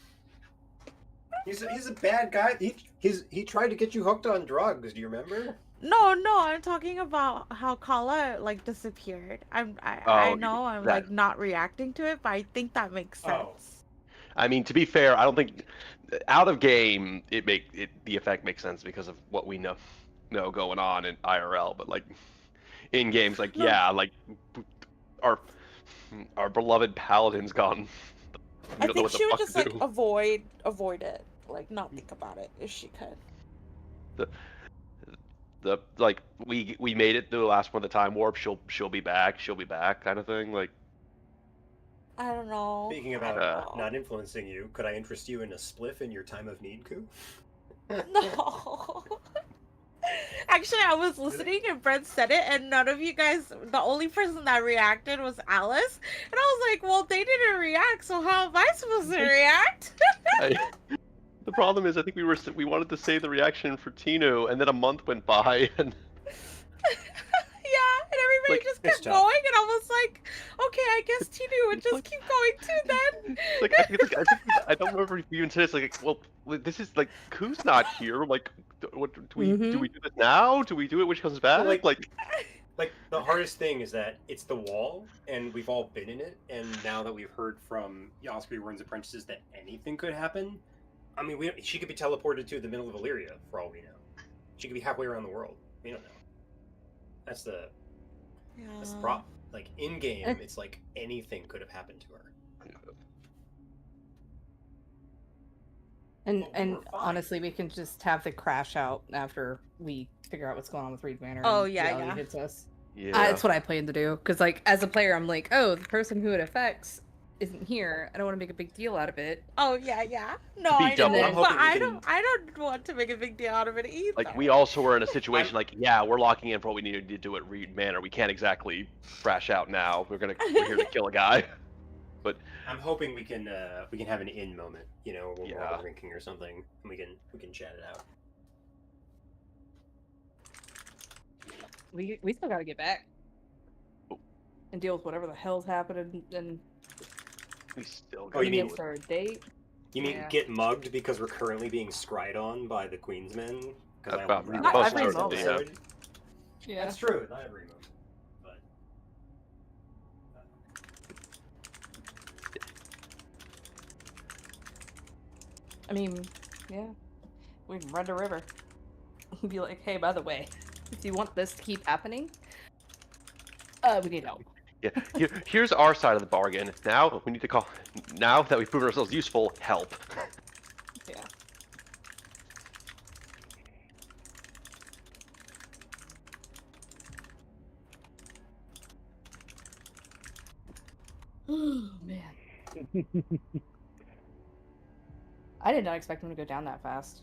He's a bad guy. He tried to get you hooked on drugs. Do you remember? No, I'm talking about how Kala disappeared. I know I'm not reacting to it, but I think that makes sense. Oh. I mean, to be fair, I don't think out of game the effect makes sense because of what we know going on in IRL. But in games, our beloved paladin's gone. I think she would just avoid it, not think about it if she could. We made it through the last one of the time warp. She'll be back kind of thing. I don't know. Speaking about not influencing you, could I interest you in a spliff in your time of need, Ku? No. Actually, I was listening and Brent said it, and none of you guys, the only person that reacted was Alice. And I was like, well, they didn't react, so how am I supposed to react? The problem is, I think we wanted to save the reaction for Tino, and then a month went by, and yeah, and everybody just kept going, and I was like, okay, I guess Tino would just keep going too then. I don't remember if you even said it's well, this is Ku's not here. What do we do this now? Do we do it when she comes back? The hardest thing is that it's the wall, and we've all been in it, and now that we've heard from Oscar Yoren's apprentices that anything could happen, I mean, she could be teleported to the middle of Illyria, for all we know. She could be halfway around the world. We don't know. That's the problem. In game, it's anything could have happened to her. And honestly, we can just have the crash out after we figure out what's going on with Reed Manor. Oh, and yeah. Hits us. Yeah. That's what I plan to do. Because, as a player, I'm like, oh, the person who it affects isn't here. I don't want to make a big deal out of it. Oh, yeah. No, I know. But I don't want to make a big deal out of it either. We also were in a situation we're locking in for what we need to do at Reed Manor. We can't exactly crash out now. We're here to kill a guy. But I'm hoping we can have an in moment, when we're all drinking or something, and we can chat it out. We still got to get back and deal with whatever the hell's happening, and we still got to for a date. You mean get mugged because we're currently being scryed on by the Queensmen? Not every moment. Yeah, that's true. Not every moment. I mean, yeah, we can run the river. Be like, hey, by the way, if you want this to keep happening, we need help. Yeah, here's our side of the bargain. Now we need to call. Now that we've proven ourselves useful, help. Yeah. Oh man. I did not expect him to go down that fast.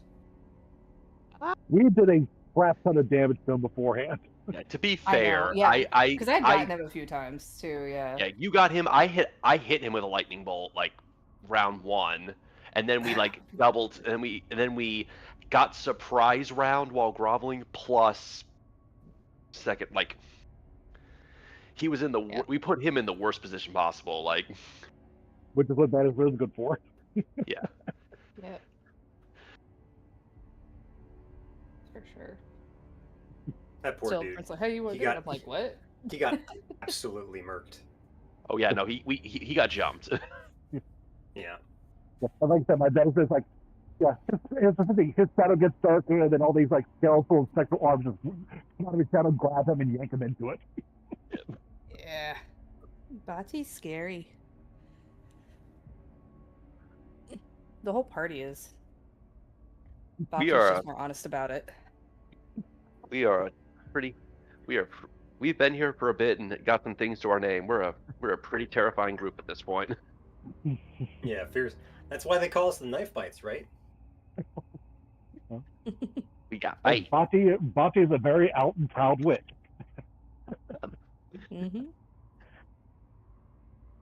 We did a crap ton of damage to him beforehand. Yeah, to be I know, fair, yeah, I because I had gotten him a few times too. Yeah. yeah, you got him. I hit him with a lightning bolt like round 1, and then we like doubled, and then we got surprise round while groveling plus second. Like he was in the we put him in the worst position possible. Like Which is what that is really good for. yeah, Yeah. For sure. That poor So dude. Prince like, hey, you want He to do it? got- I'm like, what? He got absolutely murked. oh yeah, no, he got jumped. Yeah. Yeah, and like I said, my dad is just like, yeah, his shadow gets darker, and then all these like skeletal sexual arms just come out of his shadow, grab him, and yank him into it. Yeah. Bati's scary. The whole party is. Bati's just more honest about it. We've been here for a bit and got some things to our name. We're a pretty terrifying group at this point. Yeah, fierce. That's why they call us the Knifebites, right? We got bite. Bati is a very out and proud witch. Mm-hmm.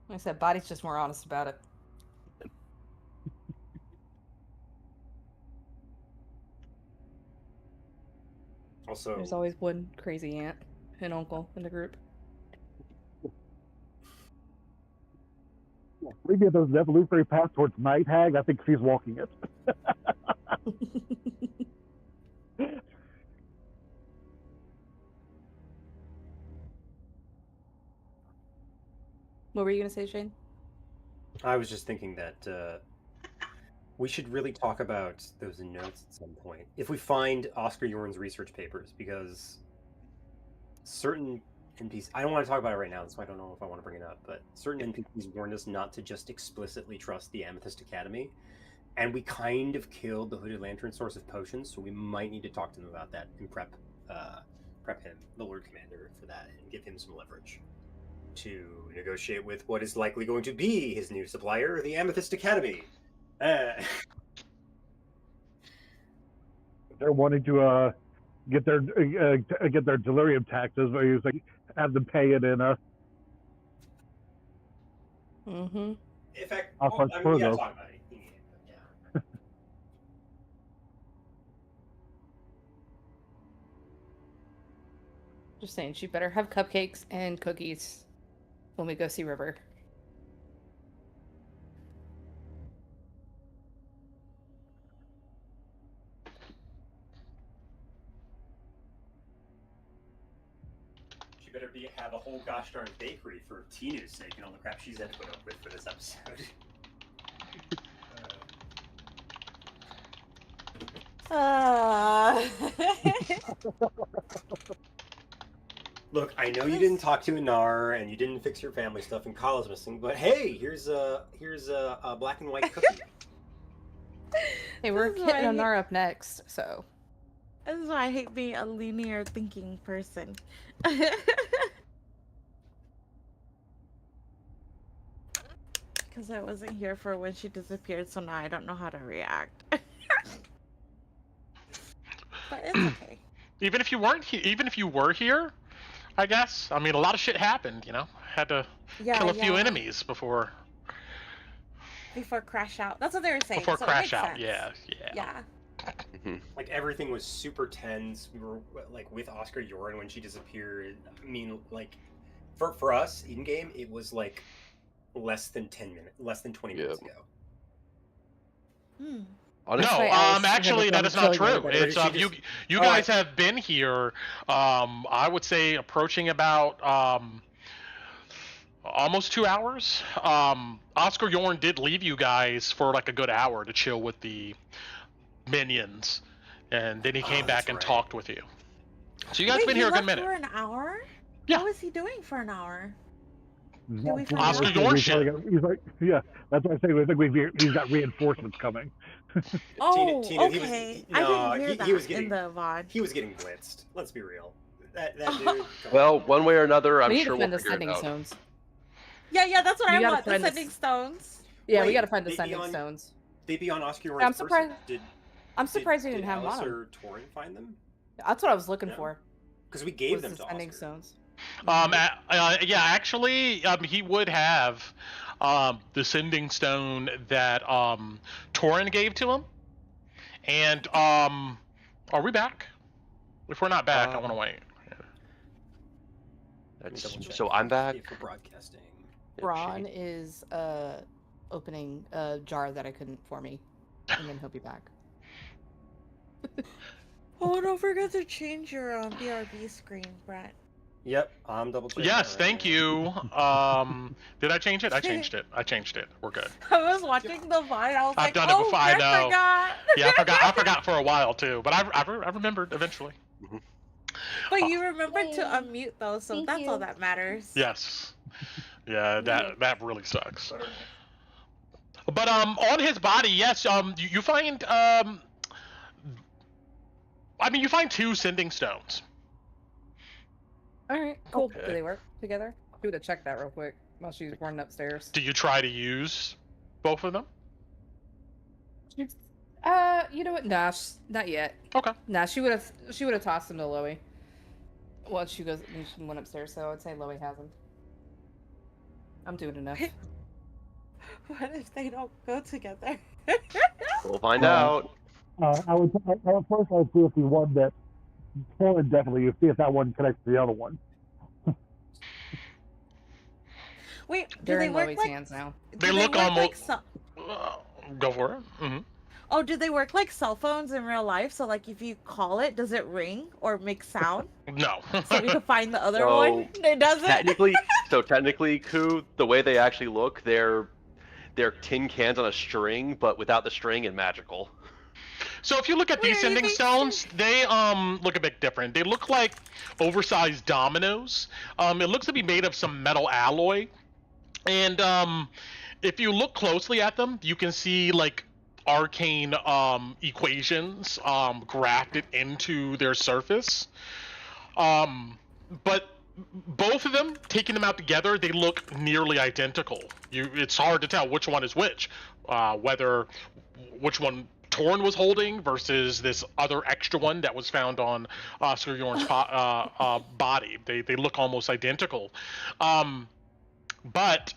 Like I said, Bati's just more honest about it. Also, There's always one crazy aunt and uncle in the group. Yeah, maybe there's an evolutionary path towards Night Hag. I think she's walking it. What were you gonna say, Shane? I was just thinking that we should really talk about those notes at some point. If we find Oscar Yoren's research papers, because certain NPCs, I don't want to talk about it right now, so I don't know if I want to bring it up, but certain NPCs warned us not to just explicitly trust the Amethyst Academy, and we kind of killed the Hooded Lantern source of potions, so we might need to talk to them about that and prep him, the Lord Commander, for that, and give him some leverage to negotiate with what is likely going to be his new supplier, the Amethyst Academy. They're wanting to get their delirium taxes, where you like have them pay it in Mm-hmm. In fact, I'll we gotta talk about it. Yeah. Just saying, she better have cupcakes and cookies when we go see River. She better have a whole gosh darn bakery for Tinu's sake and all the crap she's had to put up with for this episode. Look, I know you didn't talk to Anar and you didn't fix your family stuff and Kala's missing, but hey, here's a black and white cookie. Hey, we're This is hitting why Anar up next, so. This is why I hate being a linear thinking person. Because I wasn't here for when she disappeared, so now I don't know how to react. But it's okay. Even if you weren't even if you were here, I guess. I mean, a lot of shit happened, you know. Had to kill a few enemies before Crash Out. That's what they were saying. Before so Crash it makes Out, sense. yeah. Like everything was super tense. We were like with Oscar Yoren when she disappeared. I mean, like for us in game, it was like less than 20 minutes ago. Honestly, No, actually, that is not true. It's you Oh, guys have been here. I would say approaching about almost 2 hours. Oscar Yoren did leave you guys for like a good hour to chill with the minions, and then he came back and talked with you. So you guys been here a good minute. For an hour? Yeah. What was he doing for an hour? Did we find Oscar out? Yoren shit. He's like, yeah, that's what I say. I think he's got reinforcements coming. Oh, Tina, okay. I I didn't hear that he was getting in the VOD. He was getting blitzed. Let's be real. That dude. well, one way or another, I'm We need sure to we'll find the figure it sending out. stones. Yeah, that's what You I gotta want. The find the sending stones. Yeah, we Wait, gotta find the they be sending on- stones. They be on Oscar Yoren's I'm person. surprised. I'm surprised you did didn't have them Alice on him. or Torin find them? That's what I was looking No. for. Because we gave Was them the to sending Oscar. stones? Yeah, actually, he would have the sending stone that Torin gave to him. And are we back? If we're not back, I want to wait. Let me That's, double check. so I'm back. If we're broadcasting. Ron is opening a jar that I couldn't for me, and then he'll be back. Oh, don't forget to change your BRB screen, Brett. Yep, I'm double checking. Yes, that right thank now. you. Did I change it? I changed it. I changed it. We're good. I was watching the VOD. I was I've like, done it oh, before, I Brett know. forgot. Yeah, I forgot for a while too, but I remembered eventually. But you remembered to unmute though, so Thank that's all you. that matters. Yes. Yeah, that really sucks. But on his body, yes, you find you find 2 sending stones. All right, cool. Okay. Do they work together? We would have checked that real quick while she's running upstairs. Do you try to use both of them? You know what? Nah, not yet. Okay. Nah, she would have tossed them to Loey. Well, she went upstairs, so I'd say Loey has them. I'm doing enough. What if they don't go together? We'll find out. I would first I'd see if the one that Torin definitely, you see if that one connects to the other one. Wait, do They're they in work Loey's like? hands now. Do They look work almost- like Go for it. Mm-hmm. Oh, do they work like cell phones in real life? So like if you call it, does it ring or make sound? No. So we can find the other So, one? It doesn't? Technically, Ku, the way they actually look, they're tin cans on a string, but without the string and magical. So if you look at these Wait, sending they- stones, they look a bit different. They look like oversized dominoes. It looks to be made of some metal alloy, and if you look closely at them, you can see like arcane equations grafted into their surface. But both of them, taking them out together, they look nearly identical. It's hard to tell which one is which, which one Torn was holding versus this other extra one that was found on Oscar Yoren's body. They look almost identical. But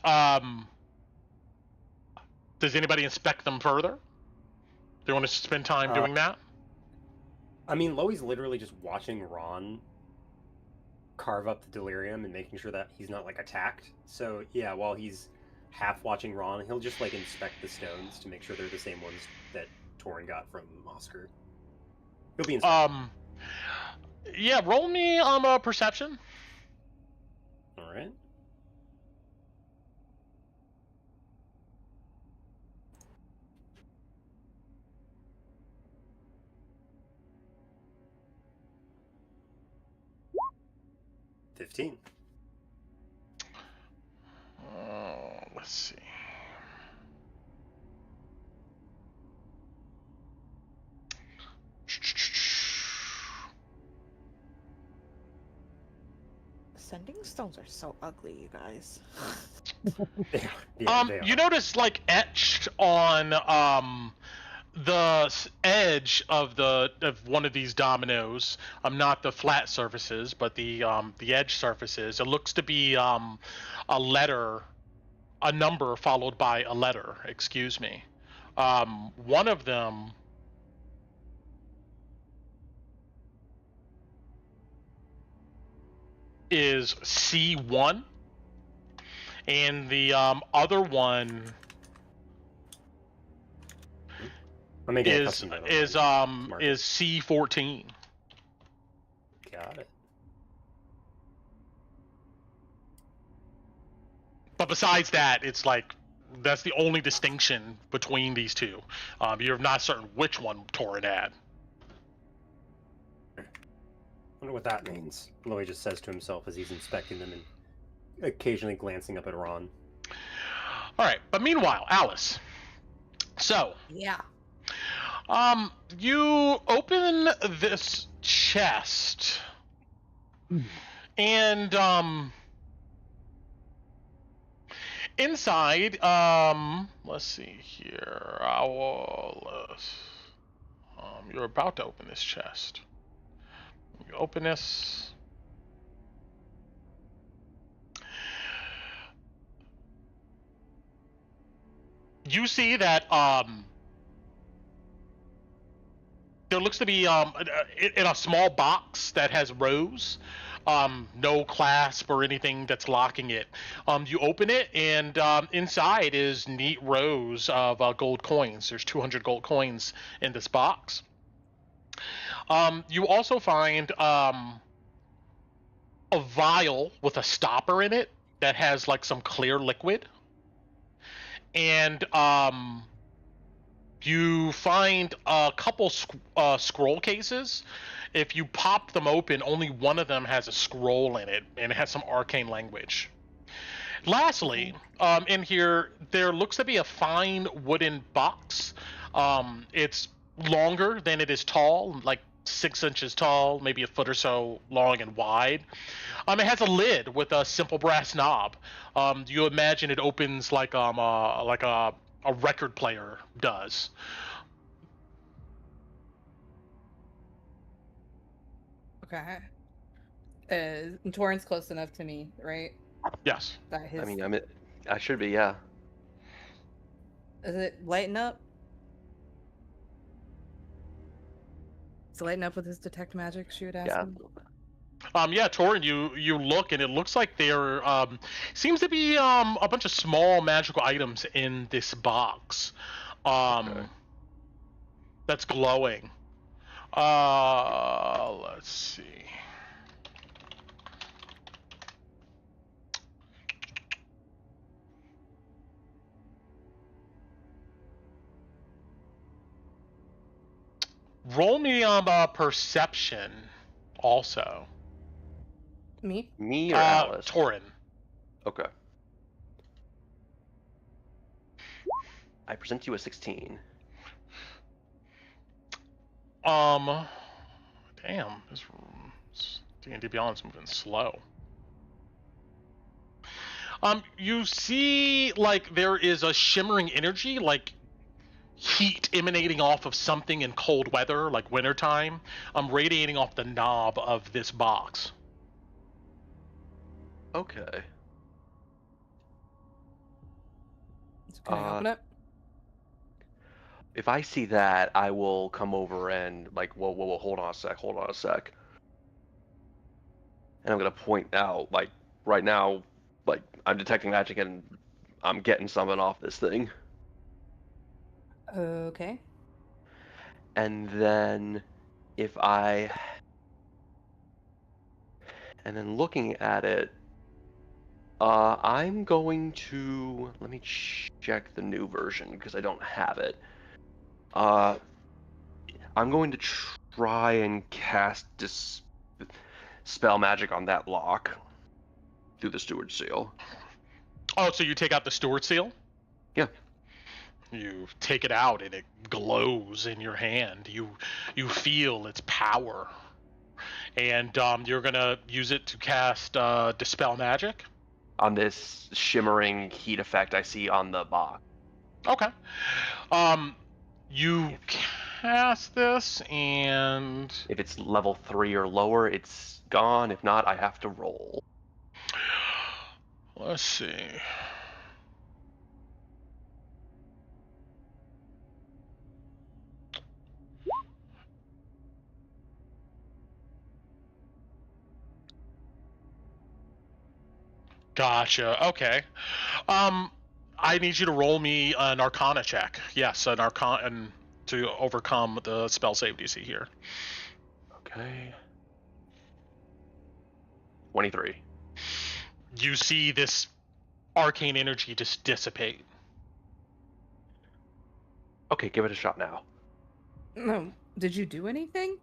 does anybody inspect them further? They want to spend time doing that? I mean, Loey's literally just watching Ron carve up the delirium and making sure that he's not like attacked. So yeah, while he's half watching Ron, he'll just like inspect the stones to make sure they're the same ones that Torin got from Oscar. He'll be inspecting. Yeah, roll me a perception. All right. $15. Let's see. Sending stones are so ugly, you guys. Yeah, they You are. notice like etched on the edge of one of these dominoes, not the flat surfaces, but the edge surfaces. It looks to be a letter, a number followed by a letter. Excuse me. One of them is C1, and the other one I'm making a is custom note on is that. Mark it. is C14. Got it. But besides that, it's like that's the only distinction between these two. You're not certain which one Torin had. Wonder what that means. Loey just says to himself as he's inspecting them and occasionally glancing up at Ron. All right, but meanwhile, Alice. So, Yeah. you open this chest, and inside, let's see here. You're about to open this chest. You open this. you see that there looks to be in a small box that has rows, no clasp or anything that's locking it. You open it, and inside is neat rows of gold coins. There's 200 gold coins in this box. You also find a vial with a stopper in it that has like some clear liquid, and you find a couple scroll cases. If you pop them open, only one of them has a scroll in it, and it has some arcane language. Lastly, in here, there looks to be a fine wooden box. It's longer than it is tall, like 6 inches tall, maybe a foot or so long and wide. It has a lid with a simple brass knob. You imagine it opens like a record player does. Okay. Torrent's close enough to me, right? Yes. That his... I mean, I should be, yeah. Is it lighting up? Is it lighting up with his detect magic? She would ask him. Yeah, Torrent, you look, and it looks like there seems to be a bunch of small magical items in this box that's glowing. Let's see. Roll me perception also. Me? Me or Alice? Torin. Okay. I present you a 16. Damn, this D&D Beyond's moving slow. You see, like, there is a shimmering energy, like heat emanating off of something in cold weather, like wintertime, radiating off the knob of this box. Okay. Can I open it? If I see that, I will come over and like, whoa, hold on a sec. And I'm gonna point out, like, right now, like, I'm detecting magic and I'm getting something off this thing. Okay. And then looking at it, I'm going to, let me check the new version because I don't have it. I'm going to try and cast Dispel Magic on that lock through the Steward Seal. Oh, so you take out the Steward Seal? Yeah. You take it out and it glows in your hand. You feel its power. And you're going to use it to cast Dispel Magic? On this shimmering heat effect I see on the box. Okay. You cast this, and if it's level 3 or lower, it's gone. If not, I have to roll. Let's see. Gotcha. Okay. I need you to roll me an Arcana check. Yes, an Arcana to overcome the spell save DC here. Okay. 23. You see this arcane energy just dissipate. Okay, give it a shot now. No. Did you do anything?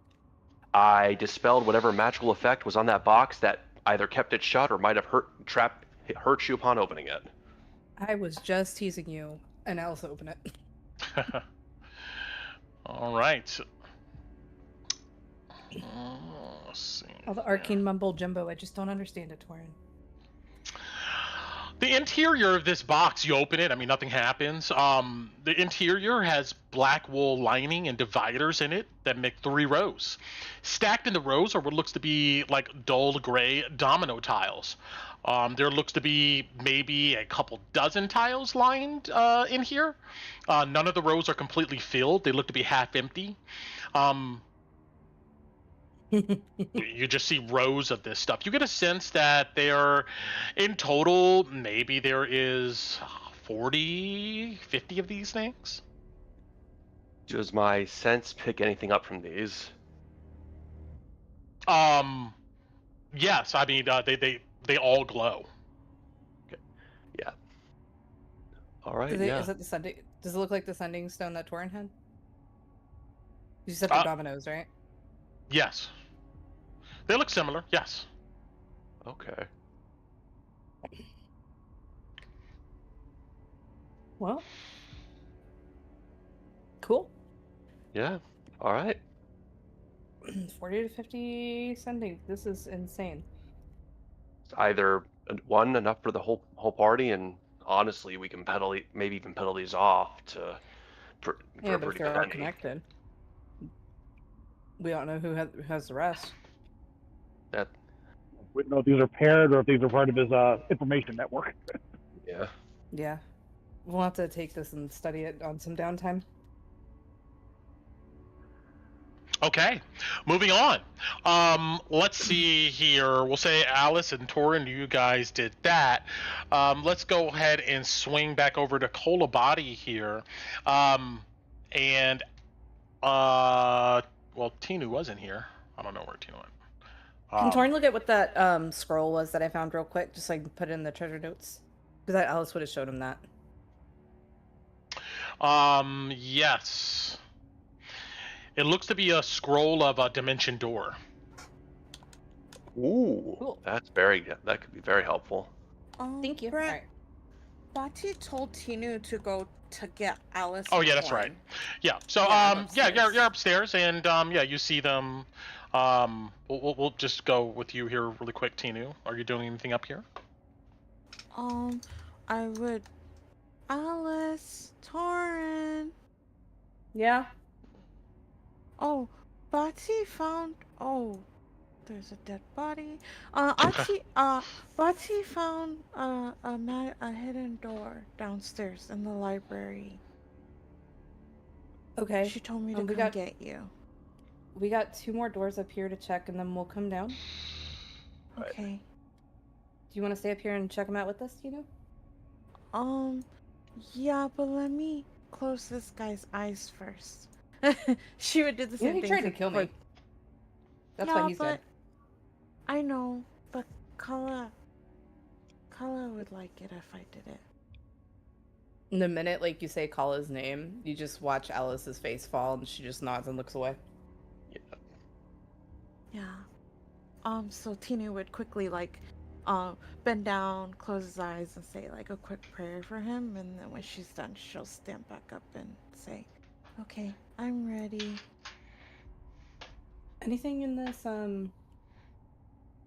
I dispelled whatever magical effect was on that box that either kept it shut or might have hurt you upon opening it. I was just teasing you, and Alice open it. All right. Let's see. All the arcane mumbo jumbo, I just don't understand it, Torin. The interior of this box, you open it, I mean, nothing happens. The interior has black wool lining and dividers in it that make 3 rows. Stacked in the rows are what looks to be like dull gray domino tiles. There looks to be maybe a couple dozen tiles lined in here. None of the rows are completely filled. They look to be half empty. You just see rows of this stuff. You get a sense that there, in total, maybe there is 40, 50 of these things. Does my sense pick anything up from these? Yes, I mean they all glow. Yeah. All right. Is it the sending? Does it look like the sending stone that Torin had? You said the dominoes, right? Yes. They look similar. Yes. Okay. Well, cool. Yeah. All right. 40 to 50 sending. This is insane. It's either one enough for the whole party, and honestly, we can maybe even pedal these off to for Yeah, but if pretty they're all plenty. connected, we don't know who has the rest. That. We don't know if these are paired or if these are part of his information network. Yeah. Yeah, we'll have to take this and study it on some downtime. Okay, moving on. Let's see here. We'll say Alice and Torin, you guys did that. Let's go ahead and swing back over to Kolabadi here. Well, Tinu wasn't here. I don't know where Tinu went. Can Torin look at what that scroll was that I found real quick, just so I can put it in the treasure notes? Because Alice would have showed him that. Yes. It looks to be a scroll of a dimension door. Ooh, Cool. that could be very helpful. Thank you. Brett, All right. Bati told Tinu to go to get Alice. Oh and yeah, that's Torin. right. Yeah. So Yeah, yeah, you're upstairs, and yeah, you see them. We'll just go with you here really quick, Tinu. Are you doing anything up here? I would. Alice, Torin. Yeah. Oh, Bati found. Oh, there's a dead body. Bati found a hidden door downstairs in the library. Okay. She told me to we come got- get you. We got 2 more doors up here to check, and then we'll come down. Right. Okay. Do you want to stay up here and check them out with us, Yeah, but let me close this guy's eyes first. She would do the Yeah, same he thing. tried to kill me. That's why he's dead. I know, but Kala would like it if I did it. In the minute, like, you say Kala's name, you just watch Alice's face fall, and she just nods and looks away. Yeah. So Tinu would quickly, bend down, close his eyes, and say, a quick prayer for him, and then when she's done, she'll stand back up and say, okay, I'm ready. Anything in this,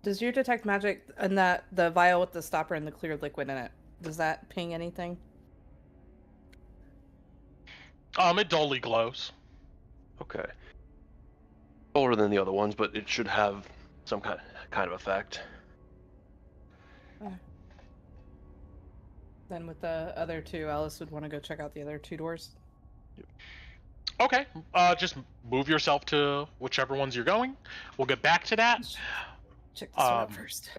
does your detect magic and the vial with the stopper and the clear liquid in it, does that ping anything? It dully glows. Okay. Older than the other ones, but it should have some kind of effect. Then with the other 2, Alice would want to go check out the other 2 doors. Okay. Just move yourself to whichever ones you're going. We'll get back to that. Check this one out first.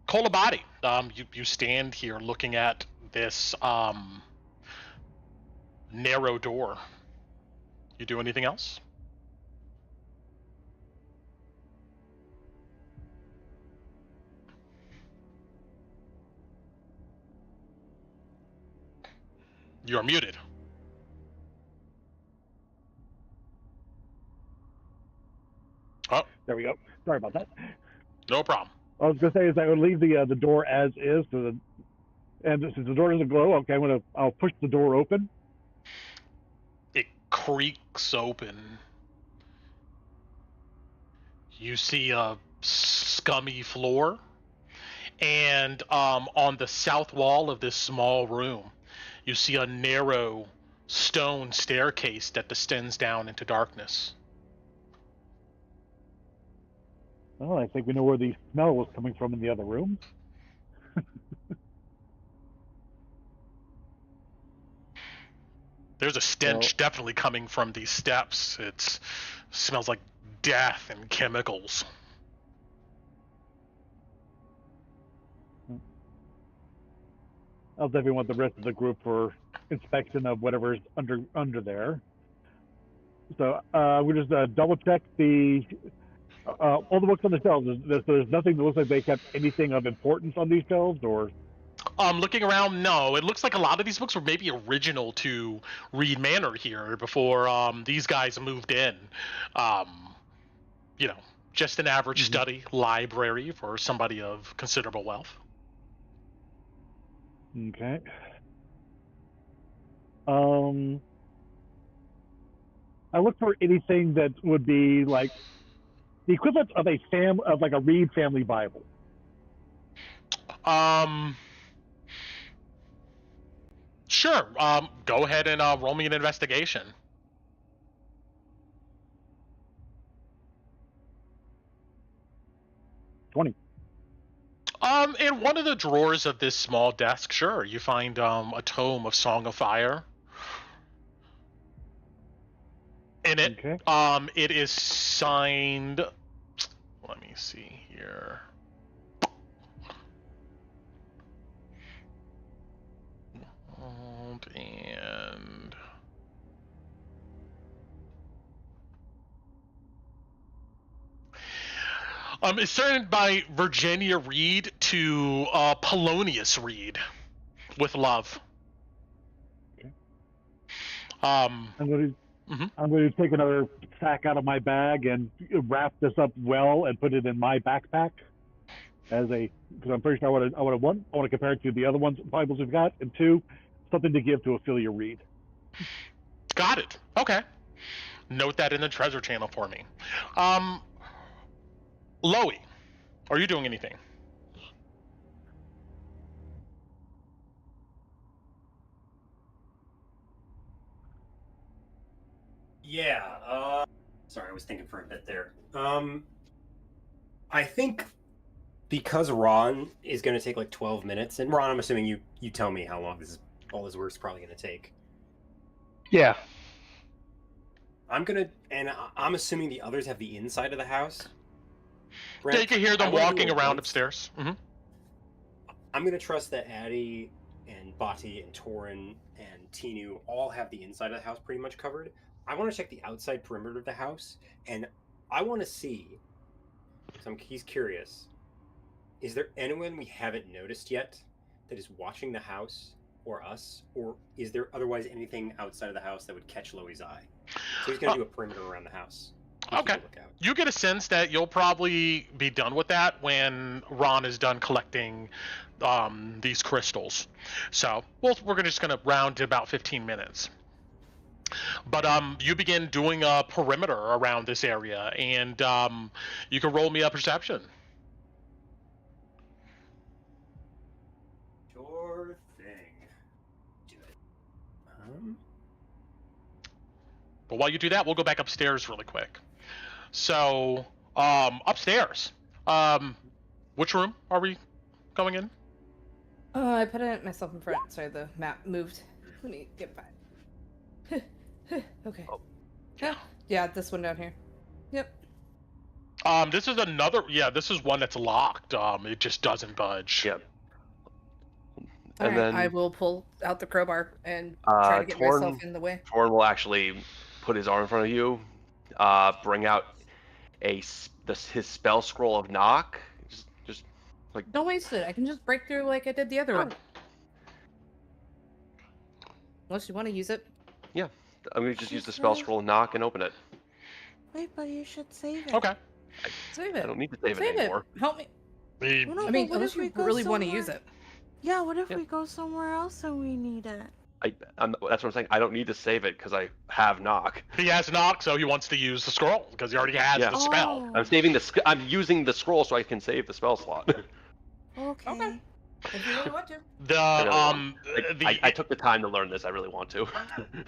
Kolabadi, you stand here looking at this narrow door. You do anything else? You're muted. Oh, There we go. Sorry about that. no problem. I was gonna say is I would leave the door as is, and since the door doesn't glow, okay, I'll push the door open. It creaks open. You see a scummy floor, and on the south wall of this small room, you see a narrow stone staircase that descends down into darkness. Well, I think we know where the smell was coming from in the other room. There's a stench definitely coming from these steps. It smells like death and chemicals. I'll definitely want the rest of the group for inspection of whatever's under there. So we just double check all the books on the shelves. There's nothing that looks like they kept anything of importance on these shelves, or. Looking around, no. It looks like a lot of these books were maybe original to Reed Manor here before these guys moved in. You know, just an average study library for somebody of considerable wealth. Okay. I look for anything that would be like the equivalent of like a Reed family Bible. Sure. Go ahead and roll me an investigation. $20. In one of the drawers of this small desk, sure, you find a tome of Song of Fire. In it, Okay. it is signed. Let me see here. And it's signed by Virginia Reed to Polonius Reed, with love. Okay. I'm going to take another sack out of my bag and wrap this up well and put it in my backpack because I'm pretty sure I want to compare it to the other Bibles we've got, and two, something to give to Ophelia Reed. Got it. Okay. Note that in the treasure channel for me. Loey, are you doing anything? Yeah, sorry, I was thinking for a bit there. I think because Ron is going to take like 12 minutes, and Ron, I'm assuming you tell me how long all this work's probably going to take. Yeah. I'm assuming the others have the inside of the house. Brent, Yeah, you can hear them walking around upstairs. Mm-hmm. I'm going to trust that Addie and Bati and Torin and Tinu all have the inside of the house pretty much covered. I want to check the outside perimeter of the house, and I want to see, because he's curious, is there anyone we haven't noticed yet that is watching the house or us, or is there otherwise anything outside of the house that would catch Loey's eye? So he's going to do a perimeter around the house. Okay. You get a sense that you'll probably be done with that when Ron is done collecting these crystals. So we're just going to round to about 15 minutes. But you begin doing a perimeter around this area, and you can roll me a perception. Sure thing. Do it. But while you do that, we'll go back upstairs really quick. So, upstairs. Which room are we going in? I put it myself in front. Sorry, the map moved. Let me get back. Okay. Oh. Yeah, this one down here. Yep. This is another. Yeah, this is one that's locked. It just doesn't budge. Yep. Alright, then I will pull out the crowbar and try to get myself in the way. Torin will actually put his arm in front of you, bring out his spell scroll of knock. Just like. Don't waste it. I can just break through like I did the other one. Unless you want to use it. Yeah, I'm gonna just use the spell scroll of knock and open it. Wait, but you should save it. Okay. Save it. I don't need to save Save it anymore. Help me. Well, no, I mean, but what unless if we you go really want to somewhere- use it. Yeah, what if we go somewhere else and we need it? That's what I'm saying. I don't need to save it because I have knock. He has knock, so he wants to use the scroll because he already has Yeah. the spell. Oh. I'm using the scroll so I can save the spell slot. Okay. If you really want to. I took the time to learn this. I really want to.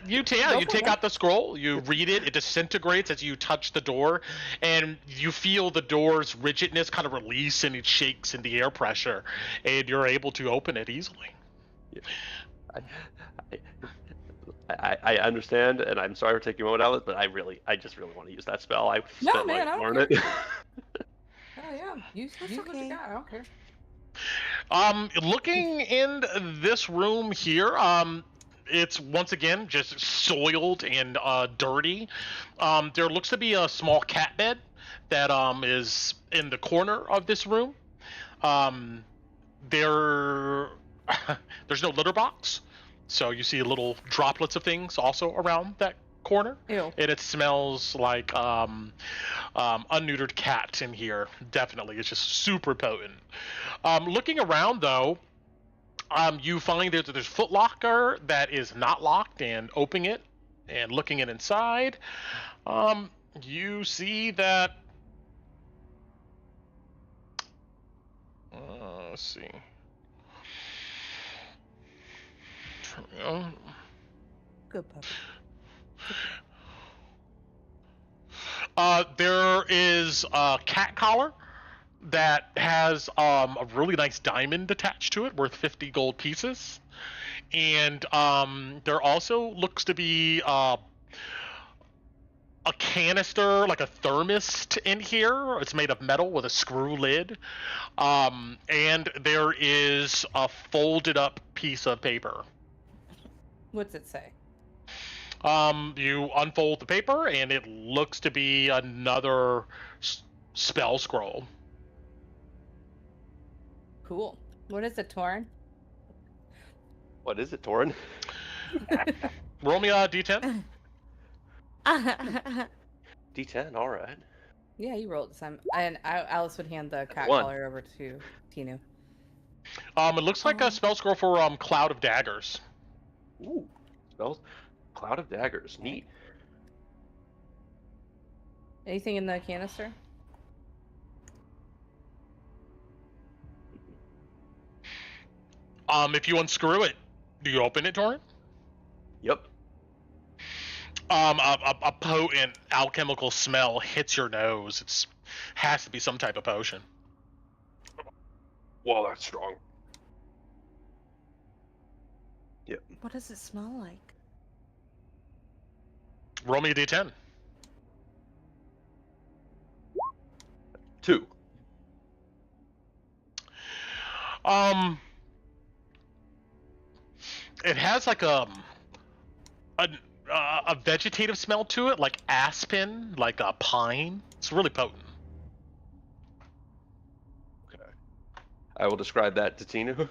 You take out the scroll, you read it, it disintegrates as you touch the door, and you feel the door's rigidness kind of release, and it shakes in the air pressure, and you're able to open it easily. I understand, and I'm sorry for taking a moment out of it, but I just really want to use that spell. I No, spent man, I like don't learn it. Oh yeah, use That's what you okay. got. I don't care. Looking in this room here, it's once again just soiled and dirty. There looks to be a small cat bed that is in the corner of this room. There, there's no litter box, so you see little droplets of things also around that corner. Ew. And it smells like unneutered cat in here. Definitely, it's just super potent. Looking around though, you find that there's a foot locker that is not locked, and opening it and looking it inside, you see that. Let's see. Good puppy. There is a cat collar that has a really nice diamond attached to it, worth 50 gold pieces. And there also looks to be a canister, like a thermos in here. It's made of metal with a screw lid. And there is a folded up piece of paper. What's it say? You unfold the paper, and it looks to be another spell scroll. Cool. What is it, Torn? What is it, Torin? Roll me a d10. D10. All right. Yeah, you rolled this time. And Alice would hand the cat One. collar over to Tinu. It looks like a spell scroll for Cloud of Daggers. Ooh. Spells. Cloud of Daggers. Neat. Anything in the canister? If you unscrew it, do you open it, Torin? Yep. A potent alchemical smell hits your nose. It's has to be some type of potion. Well, that's strong. Yep. What does it smell like? Roll me a d10. 2. It has like a vegetative smell to it, like aspen, like a pine. It's really potent. Okay. I will describe that to Tinu.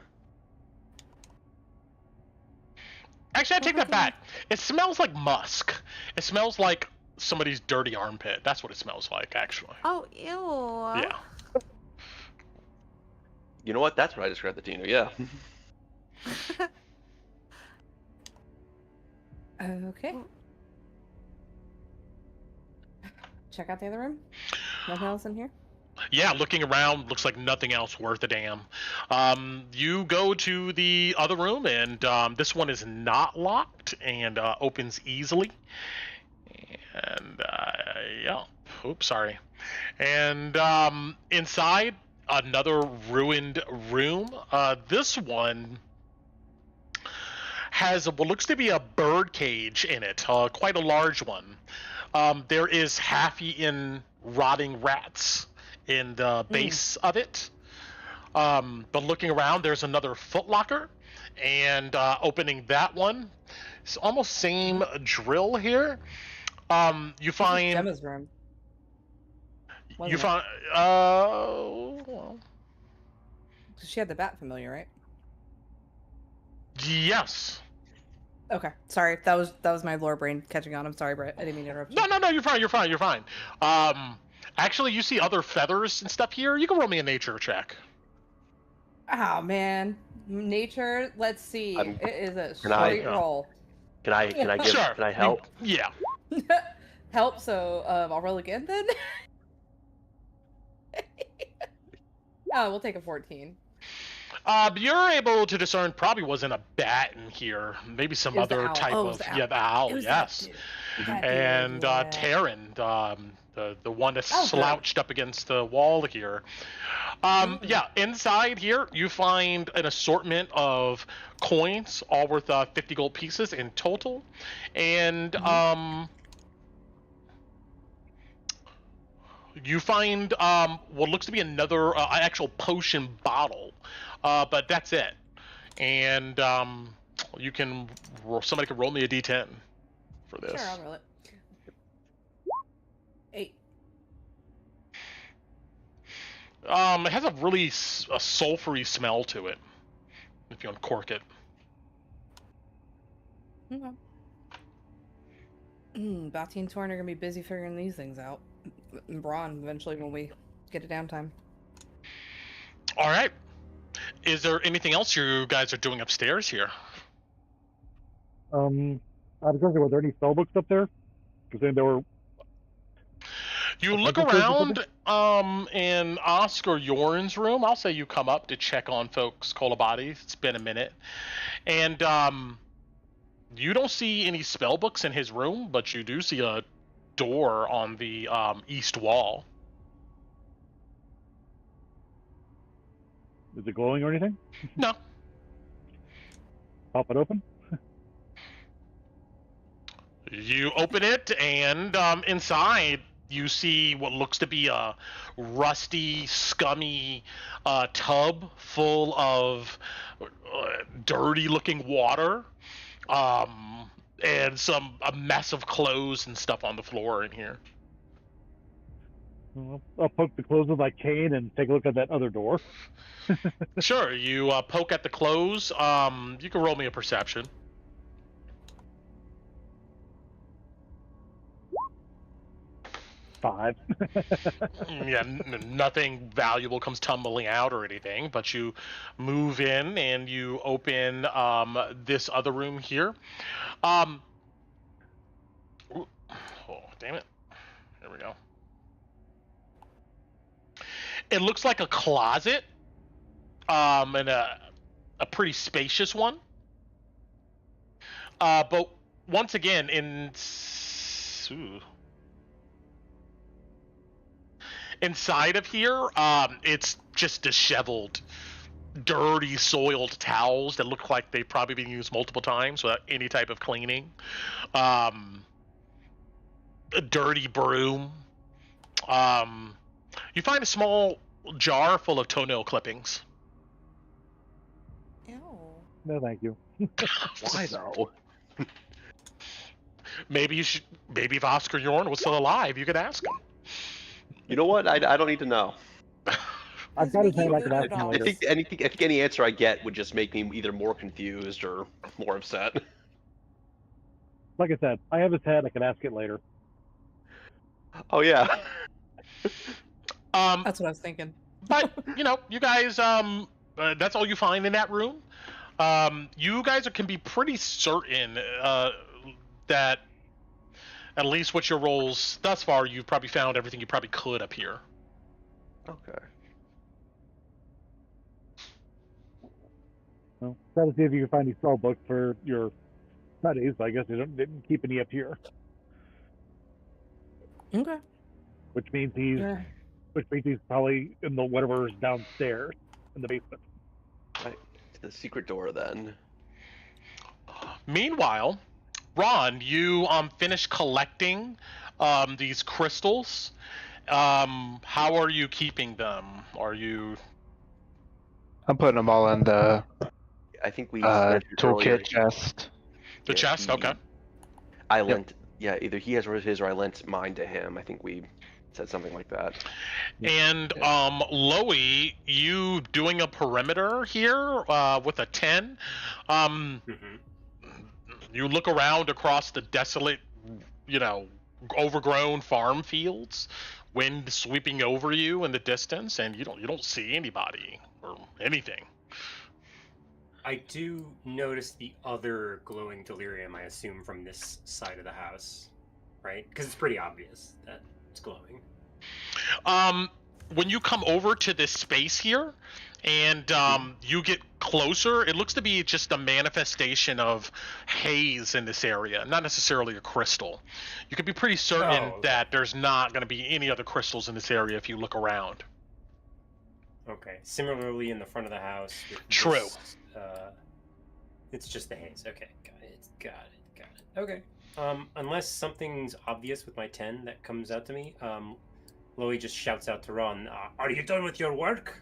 Actually, I take that back. It smells like musk. It smells like somebody's dirty armpit. That's what it smells like, actually. Oh, ew. Yeah. You know what? That's what I described to Tinu. Yeah. Okay. Check out the other room. Nothing else in here? Yeah, looking around, looks like nothing else worth a damn. You go to the other room, and this one is not locked and opens easily. And, yeah. Oops, sorry. And inside, another ruined room. This one has what looks to be a bird cage in it, quite a large one. There is half-eaten rotting rats in the base of it. But looking around, there's another footlocker, and opening that one, it's almost same drill here. You find Gemma's room. you find well, She had the bat familiar, right? yes. Okay. Sorry. That was my lore brain catching on. I'm sorry, Brett. I didn't mean to interrupt you. No, you're fine. Actually, you see other feathers and stuff here. You can roll me a nature check. Oh man. Nature, let's see. I'm- It is a Can I- straight roll. Can I give? Sure. Can I help? Yeah. Help, so I'll roll again then. Oh, we'll take a 14. You're able to discern probably wasn't a bat in here. Maybe some It was the other owl. type Oh, it was of the owl. the owl. It was Yes. that dude. That dude, And yeah. Taryn, the one that's Oh, good. slouched up against the wall here. Yeah, inside here you find an assortment of coins, all worth 50 gold pieces in total, and you find what looks to be another actual potion bottle, but that's it. And you can somebody can roll me a d10 for this. Sure, I'll roll it. 8. It has a really sulfury smell to it. If you uncork it. Okay. Bati and Torn are gonna be busy figuring these things out. And Braun eventually when we get a downtime. All right. Is there anything else you guys are doing upstairs here? I was wondering, were there any spell books up there? Because then there were. You Okay, look just wait for around in Oscar Yoren's room. I'll say you come up to check on folks' cola bodies. It's been a minute. And you don't see any spell books in his room, but you do see a door on the east wall. Is it glowing or anything? No. Pop it open. You open it, and inside you see what looks to be a rusty, scummy tub full of dirty-looking water, and a mess of clothes and stuff on the floor in here. I'll poke the clothes with my cane and take a look at that other door. Sure, you poke at the clothes. You can roll me a perception. 5. Yeah, nothing valuable comes tumbling out or anything, but you move in and you open this other room here. Oh, damn it. There we go. It looks like a closet, and a pretty spacious one. But once again, inside of here, it's just disheveled, dirty, soiled towels that look like they've probably been used multiple times without any type of cleaning. A dirty broom. You find a small jar full of toenail clippings. Ew. No, thank you. Why though? Maybe if Oscar Yoren was still alive, you could ask him. You know what? I don't need to know. I've got his making name. I can voodoo ask him dolls. later. I think any answer I get would just make me either more confused or more upset. Like I said, I have his head. I can ask it later. Oh yeah. That's what I was thinking. But you guys, that's all you find in that room. You guys can be pretty certain that at least with your rolls thus far, you've probably found everything you probably could up here. Okay. Well, try to see if you can find any spell books for your studies. I guess they didn't keep any up here, Okay. which means he's probably in the whatever's downstairs in the basement. Right. To the secret door then. Meanwhile, Ron, you finished collecting these crystals. How are you keeping them? Are you? I'm putting them all in the I think we mentioned earlier, toolkit chest. The chest? Okay. I lent, yeah, either he has his or I lent mine to him. I think we said something like that. And Loey, you doing a perimeter here with a 10. You look around across the desolate, overgrown farm fields, wind sweeping over you in the distance, and you don't see anybody or anything. I do notice the other glowing delirium, I assume, from this side of the house, right? Because it's pretty obvious that it's glowing. when you come over to this space here, and you get closer, it looks to be just a manifestation of haze in this area, not necessarily a crystal. You can be pretty certain that there's not going to be any other crystals in this area if you look around. Okay. Similarly, in the front of the house. True. This, it's just the haze. Okay. Got it. Okay. Unless something's obvious with my 10 that comes out to me, Loey just shouts out to Ron, "Are you done with your work?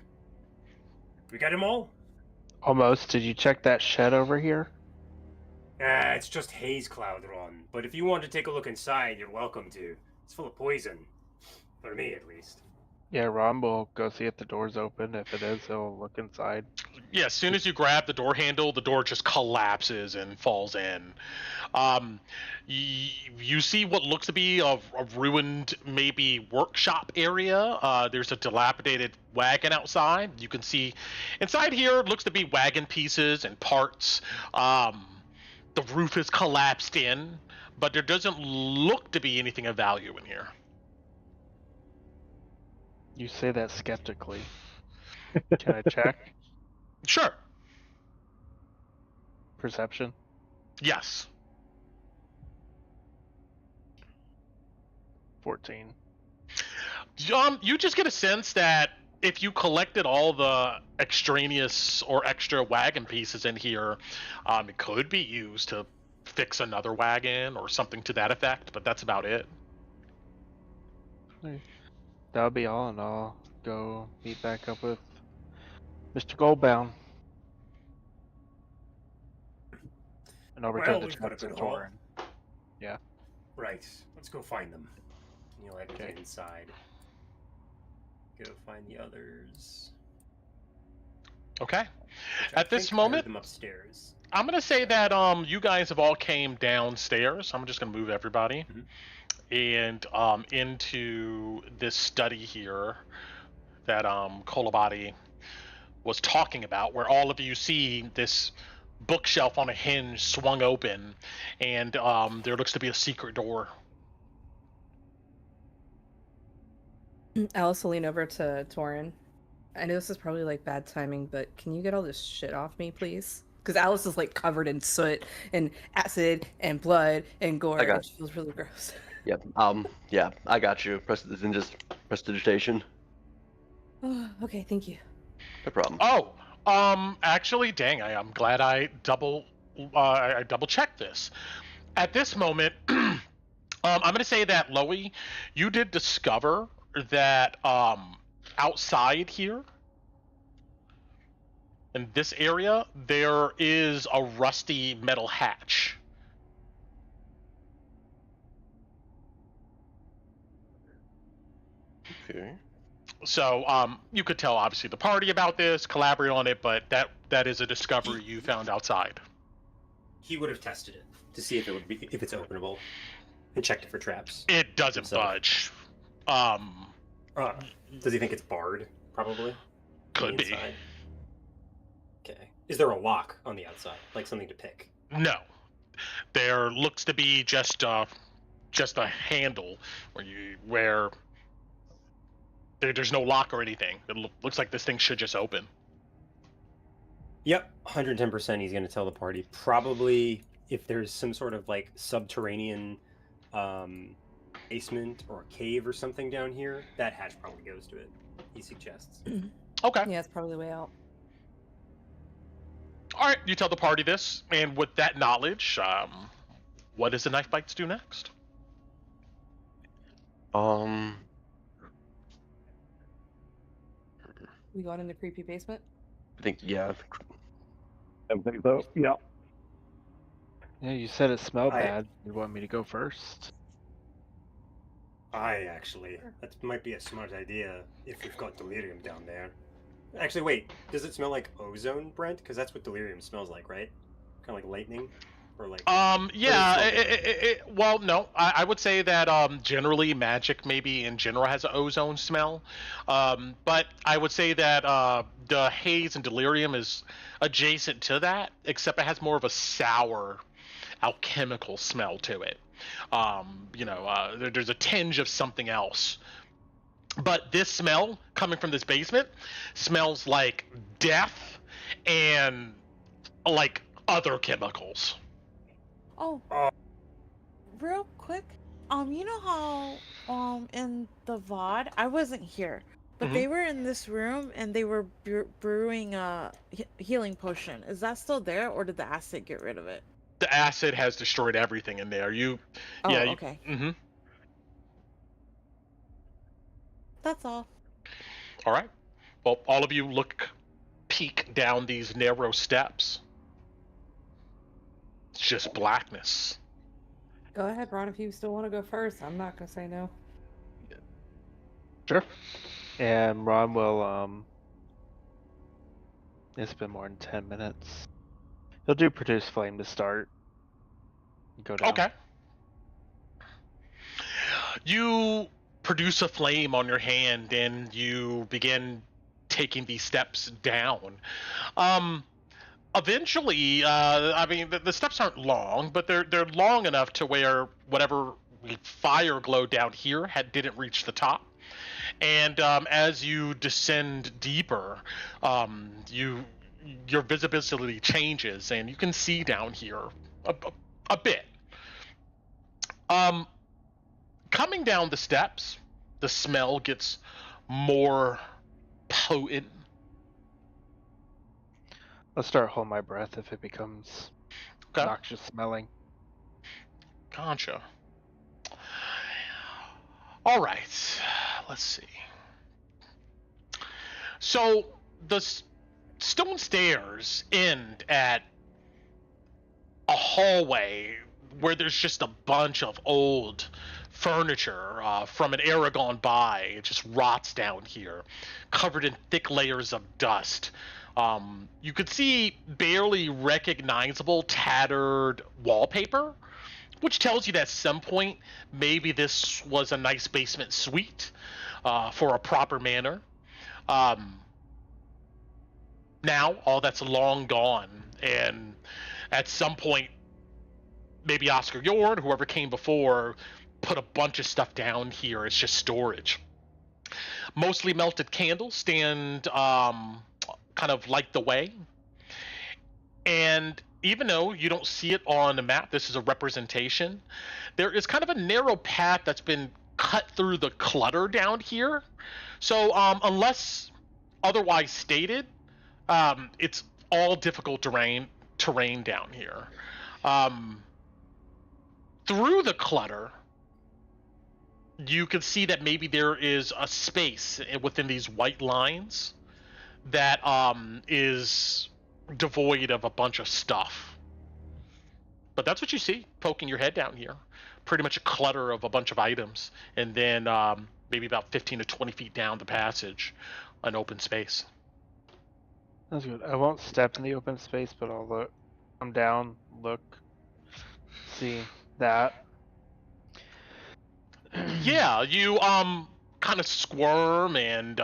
We got them all?" Almost. Did you check that shed over here? It's just haze cloud, Ron. But if you want to take a look inside, you're welcome to. It's full of poison. For me, at least. Yeah, Ron will go see if the door's open. If it is, he'll look inside. Yeah, as soon as you grab the door handle, the door just collapses and falls in. You see what looks to be a ruined, maybe workshop area. There's a dilapidated wagon outside. You can see inside here, it looks to be wagon pieces and parts. The roof is collapsed in, but there doesn't look to be anything of value in here. You say that skeptically. Can I check? Sure. Perception? Yes. 14. You just get a sense that if you collected all the extraneous or extra wagon pieces in here, it could be used to fix another wagon or something to that effect, but that's about it. That'll be all, and I'll go meet back up with Mr. Goldbaum. And I'll return to we've got a Jackson good haul. Torin. Yeah. Right. Let's go find them. And you'll head Okay. inside. Go find the others. Okay. Which I At this think I heard moment- them upstairs. I'm gonna say that you guys have all came downstairs. I'm just gonna move everybody and into this study here that Kolabadi was talking about, where all of you see this bookshelf on a hinge swung open, and there looks to be a secret door. Alice will lean over to Torin. I know this is probably like bad timing, but can you get all this shit off me, please? Because Alice is like covered in soot and acid and blood and gore. I got And she feels really gross. Yep. Yeah, I got you. Prestidigitation. Oh, okay, thank you. No problem. Oh, actually, dang, I'm glad I double checked this. At this moment, I'm gonna say that Loey, you did discover that outside here in this area there is a rusty metal hatch. Okay. So you could tell obviously the party about this, collaborate on it, but that is a discovery you found outside. He would have tested it to see if it's openable, and checked it for traps. It doesn't So- budge. Does he think it's barred? Probably. Could On the be. inside? Okay. Is there a lock on the outside, like something to pick? No. There looks to be just a handle where there's no lock or anything. It looks like this thing should just open. Yep, 110%. He's going to tell the party. Probably if there's some sort of like subterranean basement or a cave or something down here, that hatch probably goes to it. He suggests. Okay. Yeah, it's probably the way out. All right, you tell the party this, and with that knowledge, what does the Knifebites do next? We going in the creepy basement? I think I think so. Yeah. Yeah, you said it smelled I- bad. You want me to go first? That might be a smart idea if we've got delirium down there. Actually, wait, does it smell like ozone, Brent? Because that's what delirium smells like, right? Kind of like lightning? Or like... Yeah, well, no, I would say that generally magic maybe in general has an ozone smell, but I would say that the haze and delirium is adjacent to that, except it has more of a sour alchemical smell to it. There's a tinge of something else But this smell coming from this basement smells like death and like other chemicals. Oh, Oh. real quick. You know how in the VOD, I wasn't here, but they were in this room and they were brewing a healing potion. Is that still there, or did the acid get rid of it? The acid has destroyed everything in there. Oh, yeah. okay. Mm-hmm. That's all. All right. Well, all of you peek down these narrow steps. It's just blackness. Go ahead, Ron, if you still want to go first. I'm not going to say no. Sure. And Ron will, it's been more than 10 minutes. He'll do produce flame to start. Go down. Okay. You produce a flame on your hand and you begin taking these steps down. Eventually, I mean, the steps aren't long, but they're long enough to where whatever fire glow down here didn't reach the top. And as you descend deeper, your visibility changes, and you can see down here a bit. Coming down the steps, the smell gets more potent. Let's start holding my breath if it becomes noxious smelling. Gotcha. All right, let's see. So the stone stairs end at a hallway where there's just a bunch of old furniture from an era gone by. It just rots down here, covered in thick layers of dust. You could see barely recognizable tattered wallpaper, which tells you that at some point maybe this was a nice basement suite for a proper manor. Now all that's long gone, and at some point maybe Oscar Yoren, whoever came before, put a bunch of stuff down here. It's just storage. Mostly melted candles stand kind of light the way. And even though you don't see it on the map, this is a representation, there is kind of a narrow path that's been cut through the clutter down here. So unless otherwise stated, it's all difficult terrain down here. Through the clutter, you can see that maybe there is a space within these white lines that is devoid of a bunch of stuff. But that's what you see poking your head down here. Pretty much a clutter of a bunch of items, and then maybe about 15 to 20 feet down the passage, an open space. That's good. I won't step in the open space, but I'll look. Come down, look, see that. Yeah, you kind of squirm and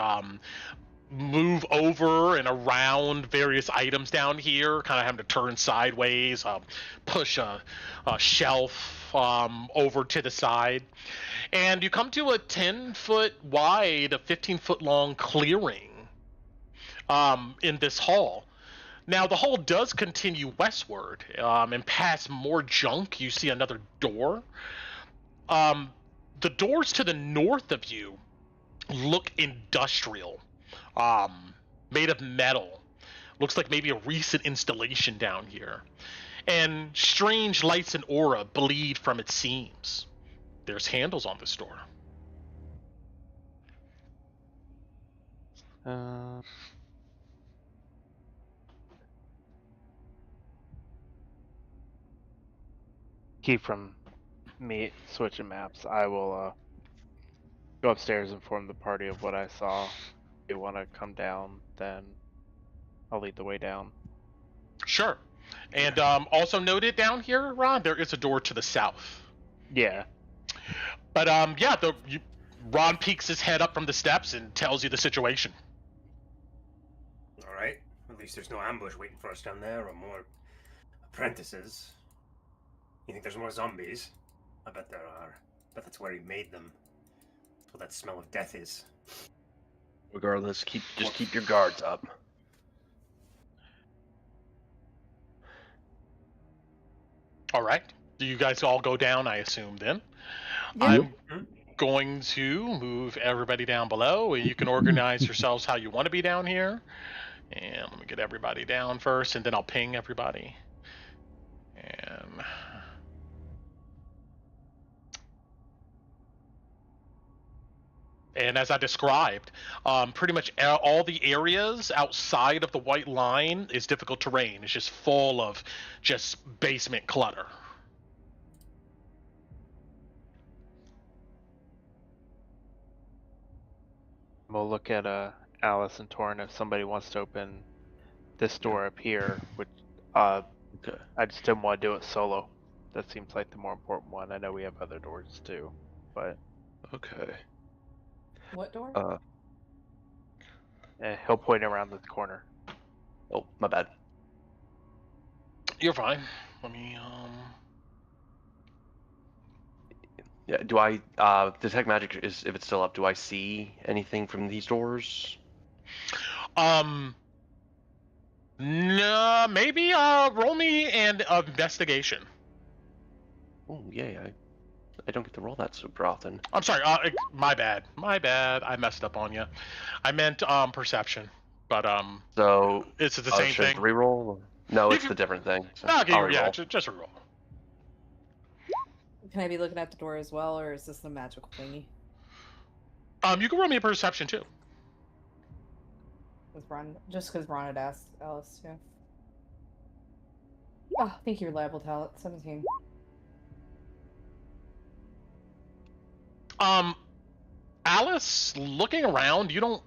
move over and around various items down here, kind of having to turn sideways, push a shelf over to the side, and you come to a 10-foot wide, a 15-foot long clearing in this hall. Now the hall does continue westward, and past more junk you see another door. The doors to the north of you look industrial, made of metal. Looks like maybe a recent installation down here. And strange lights and aura bleed from its seams. There's handles on this door. Keep from me switching maps. I will go upstairs and inform the party of what I saw. If they want to come down, then I'll lead the way down. Sure. And also noted down here, Ron, there is a door to the south. Yeah. But Ron peeks his head up from the steps and tells you the situation. All right. At least there's no ambush waiting for us down there, or more apprentices. You think there's more zombies? I bet there are. But that's where he made them. what that smell of death is. Regardless, keep your guards up. All right. Do you guys all go down? I assume then. Yep. I'm going to move everybody down below. You can organize yourselves how you want to be down here. And let me get everybody down first, and then I'll ping everybody. And as I described, pretty much all the areas outside of the white line is difficult terrain. It's just full of just basement clutter. We'll look at Alice and Torn if somebody wants to open this door up here, which Okay. I just didn't want to do it solo. That seems like the more important one. I know we have other doors too, but Okay. What door? he'll point around the corner. Oh, my bad. You're fine. Let me Yeah. Do I detect magic is if it's still up? Do I see anything from these doors? No, maybe roll me an investigation. Oh, yeah. I don't get to roll that super often. I'm sorry. My bad. I messed up on you. I meant perception, but So it's the same should I thing. reroll? No, You it's can- the different thing. So Okay, I'll yeah, reroll. just reroll. Can I be looking at the door as well, or is this the magical thingy? You can roll me a perception too. Just because Ron had asked Alice, yeah. Oh, thank you, reliable talent. 17. Alice, looking around, you don't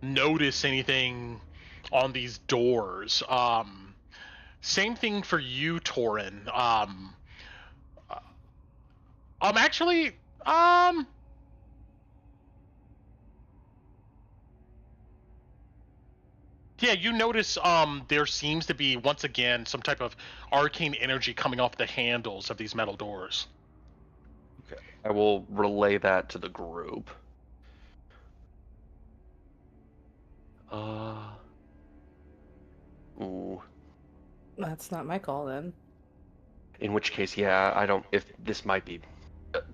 notice anything on these doors. Same thing for you, Torin. Actually, yeah, you notice there seems to be once again some type of arcane energy coming off the handles of these metal doors. Okay. I will relay that to the group. Ooh. That's not my call then. In which case, yeah, I don't. If this might be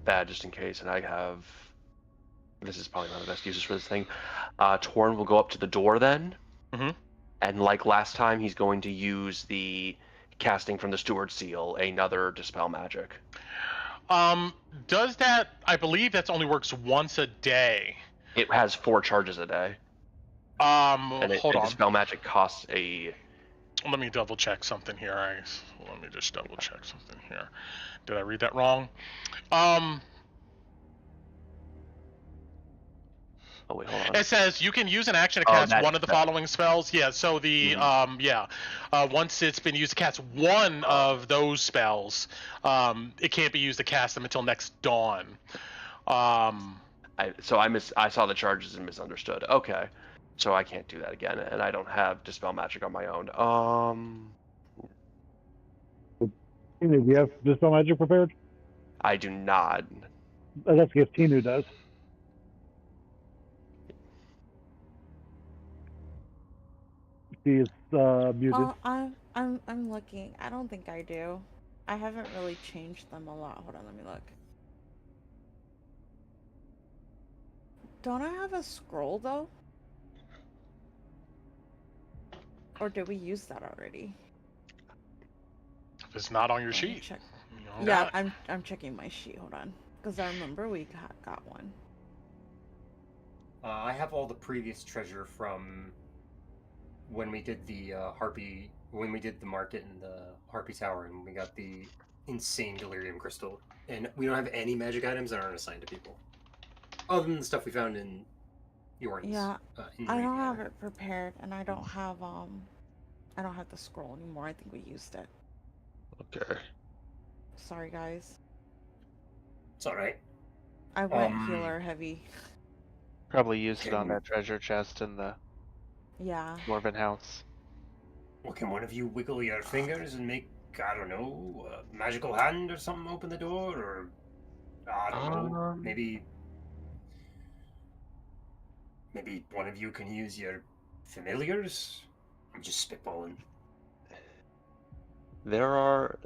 bad, just in case, and I have. This is probably not the best uses for this thing. Torn will go up to the door then, and like last time, he's going to use the casting from the Steward Seal, another dispel magic. Does that? I believe that only works once a day. It has 4 charges a day. And Hold on. Dispel magic costs a. Let me double check something here. Let me just double check something here. Did I read that wrong? Oh wait, hold on. It says you can use an action to cast one of the following spells. Yeah, so the once it's been used to cast one of those spells, it can't be used to cast them until next dawn. I saw the charges and misunderstood. Okay, so I can't do that again, and I don't have dispel magic on my own. Do you have dispel magic prepared? I do not. That's if Tinu does. She's muted. Oh, I'm looking. I don't think I do. I haven't really changed them a lot. Hold on, let me look. Don't I have a scroll though? Or did we use that already? If it's not on your Let me sheet, check. you don't Yeah, got it. I'm checking my sheet. Hold on, because I remember we got one. I have all the previous treasure from when we did the when we did the market in the Harpy Tower, and we got the insane delirium crystal. And we don't have any magic items that aren't assigned to people, other than the stuff we found in Yoren's. Yeah, in I Reed don't have Manor. it prepared, and I don't have the scroll anymore. I think we used it. Okay. Sorry, guys. It's all right. I went healer heavy. Probably used it on that treasure chest in the Yeah. Dwarven house. Well, can one of you wiggle your fingers and make, I don't know, a magical hand or something open the door? Or, I don't know, maybe Maybe one of you can use your familiars? I'm just spitballing. There are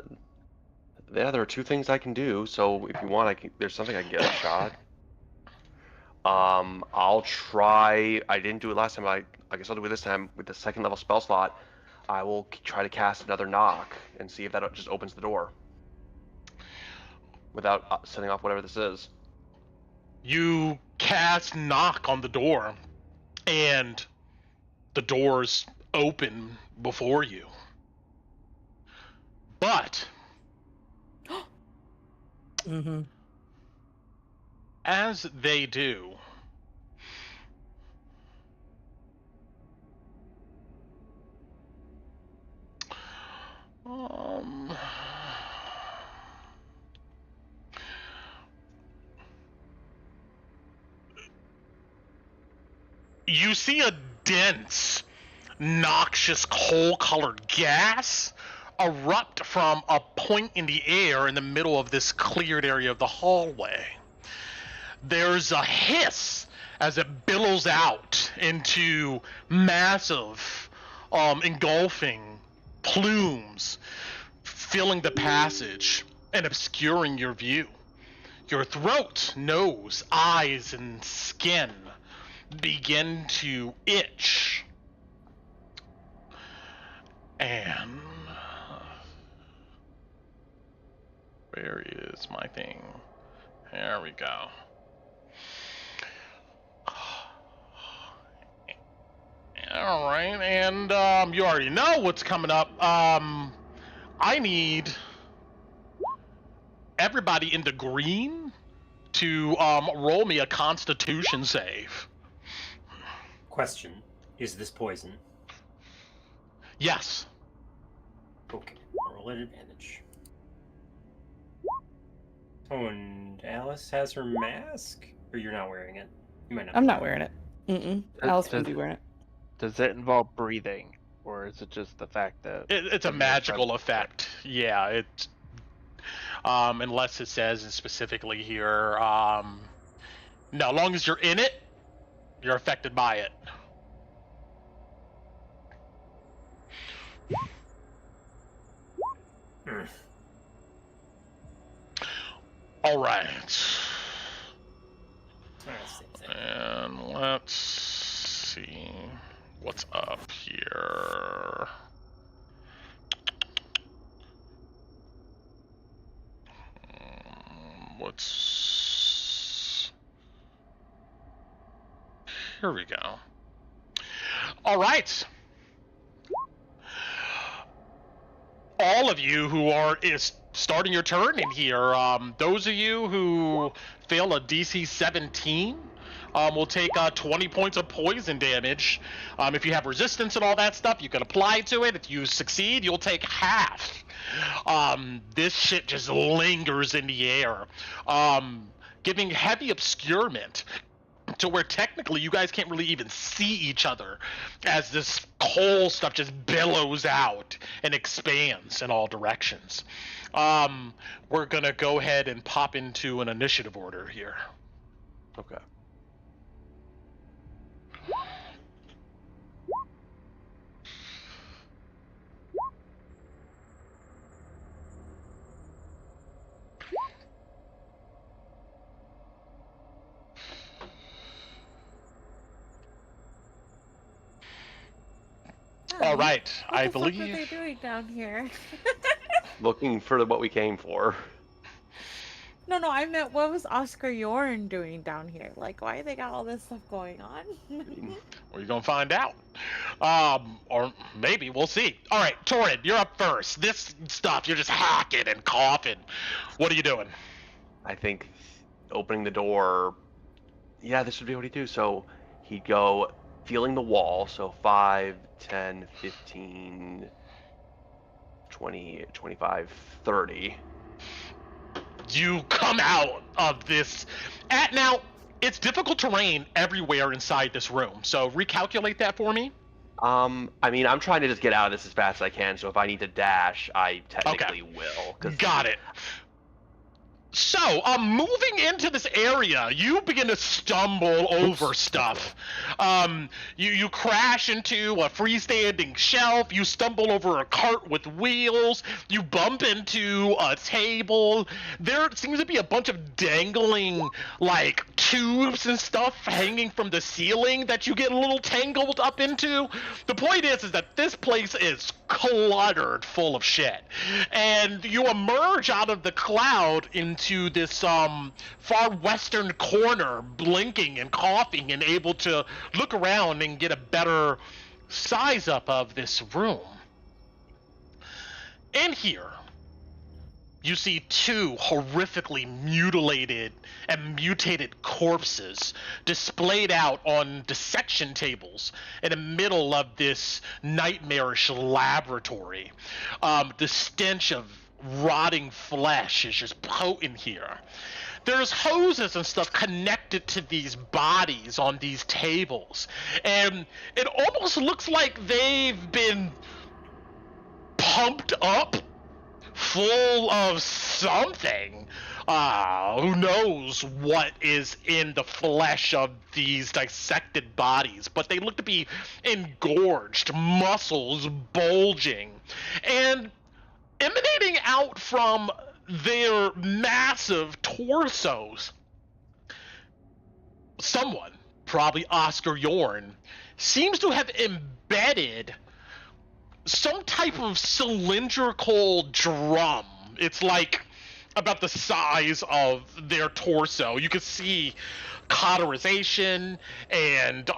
two things I can do. So if you want, there's something I can get a shot. I'll try. I didn't do it last time. I guess I'll do it this time with the second level spell slot. I will try to cast another knock and see if that just opens the door without setting off whatever this is. You cast knock on the door, and the doors open before you. But Mm-hmm. as they do, you see a dense, noxious, coal-colored gas erupt from a point in the air in the middle of this cleared area of the hallway. There's a hiss as it billows out into massive, engulfing plumes, filling the passage and obscuring your view. Your throat, nose, eyes, and skin begin to itch. And where is my thing? There we go. All right, and you already know what's coming up. I need everybody in the green to roll me a Constitution save. Question: is this poison? Yes. Okay, roll at advantage. Oh, and Alice has her mask? Or you're not wearing it? You might not. I'm not wearing it. Mm-mm. Alice wouldn't be wearing it. Does it involve breathing, or is it just the fact that It's a magical effect. Yeah, it's unless it says specifically here. No, as long as you're in it, you're affected by it. All right. And let's see what's up here. Here we go. All right. All of you who are starting your turn in here, those of you who fail a DC 17 will take 20 points of poison damage. If you have resistance and all that stuff, you can apply to it. If you succeed, you'll take half. This shit just lingers in the air, giving heavy obscurement to where technically you guys can't really even see each other as this coal stuff just billows out and expands in all directions. We're gonna go ahead and pop into an initiative order here. Okay. All right, I What believe. the fuck are they doing down here? Looking for what we came for. No, I meant what was Oscar Yoren doing down here? Like, why they got all this stuff going on? Well, you're gonna find out. Or maybe we'll see. All right, Torrid, you're up first. This stuff, you're just hacking and coughing. What are you doing? I think opening the door. Yeah, this would be what he'd do. So he'd go feeling the wall. So 5, 10, 15, 20, 25, 30. You come out of this. Now, it's difficult terrain everywhere inside this room, so recalculate that for me. I mean, I'm trying to just get out of this as fast as I can, so if I need to dash, I technically will. Got it. So, moving into this area, you begin to stumble over stuff. You crash into a freestanding shelf. You stumble over a cart with wheels. You bump into a table. There seems to be a bunch of dangling, like, tubes and stuff hanging from the ceiling that you get a little tangled up into. The point is that this place is cluttered full of shit. And you emerge out of the cloud into this far western corner, blinking and coughing and able to look around and get a better size up of this room. In here, you see two horrifically mutilated and mutated corpses displayed out on dissection tables in the middle of this nightmarish laboratory. The stench of rotting flesh is just potent here. There's hoses and stuff connected to these bodies on these tables, and it almost looks like they've been pumped up full of something. Who knows what is in the flesh of these dissected bodies, but they look to be engorged, muscles bulging, and emanating out from their massive torsos. Someone, probably Oscar Yoren, seems to have embedded some type of cylindrical drum. It's like about the size of their torso. You can see cauterization and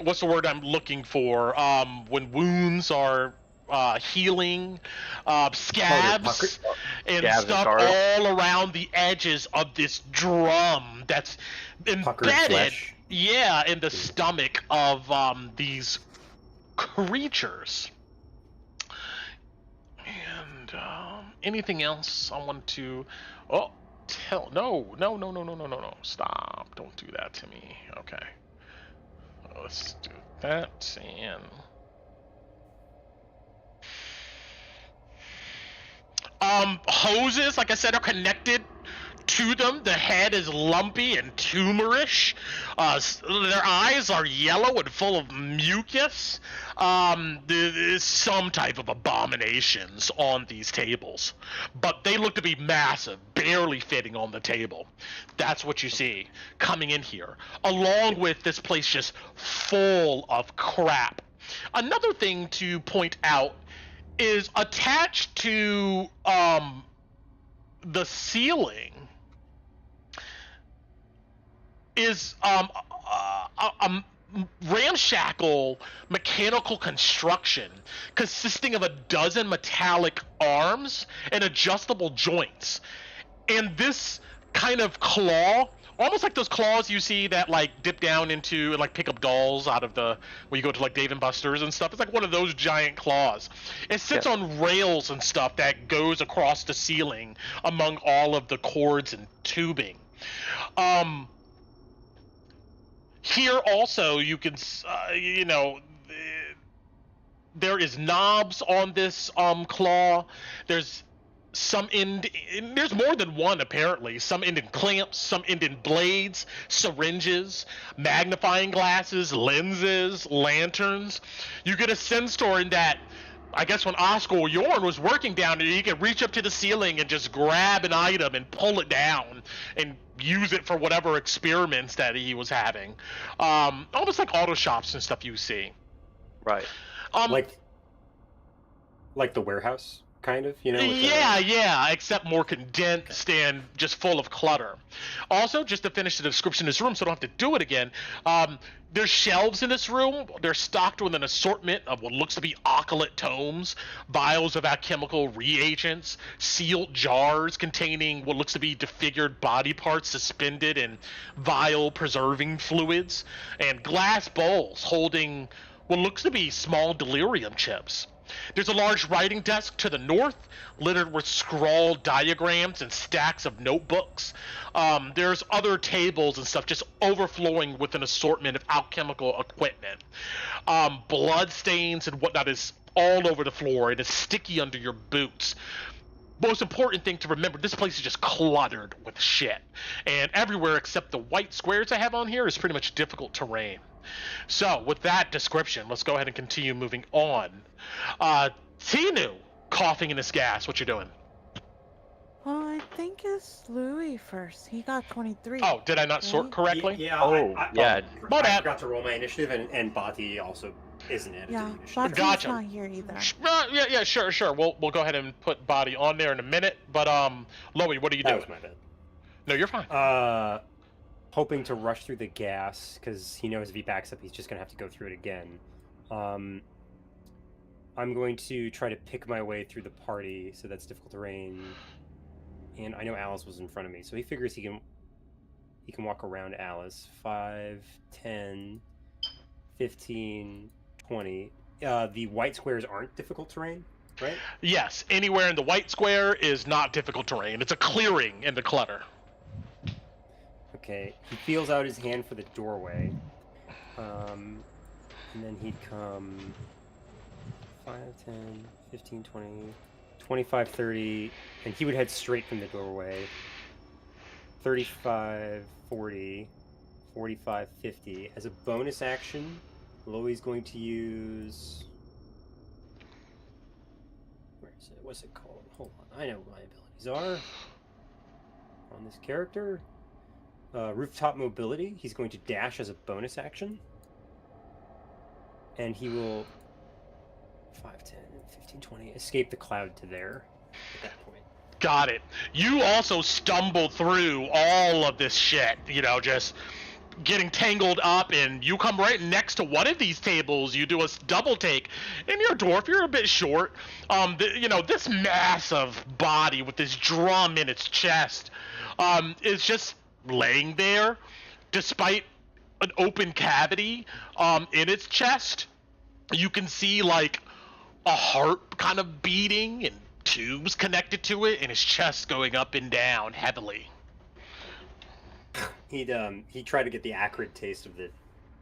what's the word I'm looking for? When wounds are healing, scabs and stuff all around the edges of this drum that's embedded, in the stomach of these creatures. And anything else I want to? No, stop! Don't do that to me. Okay, let's do that and. Hoses, like I said, are connected to them. The head is lumpy and tumorish. Their eyes are yellow and full of mucus. There's some type of abominations on these tables, but they look to be massive, barely fitting on the table. That's what you see coming in here, along with this place just full of crap. Another thing to point out is attached to the ceiling is a ramshackle mechanical construction consisting of a dozen metallic arms and adjustable joints. And this kind of claw, almost like those claws you see that like dip down into and like pick up dolls out of the when you go to like Dave and Buster's and stuff. It's like one of those giant claws. It sits on rails and stuff that goes across the ceiling among all of the cords and tubing. Here also you can there is knobs on this claw. There's there's more than one apparently. Some end in clamps, some end in blades, syringes, magnifying glasses, lenses, lanterns. You get a sense in that, I guess when Oscar Yoren was working down there, he could reach up to the ceiling and just grab an item and pull it down and use it for whatever experiments that he was having. Almost like auto shops and stuff you see. Right. Like the warehouse. Kind of, Yeah, except more condensed and just full of clutter. Also, just to finish the description of this room so I don't have to do it again, there's shelves in this room. They're stocked with an assortment of what looks to be occult tomes, vials of alchemical reagents, sealed jars containing what looks to be disfigured body parts suspended in vile preserving fluids, and glass bowls holding what looks to be small delirium chips. There's a large writing desk to the north, littered with scrawled diagrams and stacks of notebooks. There's other tables and stuff just overflowing with an assortment of alchemical equipment. Blood stains and whatnot is all over the floor, and it's sticky under your boots. Most important thing to remember, this place is just cluttered with shit. And everywhere except the white squares I have on here is pretty much difficult terrain. So, with that description, let's go ahead and continue moving on. Tinu, coughing in his gas, what you doing? Well, I think it's Louis first. He got 23. Oh, did I not sort correctly? Yeah. Oh, yeah. My I bad. forgot to roll my initiative, and Bati also isn't added to Yeah, the initiative. Bati's Gotcha. not here either. Yeah, sure. We'll go ahead and put body on there in a minute. But Loey, what are you That doing? was my bad. No, you're fine. Hoping to rush through the gas because he knows if he backs up, he's just gonna have to go through it again. I'm going to try to pick my way through the party, so that's difficult terrain. And I know Alice was in front of me, so he figures he can walk around Alice. 5, 10, 15, 20. The white squares aren't difficult terrain, right? Yes, anywhere in the white square is not difficult terrain. It's a clearing in the clutter. Okay, he feels out his hand for the doorway. And then he'd come 5, 10, 15, 20, 25, 30, and he would head straight from the doorway. 35, 40, 45, 50. As a bonus action, Loey's going to use... Where is it? What's it called? Hold on, I know what my abilities are. On this character. Rooftop mobility. He's going to dash as a bonus action. And he will 5, 10, 15, 20 escape the cloud to there at that point. Got it. You also stumble through all of this shit, just getting tangled up, and you come right next to one of these tables. You do a double take, and you're a dwarf. You're a bit short. This massive body with this drum in its chest is just laying there, despite an open cavity in its chest. You can see like a heart kind of beating and tubes connected to it, and his chest going up and down heavily. He'd try to get the acrid taste of the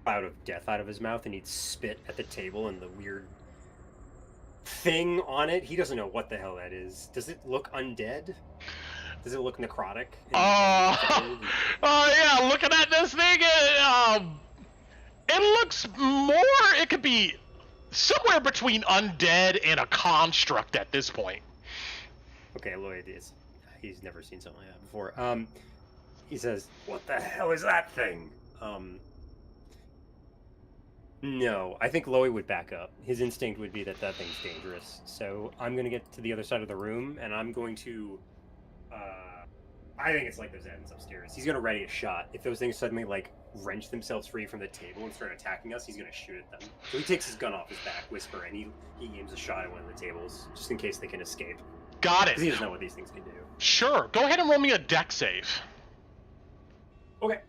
cloud of death out of his mouth, and he'd spit at the table and the weird thing on it. He doesn't know what the hell that is. Does it look undead? Does it look necrotic? Yeah, looking at this thing, it looks more, it could be somewhere between undead and a construct at this point. Okay, Lloyd he's never seen something like that before. He says, "What the hell is that thing?" No, I think Loey would back up. His instinct would be that thing's dangerous. So I'm going to get to the other side of the room, and I'm going to... I think it's like those ends upstairs. He's going to ready a shot. If those things suddenly, wrench themselves free from the table and start attacking us, he's going to shoot at them. So he takes his gun off his back, whisper, and he aims a shot at one of the tables, just in case they can escape. Got it. Because he doesn't know what these things can do. Sure. Go ahead and roll me a deck save. Okay.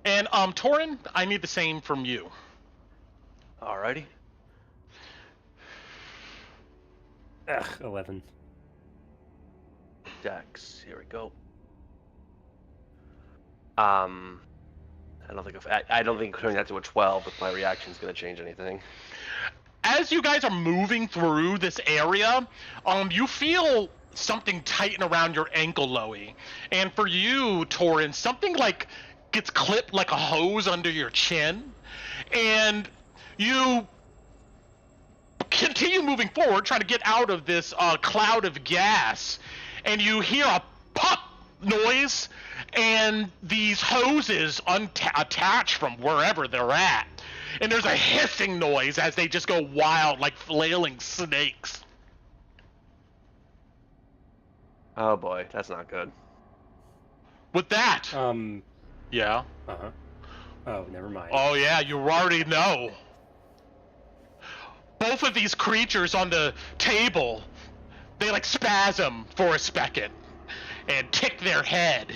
And, Torin, I need the same from you. Alrighty. Ugh, 11. Dex. Here we go. I don't think turning that to a 12 with my reaction is going to change anything. As you guys are moving through this area, you feel something tighten around your ankle, Loey. And for you, Torin, something gets clipped like a hose under your chin. And you continue moving forward, trying to get out of this cloud of gas. And you hear a pop noise, and these hoses attach from wherever they're at. And there's a hissing noise as they just go wild like flailing snakes. Oh boy, that's not good. With that, yeah. Uh-huh. Oh, never mind. Oh yeah, you already know. Both of these creatures on the table, they spasm for a second and tick their head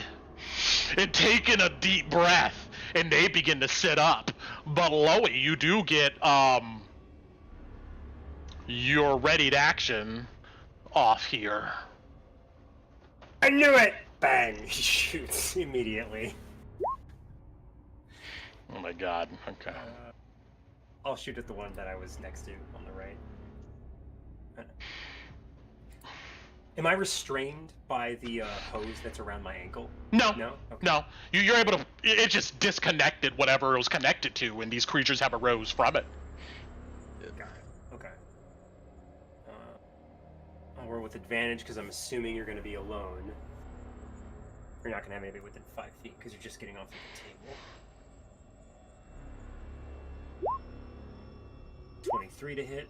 and take in a deep breath, and they begin to sit up. But Loey, you do get your readied action off here. I knew it! Bang! He shoots immediately. my god. Okay. I'll shoot at the one that I was next to on the right. Am I restrained by the hose that's around my ankle? No. No? Okay. No. You're able to. It just disconnected whatever it was connected to, and these creatures have arose from it. Got it. Okay. I'll roll with advantage because I'm assuming you're going to be alone. You're not going to have anybody within 5 feet because you're just getting off of the table. 23 to hit.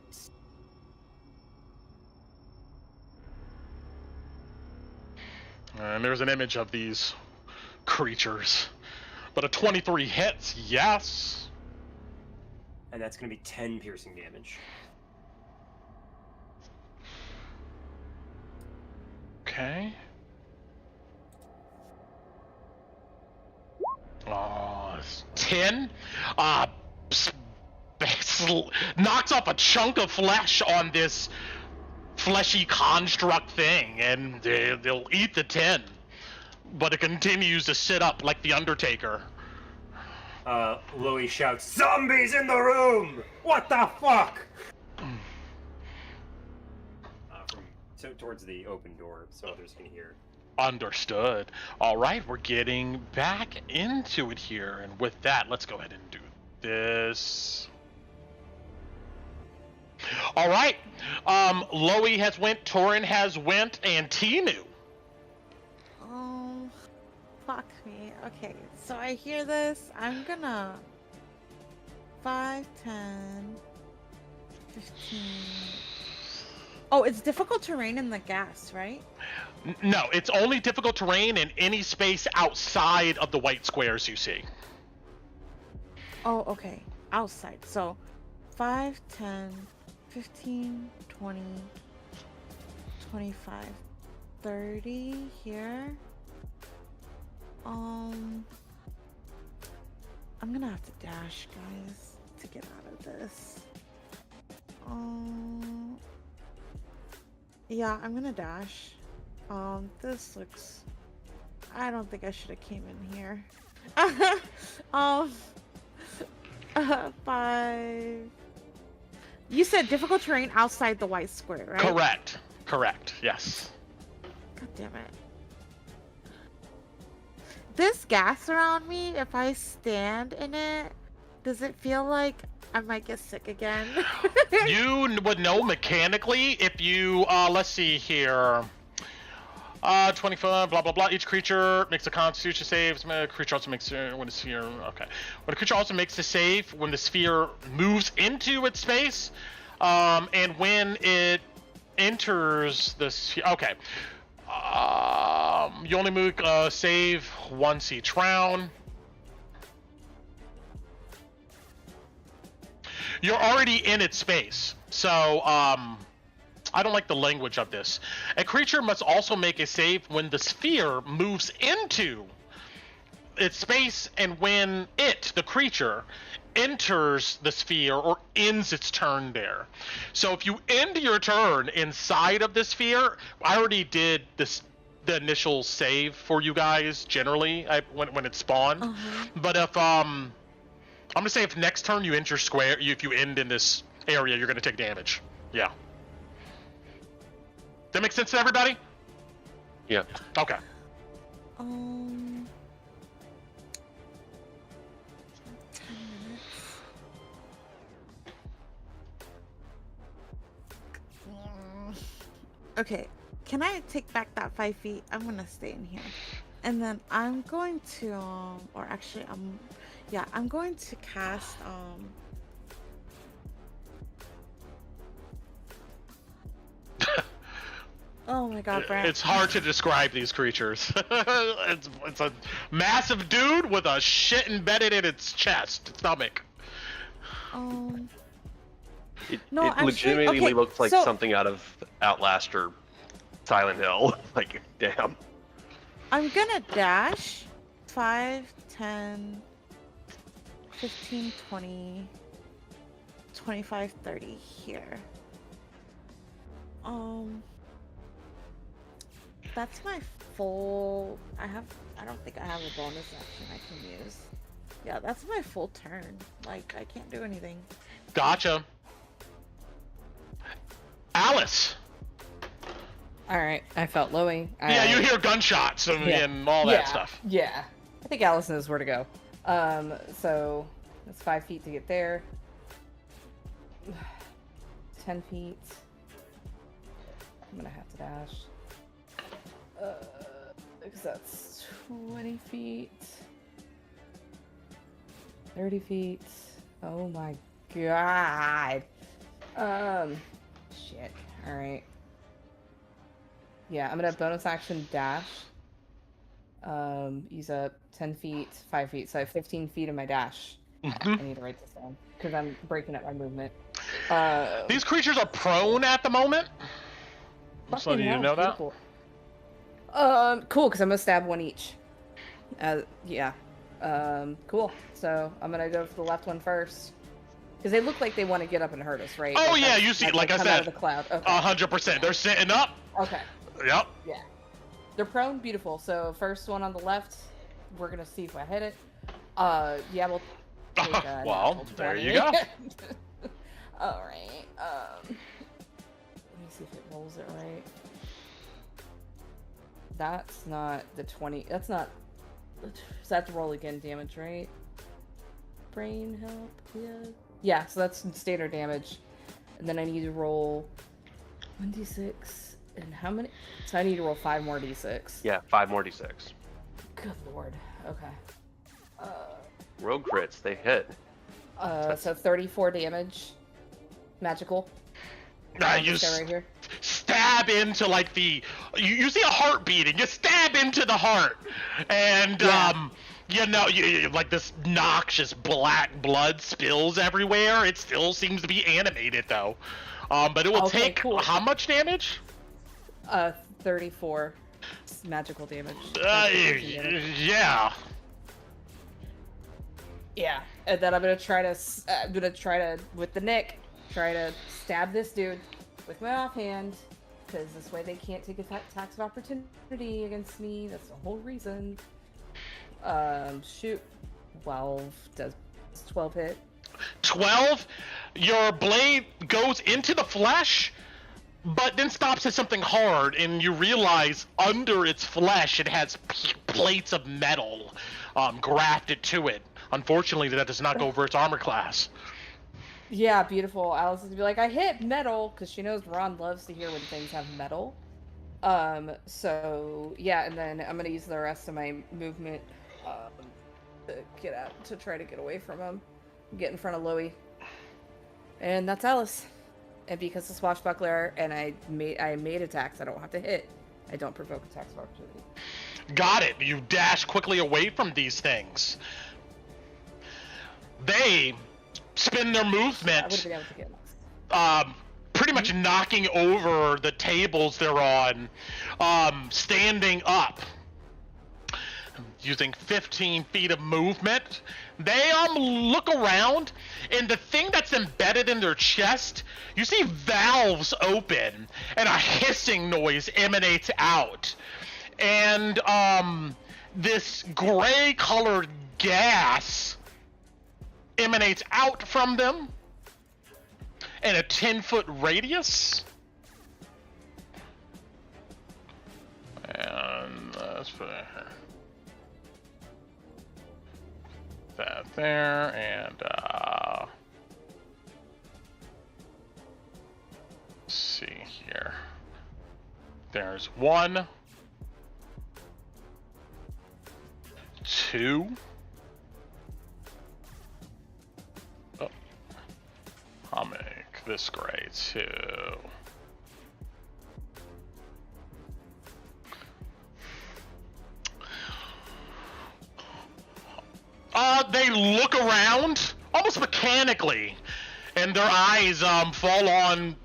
And there's an image of these creatures. But a 23 hits, yes. And that's going to be 10 piercing damage. Okay. 10. Knocks off a chunk of flesh on this fleshy construct thing, and they'll eat the 10. But it continues to sit up like the Undertaker. Louis shouts, "Zombies in the room! What the fuck?" So towards the open door, so others can hear. Understood. All right, we're getting back into it here, and with that, let's go ahead and do this. All right, Loey has went, Torin has went, and Tinu. Oh, fuck me. Okay, so I hear this. I'm gonna 5, 10, 15. Oh, it's difficult terrain in the gas, right? No, it's only difficult terrain in any space outside of the white squares you see. Oh, okay. Outside. So 5, 10, 15, 20, 25, 30 here. I'm gonna have to dash, guys, to get out of this. Yeah, I'm gonna dash. This looks... I don't think I should have came in here. 5... You said difficult terrain outside the white square, right? Correct, yes. God damn it. This gas around me, if I stand in it, does it feel like I might get sick again? You would know mechanically if you, let's see here. 25, blah, blah, blah. Each creature makes a constitution save. A creature also makes, when the sphere, okay. When a creature also makes a save, when the sphere moves into its space, and when it enters the sphere, okay. You only make a save once each round. You're already in its space, so, I don't like the language of this. A creature must also make a save when the sphere moves into its space and when it, the creature, enters the sphere or ends its turn there. So if you end your turn inside of the sphere, I already did this, the initial save for you guys generally when it spawned. But if I'm gonna say if next turn you end your square, if you end in this area, you're gonna take damage. Yeah. That makes sense to everybody? Yeah. Okay. 10 minutes. Okay, can I take back that 5 feet? I'm gonna stay in here. And then I'm going to, or actually I'm going to cast, oh my god, Brent. It's hard to describe these creatures. it's a massive dude with a shit embedded in its chest, stomach. It actually, legitimately okay, looks like so- something out of Outlast or Silent Hill. Like, damn. I'm gonna dash 5, 10, 15, 20, 25, 30 here. That's my full... I don't think I have a bonus action I can use. Yeah, that's my full turn. Like, I can't do anything. Gotcha. Alice. All right, I felt Loey. Yeah, you hear gunshots and all that stuff. Yeah, I think Alice knows where to go. So it's 5 feet to get there. 10 feet. I'm gonna have to dash. Because that's 20 feet. 30 feet. Oh my god. Shit. Alright. Yeah, I'm gonna bonus action dash. Use up 10 feet, 5 feet, so I have 15 feet of my dash. I need to write this down because I'm breaking up my movement. These creatures are prone at the moment. Just letting you know that. Cool, because I'm gonna stab one each. Yeah. Cool. So I'm gonna go for the left one first. Because they look like they want to get up and hurt us, right? Oh like yeah, you see, like I out said, of the cloud. Okay. 100%. They're sitting up. Okay. Yep. Yeah. They're prone. Beautiful. So first one on the left, we're gonna see if I hit it. Yeah, we'll take a well, natural there 20. you go. All right. Let me see if it rolls it right. That's not the 20. That's not. So that's roll again damage, right? Brain help. Yeah. Yeah. So that's standard damage, and then I need to roll 1d6. And how many? So I need to roll 5 more d6. Yeah, 5 more d6. Good lord. Okay. Rogue crits, they hit. So 34 damage. Magical. You right here. stab into like you see a heart beating. You stab into the heart, and like this noxious black blood spills everywhere. It still seems to be animated though. But it will take how much damage? 34 magical damage. Yeah. Yeah, and then I'm gonna try to with the nick, try to stab this dude with my offhand, because this way they can't take attacks of opportunity against me. That's the whole reason. Shoot, 12 does 12 hit? 12. Your blade goes into the flesh, but then stops at something hard, and you realize under its flesh it has plates of metal grafted to it. Unfortunately, that does not go over its armor class. Yeah, beautiful. Alice is gonna be like, I hit metal, because she knows Ron loves to hear when things have metal. So yeah, and then I'm gonna use the rest of my movement to get out, to try to get away from him, get in front of Loey. And that's Alice. And because the swashbuckler and I made attacks, I don't have to hit. I don't provoke attacks of opportunity. Got it. You dash quickly away from these things. They spin their movement. I would have been able to get pretty much knocking over the tables they're on, standing up. Using 15 feet of movement, they look around, and the thing that's embedded in their chest, you see valves open, and a hissing noise emanates out, and this gray-colored gas emanates out from them in a 10-foot radius. And let's put it here. That there, and let's see here. There's 1, 2. Oh, I'll make this gray too. They look around almost mechanically, and their eyes fall on,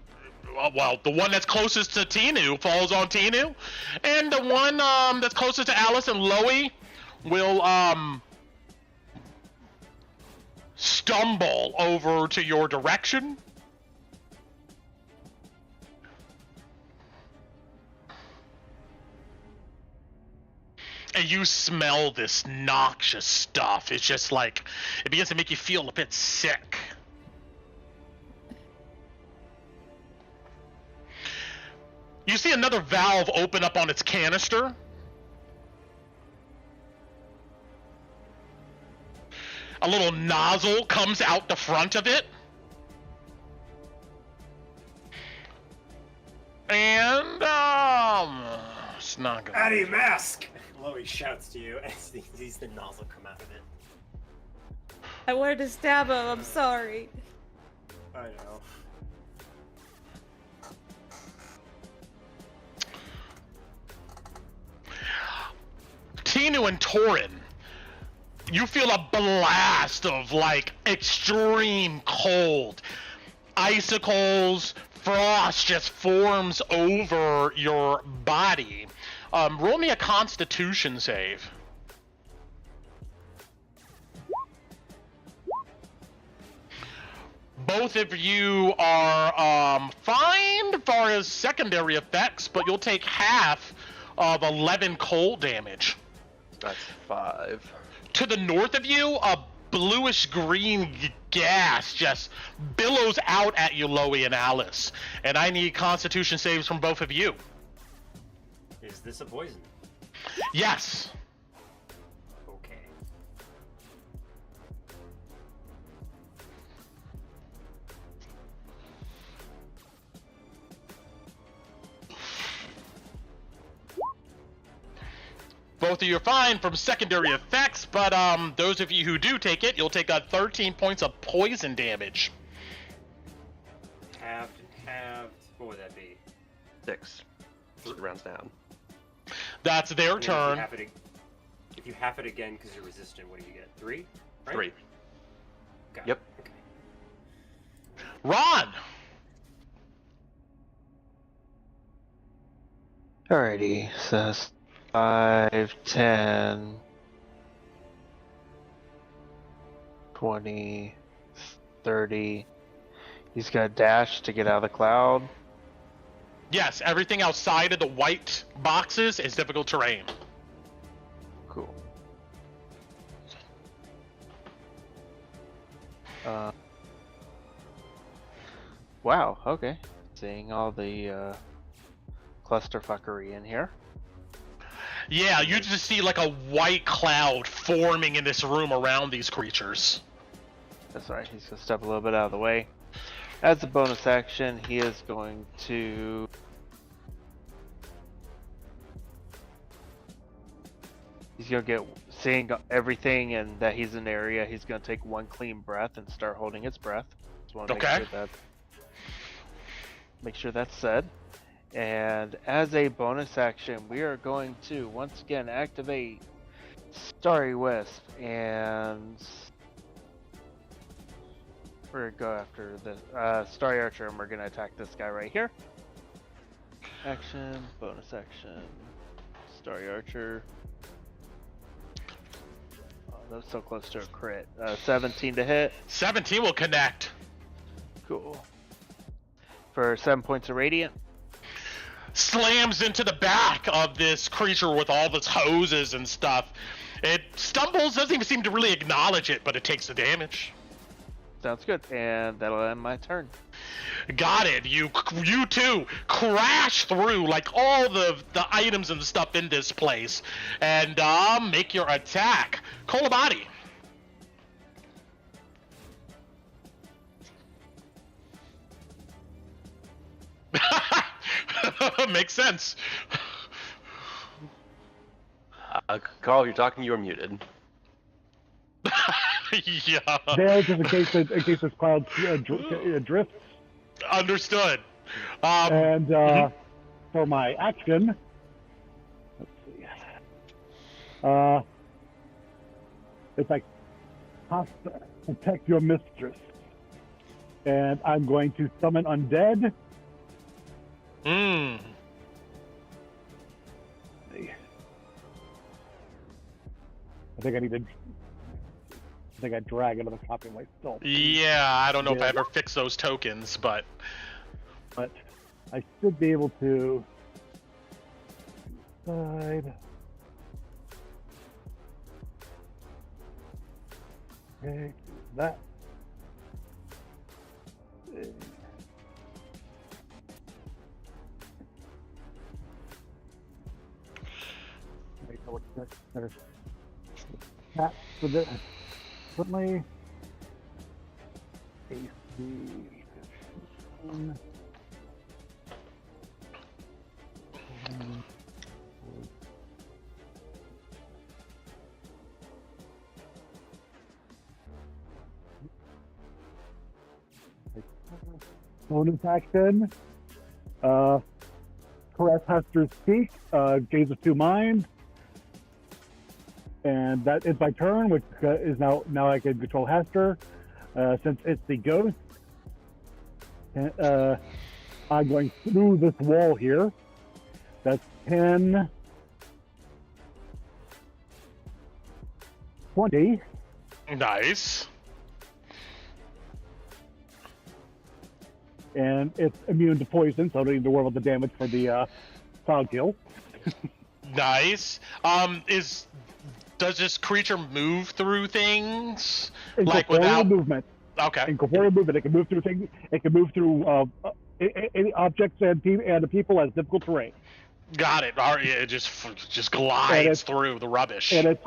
well, the one that's closest to Tinu falls on Tinu, and the one that's closest to Alice and Loey will stumble over to your direction. and you smell this noxious stuff. It's just like, it begins to make you feel a bit sick. You see another valve open up on its canister. A little nozzle comes out the front of it. And, it's not good. Addy, mask! Lois shouts to you as he sees the nozzle come out of it. I wanted to stab him. I'm sorry. I know. Tinu and Torin, you feel a blast of like extreme cold. Icicles, frost just forms over your body. Roll me a Constitution save. Both of you are fine as far as secondary effects, but you'll take half of 11 cold damage. That's 5. To the north of you, a bluish-green gas just billows out at you, Loie and Alice. And I need Constitution saves from both of you. Is this a poison? Yes. Okay. Both of you are fine from secondary effects, but those of you who do take it, you'll take 13 points of poison damage. Halved and halved. What would that be? 6. It rounds down. That's their And then turn. If you half it again because you're resistant, what do you get? 3? Right? 3. Got Yep. it. Okay. Ron! Alrighty, so that's 5, 10, 20, 30. He's got a dash to get out of the cloud. Yes, everything outside of the white boxes is difficult terrain. Cool. Wow, okay. Seeing all the clusterfuckery in here. Yeah, you just see like a white cloud forming in this room around these creatures. That's right, he's gonna step a little bit out of the way. As a bonus action, he is going to... He's gonna get, seeing everything and that he's in the area, he's gonna take one clean breath and start holding his breath. Just want to make sure that's said. And as a bonus action, we are going to once again activate Starry Wisp, and we're gonna go after the Starry Archer, and we're gonna attack this guy right here. Action, bonus action, Starry Archer. Oh, that was so close to a crit. 17 to hit. 17 will connect. Cool. For 7 points of radiant. Slams into the back of this creature with all of its hoses and stuff. It stumbles, doesn't even seem to really acknowledge it, but it takes the damage. Sounds good, and that'll end my turn. Got it. You two crash through like all the items and stuff in this place, and make your attack. Kolabadi. Makes sense. Carl, you're talking. You're muted. Yeah. There, just in case this cloud drifts. Understood. And for my action, let's see. It's like Hostile, protect your mistress, and I'm going to summon undead. Hmm. I think I need to. I think I drag another copy of my stealth. Yeah, I don't know if I Yeah. ever fix those tokens, but But I should be able to decide. Okay, that. That for this. Certainly. AC. Bonus action. Caress Hester's Speak. Gaze of Two Minds. And that is my turn, which is now I can control Hester. Since it's the ghost. I'm going through this wall here. That's 10, 20. Nice. And it's immune to poison, so I don't need to worry about the damage for the cloud kill. Nice. Does this creature move through things? Incorporeal movement. Okay. Incorporeal movement. It can move through things. It can move through any objects and the people as difficult terrain. Got it. All right, it just glides through the rubbish. And it's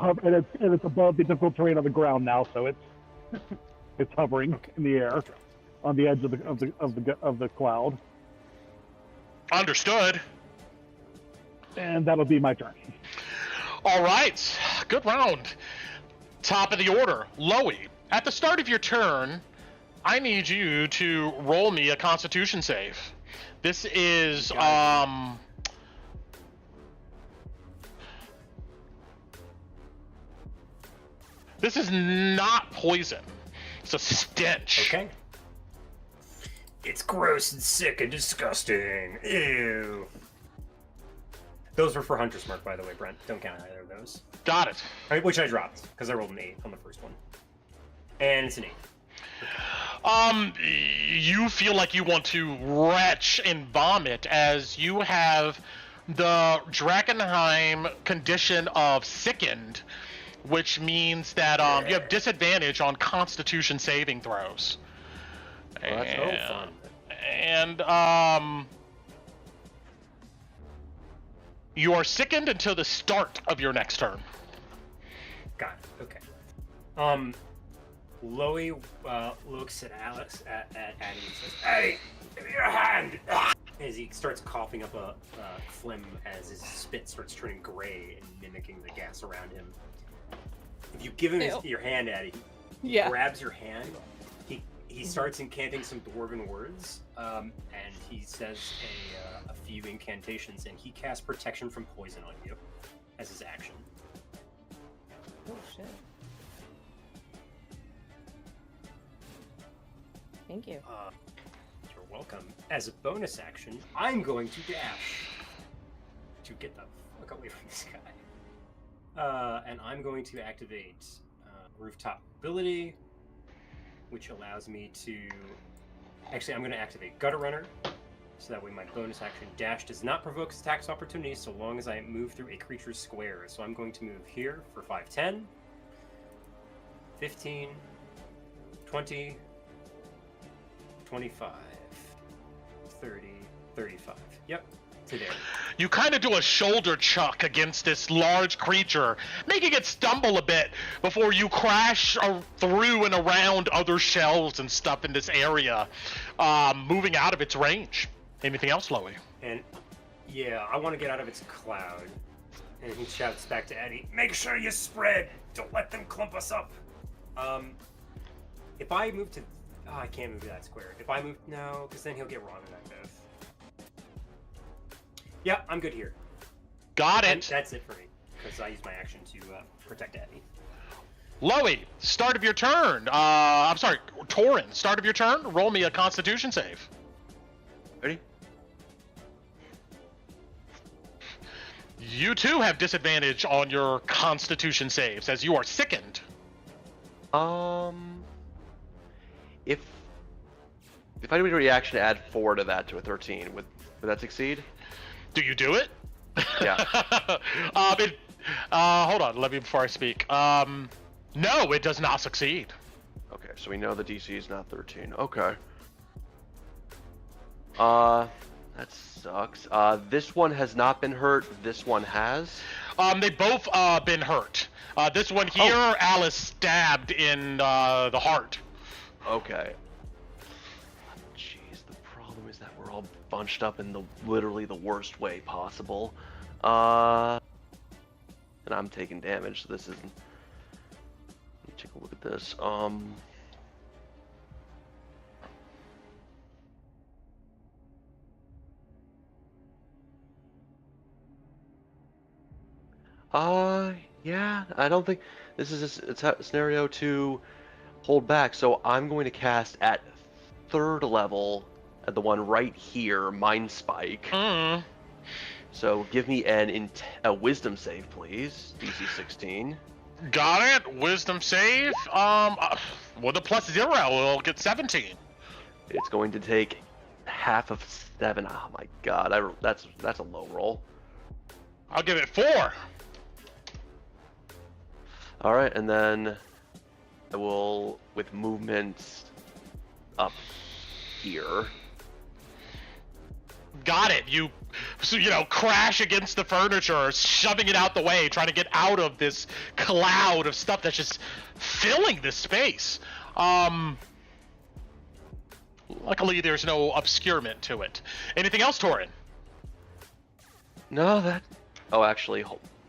above the difficult terrain on the ground now, so it's hovering in the air on the edge of the cloud. Understood. And that'll be my turn. All right. Good round. Top of the order, Loey. At the start of your turn, I need you to roll me a Constitution save. This is This is not poison. It's a stench. Okay. It's gross and sick and disgusting. Ew. Those were for Hunter's Mark, by the way, Brent. Don't count either of those. Got it. Which I dropped, because I rolled an 8 on the first one. And it's an 8. You feel like you want to retch and vomit as you have the Drakkenheim condition of sickened, which means that you have disadvantage on Constitution saving throws. Well, that's no fun. And you are sickened until the start of your next turn. Got it. Okay. Loey looks at Alex at Addie and says, "Hey, give me your hand!" As he starts coughing up a phlegm as his spit starts turning gray and mimicking the gas around him. If you give him your hand, Addie, he grabs your hand. He starts incanting some dwarven words, and he says a few incantations, and he casts protection from poison on you as his action. Oh shit. Thank you. You're welcome. As a bonus action, I'm going to dash to get the fuck away from this guy. And I'm going to activate Rooftop ability, which allows me to... Actually, I'm going to activate Gutter Runner, so that way my bonus action dash does not provoke attacks opportunities so long as I move through a creature's square. So I'm going to move here for 5, 10, 15, 20, 25, 30, 35. Yep, to there. You kind of do a shoulder chuck against this large creature, making it stumble a bit before you crash through and around other shelves and stuff in this area, moving out of its range. Anything else, Loey? And yeah, I want to get out of its cloud. And he shouts back to Eddie, "Make sure you spread! Don't let them clump us up!" If I move to... Oh, I can't move to that square. If I move... No, because then he'll get wrong in that path. Yeah, I'm good here. Got it. And that's it for me, because I use my action to protect Eddie. Loey, start of your turn. I'm sorry, Torin, start of your turn. Roll me a Constitution save. Ready? You too have disadvantage on your Constitution saves as you are sickened. If I do a reaction to add 4 to that to a 13, would that succeed? Do you do it? Yeah. Hold on, let me before I speak. No, it does not succeed. so we know the DC is not 13. Okay. That sucks. This one has not been hurt. This one has. They both been hurt. This one here, Alice stabbed in the heart. Okay. Jeez, the problem is that we're all bunched up in literally the worst way possible. And I'm taking damage, so this isn't. Let me take a look at this. Yeah, I don't think this is a scenario to hold back, so I'm going to cast at 3rd level at the one right here, Mind Spike. So give me a Wisdom save, please. DC 16. Got it. Wisdom save. With a +0, we'll get 17. It's going to take half of 7. Oh my god, that's a low roll. I'll give it 4. All right, and then I will, with movement up here. Got it. You crash against the furniture, shoving it out the way, trying to get out of this cloud of stuff that's just filling this space. Luckily, there's no obscurement to it. Anything else, Torin? No, that. Oh, actually,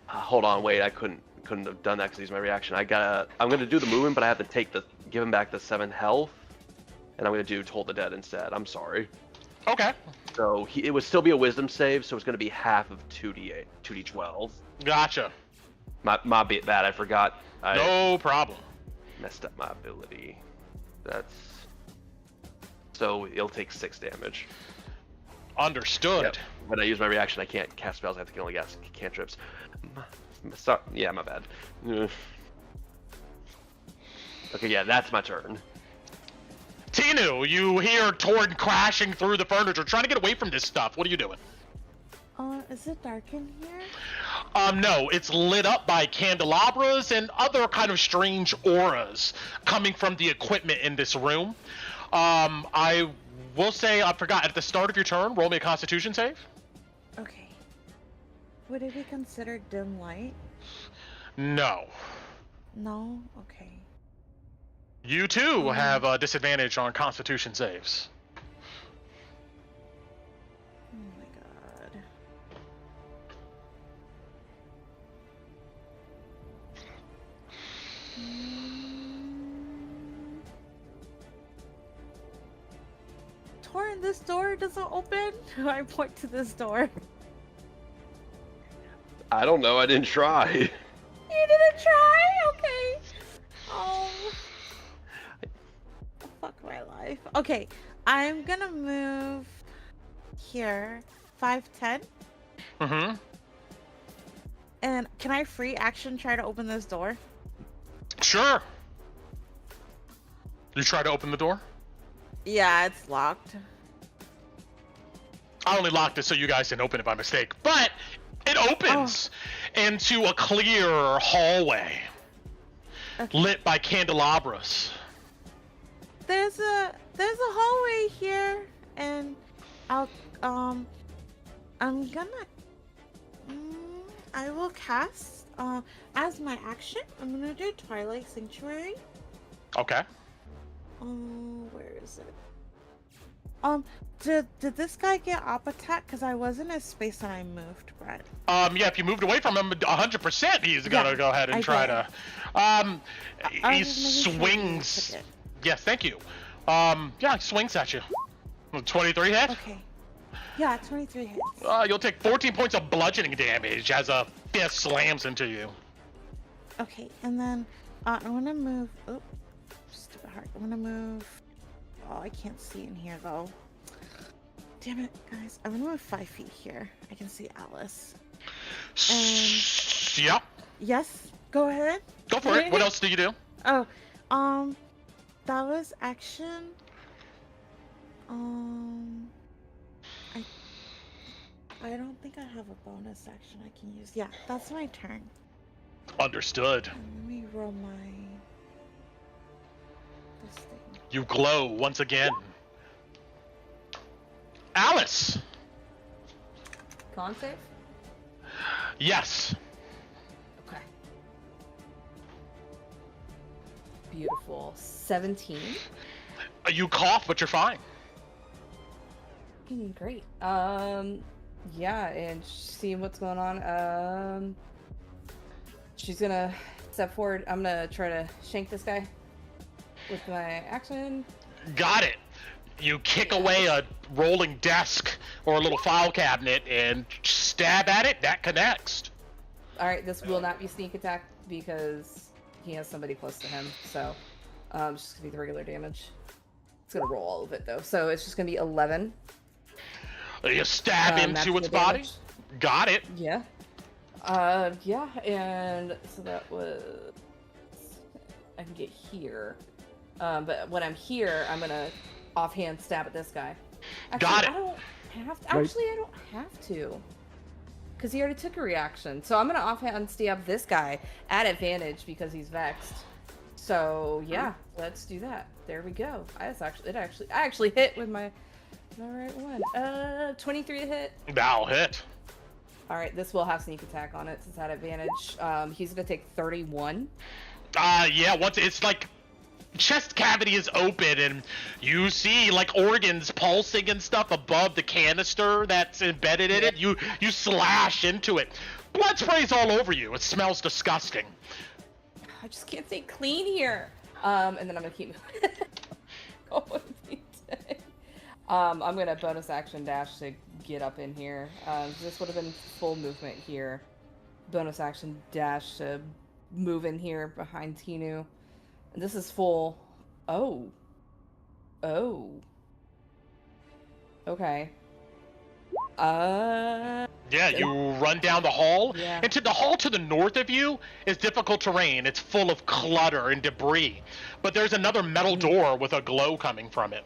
hold on. Wait, I couldn't have done that because he's my reaction. I'm gonna do the movement, but I have to give him back the 7 health, and I'm gonna do Toll the Dead instead. I'm sorry. Okay. So it would still be a Wisdom save, so it's gonna be half of 2d12. Gotcha. My bad. I forgot. No problem. Messed up my ability. So it'll take 6 damage. Understood. Yep. When I use my reaction, I can't cast spells. I can only cast cantrips. Yeah, my bad. Okay, yeah, that's my turn. Tinu, you hear Torin crashing through the furniture, trying to get away from this stuff. What are you doing? Is it dark in here? No, it's lit up by candelabras and other kind of strange auras coming from the equipment in this room. I will say, I forgot, at the start of your turn, roll me a Constitution save. Okay. Would it be considered dim light? No. No? Okay. You too have a disadvantage on Constitution saves. Oh my god. Torin, this door doesn't open? I point to this door. I don't know. I didn't try. You didn't try? Okay. Oh. Fuck my life. Okay, I'm gonna move here. 5'10". Mm-hmm. And can I free action try to open this door? Sure. You try to open the door? Yeah, it's locked. I only locked it so you guys didn't open it by mistake, but it opens into a clear hallway lit by candelabras. There's a hallway here, and I'm gonna I will cast as my action. I'm gonna do Twilight Sanctuary. Okay. Where is it? Did this guy get op attack? Because I was in his space and I moved, Brett. Yeah, if you moved away from him, 100% he's gonna go ahead and try to. He swings. Sure yes, thank you. Yeah, he swings at you. 23 hit. Okay. Yeah, 23 hits. You'll take 14 points of bludgeoning damage as a fist slams into you. Okay, and then I want to move. Oh, stupid heart. I want to move. Oh, I can't see in here though. Damn it, guys! I'm gonna move 5 feet here. I can see Alice. And yeah. yes, go ahead. Go for it. What else do you do? Oh, that was action. I don't think I have a bonus action I can use. Yeah, that's my turn. Understood. And let me roll my Interesting. You glow once again. Alice! Con save? Yes. Okay. Beautiful. 17. You cough, but you're fine. Great. Yeah, and see what's going on. She's gonna step forward. I'm gonna try to shank this guy with my action. Got it. You kick away a rolling desk or a little file cabinet and stab at it. That connects. All right, this will not be sneak attack because he has somebody close to him. So, it's just gonna be the regular damage. It's gonna roll all of it though, so it's just gonna be 11. You stab into its body. Damage. Got it. Yeah. Yeah, and so that was. I can get here. But when I'm here, I'm gonna offhand stab at this guy. Actually, Got it. I don't have to. Actually, I don't have to. Because he already took a reaction. So I'm gonna offhand stab this guy at advantage because he's vexed. So yeah, let's do that. There we go. I actually hit with my right one. 23 to hit. That'll hit. All right, this will have sneak attack on it since it's at advantage. He's gonna take 31. Yeah. Once it's like chest cavity is open and you see like organs pulsing and stuff above the canister that's embedded in it. You slash into it. Blood sprays all over you. It smells disgusting. I just can't stay clean here. And then I'm gonna keep moving. I'm gonna bonus action dash to get up in here. This would have been full movement here. Bonus action dash to move in here behind Tinu. And this is full. Oh. Okay. Yeah, you run down the hall. Yeah. And to the hall to the north of you is difficult terrain. It's full of clutter and debris. But there's another metal door with a glow coming from it.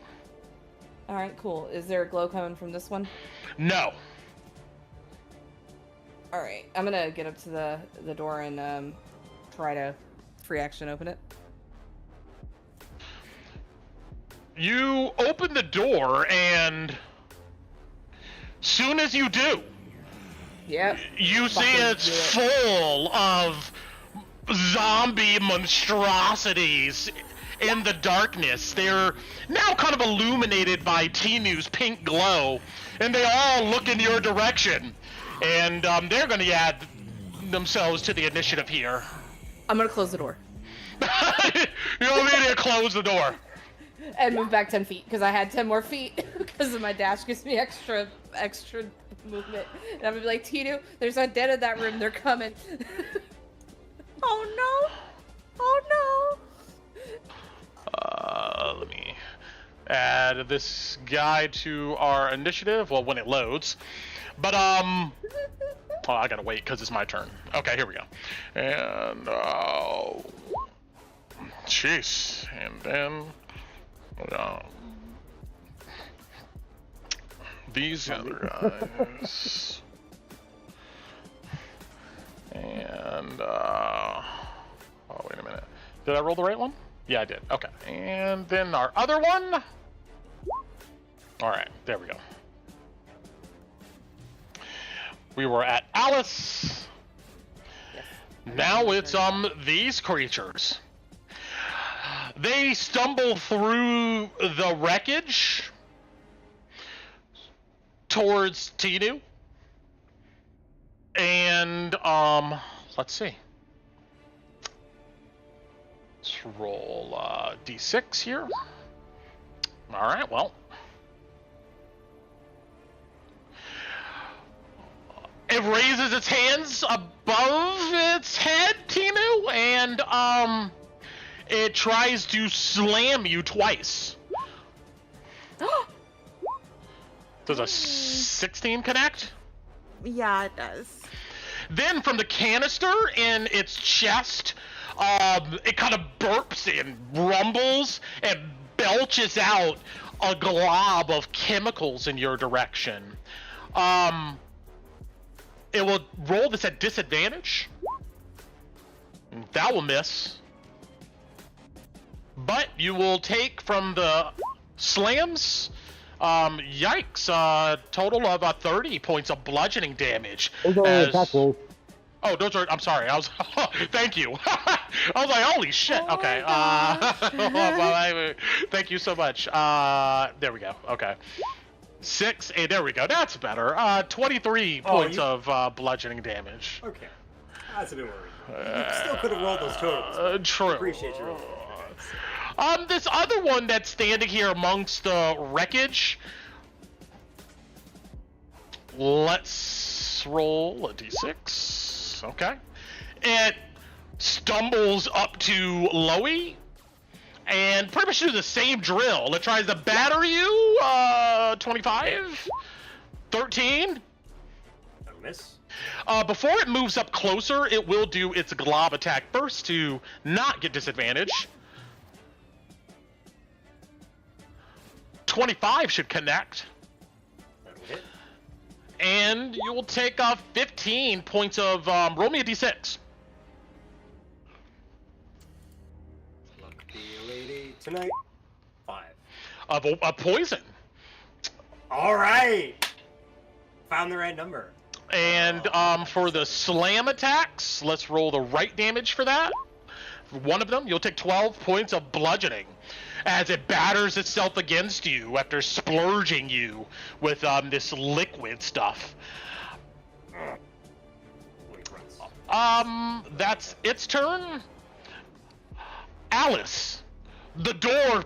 All right, cool. Is there a glow coming from this one? No. All right, I'm gonna get up to the door and try to free action open it. You open the door, and soon as you do, Yep. you see Fucking it's do it. full of zombie monstrosities in the darkness. They're now kind of illuminated by Tinu's pink glow, and they all look in your direction. And they're going to add themselves to the initiative here. I'm gonna close the door You want me to close the door? and move back 10 feet because I had 10 more feet because of my dash gives me extra movement. And I'm gonna be like, Tinu, there's undead in that room. They're coming. Oh no! Oh Let me add this guy to our initiative. Well, when it loads. But, oh, I gotta wait because it's my turn. Okay, here we go. And, jeez. And then, these other guys. And, oh, wait a minute. Did I roll the right one? Yeah, I did. Okay. And then our other one. All right, there we go. We were at Alice. Yes. Now it's these creatures. They stumble through the wreckage towards Tinu. And let's see. Let's roll D6 here. All right, well. It raises its hands above its head, Tinu, and it tries to slam you twice. Does a 16 connect? no! Yeah, it does. Then from the canister in its chest, it kind of burps and rumbles and belches out a glob of chemicals in your direction. It will roll this at disadvantage. That will miss. But you will take from the slams, yikes, total of 30 points of bludgeoning damage. Those are attack rolls. Oh, those are. I'm sorry. I was. Thank you. I was like, holy shit. Oh Okay. my Thank you so much. There we go. Okay. 6. Hey, there we go. That's better. 23 points of bludgeoning damage. Okay. That's a bit worried. You still could have rolled those totals. True. Appreciate your roll. This other one that's standing here amongst the wreckage. Let's roll a d6. Okay. It stumbles up to Loey and pretty much do the same drill. It tries to batter you. 25, 13. No miss. Before it moves up closer, it will do its glob attack first to not get disadvantage. 25 should connect. That'll hit. And you will take 15 points of, roll me a d6. Look, the lady tonight. 5. Of a poison. All right. Found the right number. And for the slam attacks, let's roll the right damage for that. For one of them, you'll take 12 points of bludgeoning as it batters itself against you after splurging you with this liquid stuff. That's its turn. Alice, the door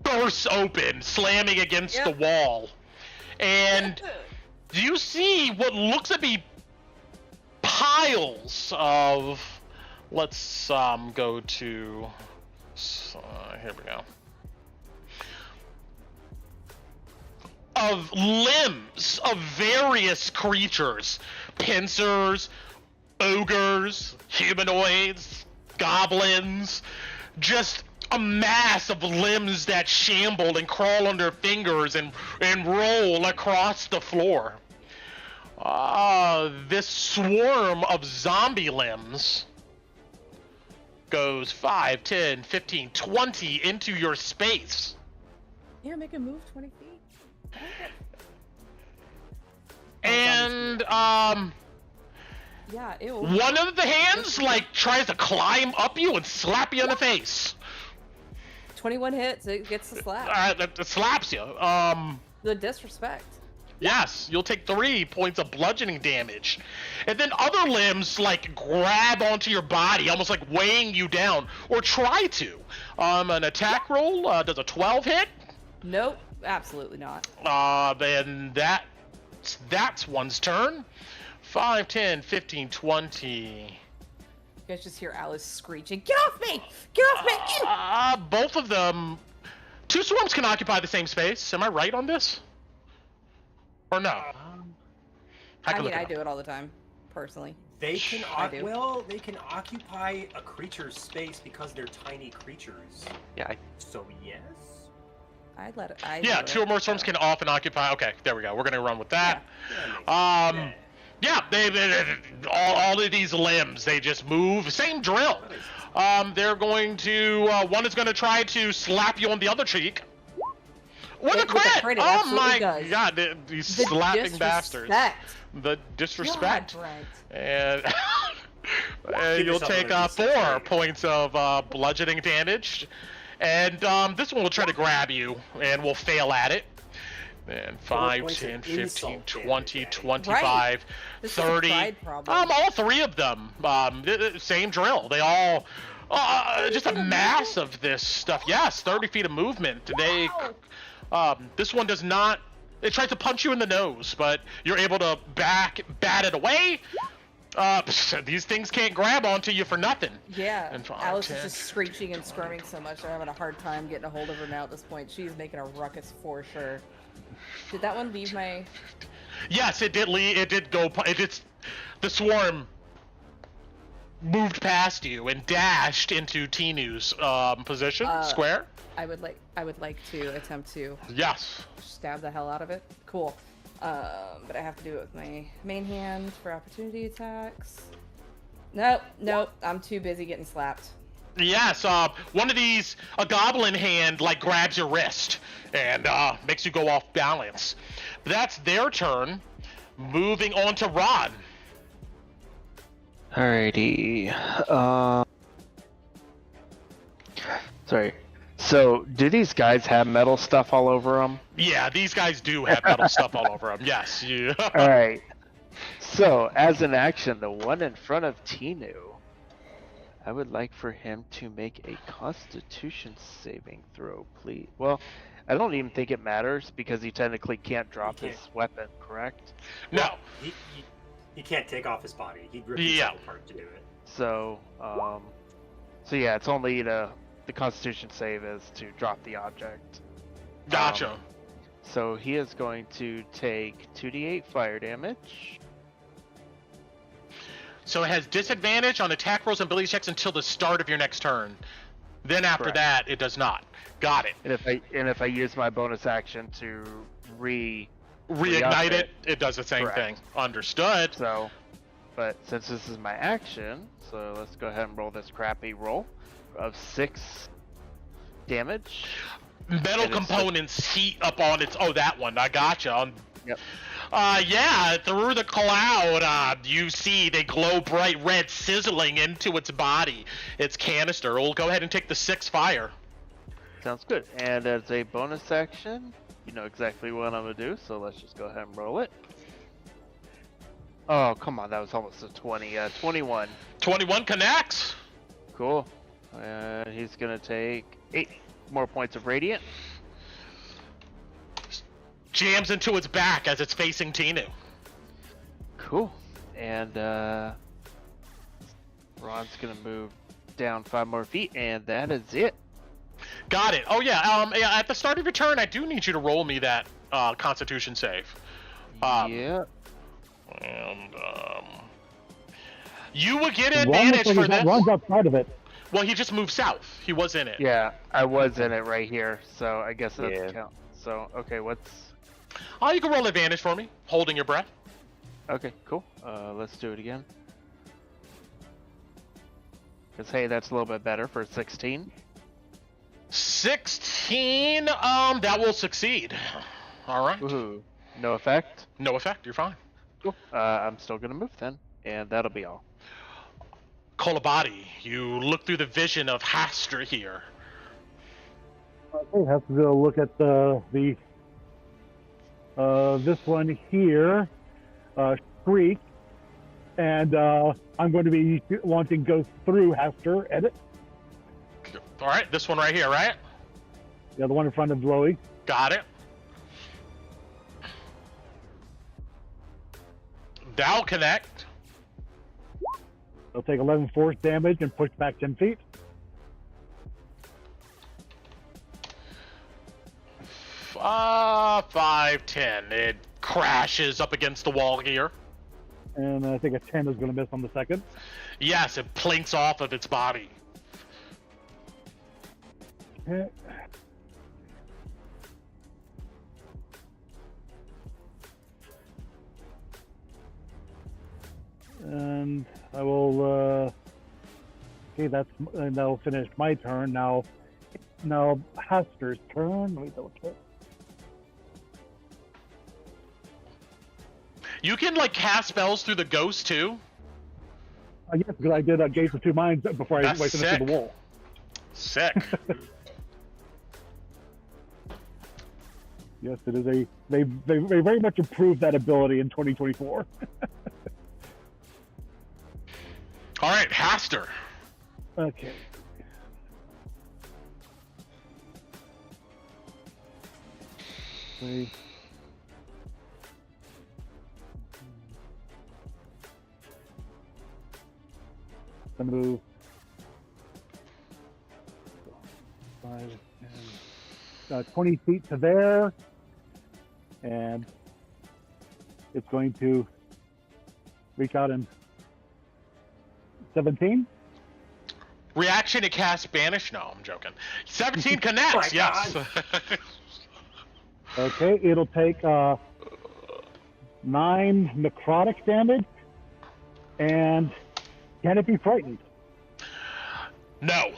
bursts open, slamming against the wall. And you see what looks to be piles of... Let's go to... here we go. Of limbs of various creatures. Pincers, ogres, humanoids, goblins. Just a mass of limbs that shamble and crawl under fingers and roll across the floor. This swarm of zombie limbs goes 5, 10, 15, 20 into your space. Yeah, make a move 20 feet. And, Yeah, ew. one of the hands, like, tries to climb up you and slap you in the face. 21 hits, it gets the slap. It slaps you. The disrespect. Yes, you'll take 3 points of bludgeoning damage. And then other limbs, like, grab onto your body, almost like weighing you down, or try to. An attack roll, does a 12 hit? Nope, absolutely not. Then that's one's turn. 5, 10, 15, 20. You guys just hear Alice screeching, "Get off me! Get off me!" Both of them... 2 swarms can occupy the same space. Am I right on this? Or no? I mean, I do it all the time, personally. They can I do. they can occupy a creature's space because they're tiny creatures. Yeah, So yes. I'd let it. Yeah, 2 or more swarms can often occupy. Okay, there we go. We're gonna run with that. Yeah, they all of these limbs, they just move. Same drill. They're going to, one is going to try to slap you on the other cheek. What a With a crit! crit, it Oh absolutely my does. god, these The slapping bastards. disrespect. The disrespect. God, Brent. And, and Give you'll yourself take another D6, 4 points of bludgeoning damage. And this one will try to grab you, and we'll fail at it. And 5, points 10, of 15, insult 20, damage. 25, This is a 30. pride problem. All 3 of them. Same drill. They all... just a mass of this stuff. Yes, 30 feet of movement. They... this one does not... It tries to punch you in the nose, but you're able to bat it away. These things can't grab onto you for nothing. Yeah, And 5, Alice 10, is just screeching and squirming so much. I'm having a hard time getting a hold of her now at this point. She's making a ruckus for sure. Did that one leave my... Yes, it did. It did go. It did. The swarm moved past you and dashed into Tinu's position. Square. I would like to attempt to Yes. stab the hell out of it. Cool. But I have to do it with my main hand for opportunity attacks. Nope, I'm too busy getting slapped. Yes, one of these, a goblin hand, like, grabs your wrist and makes you go off balance. That's their turn. Moving on to Ron. Alrighty. Sorry. So, do these guys have metal stuff all over them? Yeah, these guys do have metal stuff all over them. Yes. You... Alright. So, as an action, the one in front of Tinu, I would like for him to make a Constitution saving throw, please. Well, I don't even think it matters because he technically can't drop his weapon, correct? No. He can't take off his body. He'd rip himself apart to do it. So, yeah, it's only the Constitution save is to drop the object. Gotcha. So he is going to take 2d8 fire damage. So it has disadvantage on attack rolls and ability checks until the start of your next turn. Then after Correct. that, it does not. Got it. And if I use my bonus action to reignite it, it does the same Correct. thing. Understood. So, but since this is my action, so let's go ahead and roll this crappy roll of 6 damage. Metal components heat up on its. Oh, that one. I gotcha. Yep. Yeah, through the cloud, you see they glow bright red, sizzling into its body. Its canister. We'll go ahead and take the 6 fire. Sounds good. And as a bonus action, you know exactly what I'm gonna do, so let's just go ahead and roll it. Oh, come on, that was almost a 20. 21. 21 connects. Cool. He's gonna take 8 more points of radiant. Jams into its back as it's facing Tinu. Cool. And Ron's gonna move down 5 more feet, and that is it. Got it. Oh yeah. At the start of your turn, I do need you to roll me that Constitution save. Yeah. And you would get advantage for this. Ron's outside of it. Well, he just moved south. He was in it. Yeah, I was in it right here, so I guess that doesn't count. So, okay, what's... Oh, you can roll advantage for me, holding your breath. Okay, cool. Let's do it again. Because, hey, that's a little bit better for 16. 16, that will succeed. All right. Woohoo. No effect? No effect, you're fine. Cool. I'm still gonna move then, and that'll be all. Kolabadi, you look through the vision of Haster here. Okay, have to go look at this one here, Shriek, and I'm going to be wanting to go through Haster, edit. All right, this one right here, right? Yeah, the one in front of Blowy. Got it. That'll connect. They'll take 11 force damage and push back 10 feet. Five, 10. It crashes up against the wall here. And I think a 10 is going to miss on the second. Yes, it plinks off of its body. Okay. And I will. Okay, that'll finish my turn. Now Haster's turn. Let me double check. You can like cast spells through the ghost too. Yes, because I did a Gates of Two Minds before I That's went sick. through the wall. Sick. Yes, it is they very much improved that ability in 2024. All right, Haster. Okay. See. Gonna move 5 and 20 feet to there, and it's going to reach out and 17. Reaction to cast Banish? No, I'm joking. 17 connects, Oh my yes. Okay, it'll take 9 necrotic damage, and can it be frightened? No.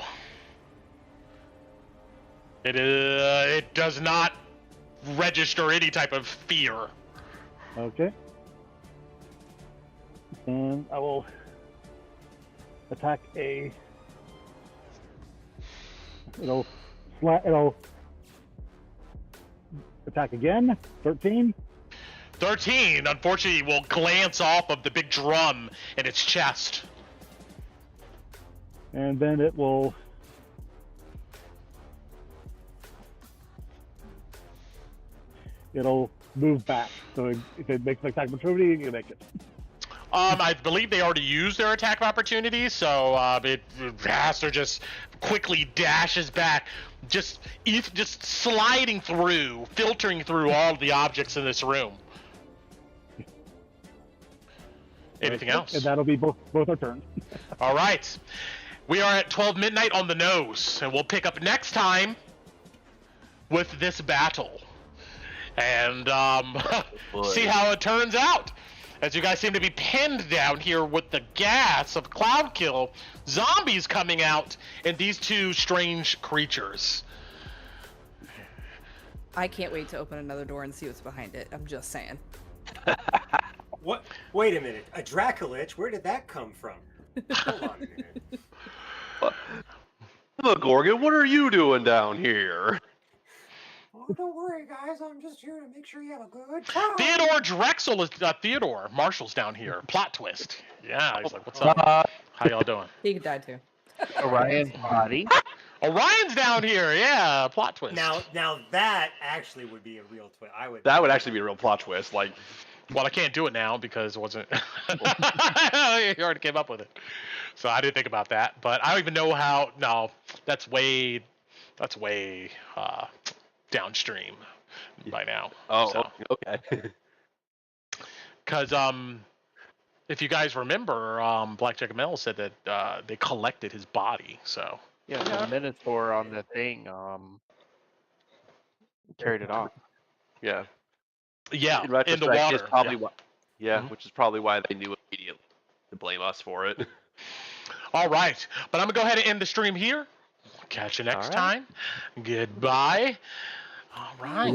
It does not register any type of fear. Okay. And I will attack a. It'll attack again. 13. 13, unfortunately, will glance off of the big drum in its chest. And then it will. It'll move back. So if it makes an attack opportunity, you can make it. I believe they already used their attack of opportunity, so it Raster just quickly dashes back, just sliding through, filtering through all of the objects in this room. Anything else? And that'll be both our turns. All right. We are at 12 midnight on the nose, and we'll pick up next time with this battle. And see how it turns out. As you guys seem to be pinned down here with the gas of Cloudkill, zombies coming out, and these two strange creatures. I can't wait to open another door and see what's behind it. I'm just saying. What? Wait a minute. A Dracolich? Where did that come from? Hold on a minute. Look, Gorgon, what are you doing down here? Oh, don't worry, guys. I'm just here to make sure you have a good time. Theodore Drexel is Theodore. Marshall's down here. Plot twist. Yeah, he's like, what's up? How y'all doing? He could die too. Orion's body. Orion's down here. Yeah, plot twist. Now that actually would be a real twist. That would actually be a real plot twist. Like, well, I can't do it now because it wasn't. You already came up with it, so I didn't think about that. But I don't even know how. No, that's way downstream by now. oh, so. okay. Because if you guys remember, Blackjack Mel said that they collected his body. So Yeah, the Minotaur on the thing carried it off. Yeah. yeah, In in retrospect, the water. it's probably yeah. why, which is probably why they knew immediately to blame us for it. All right, but I'm gonna go ahead and end the stream here. Catch you next time. Goodbye. All right.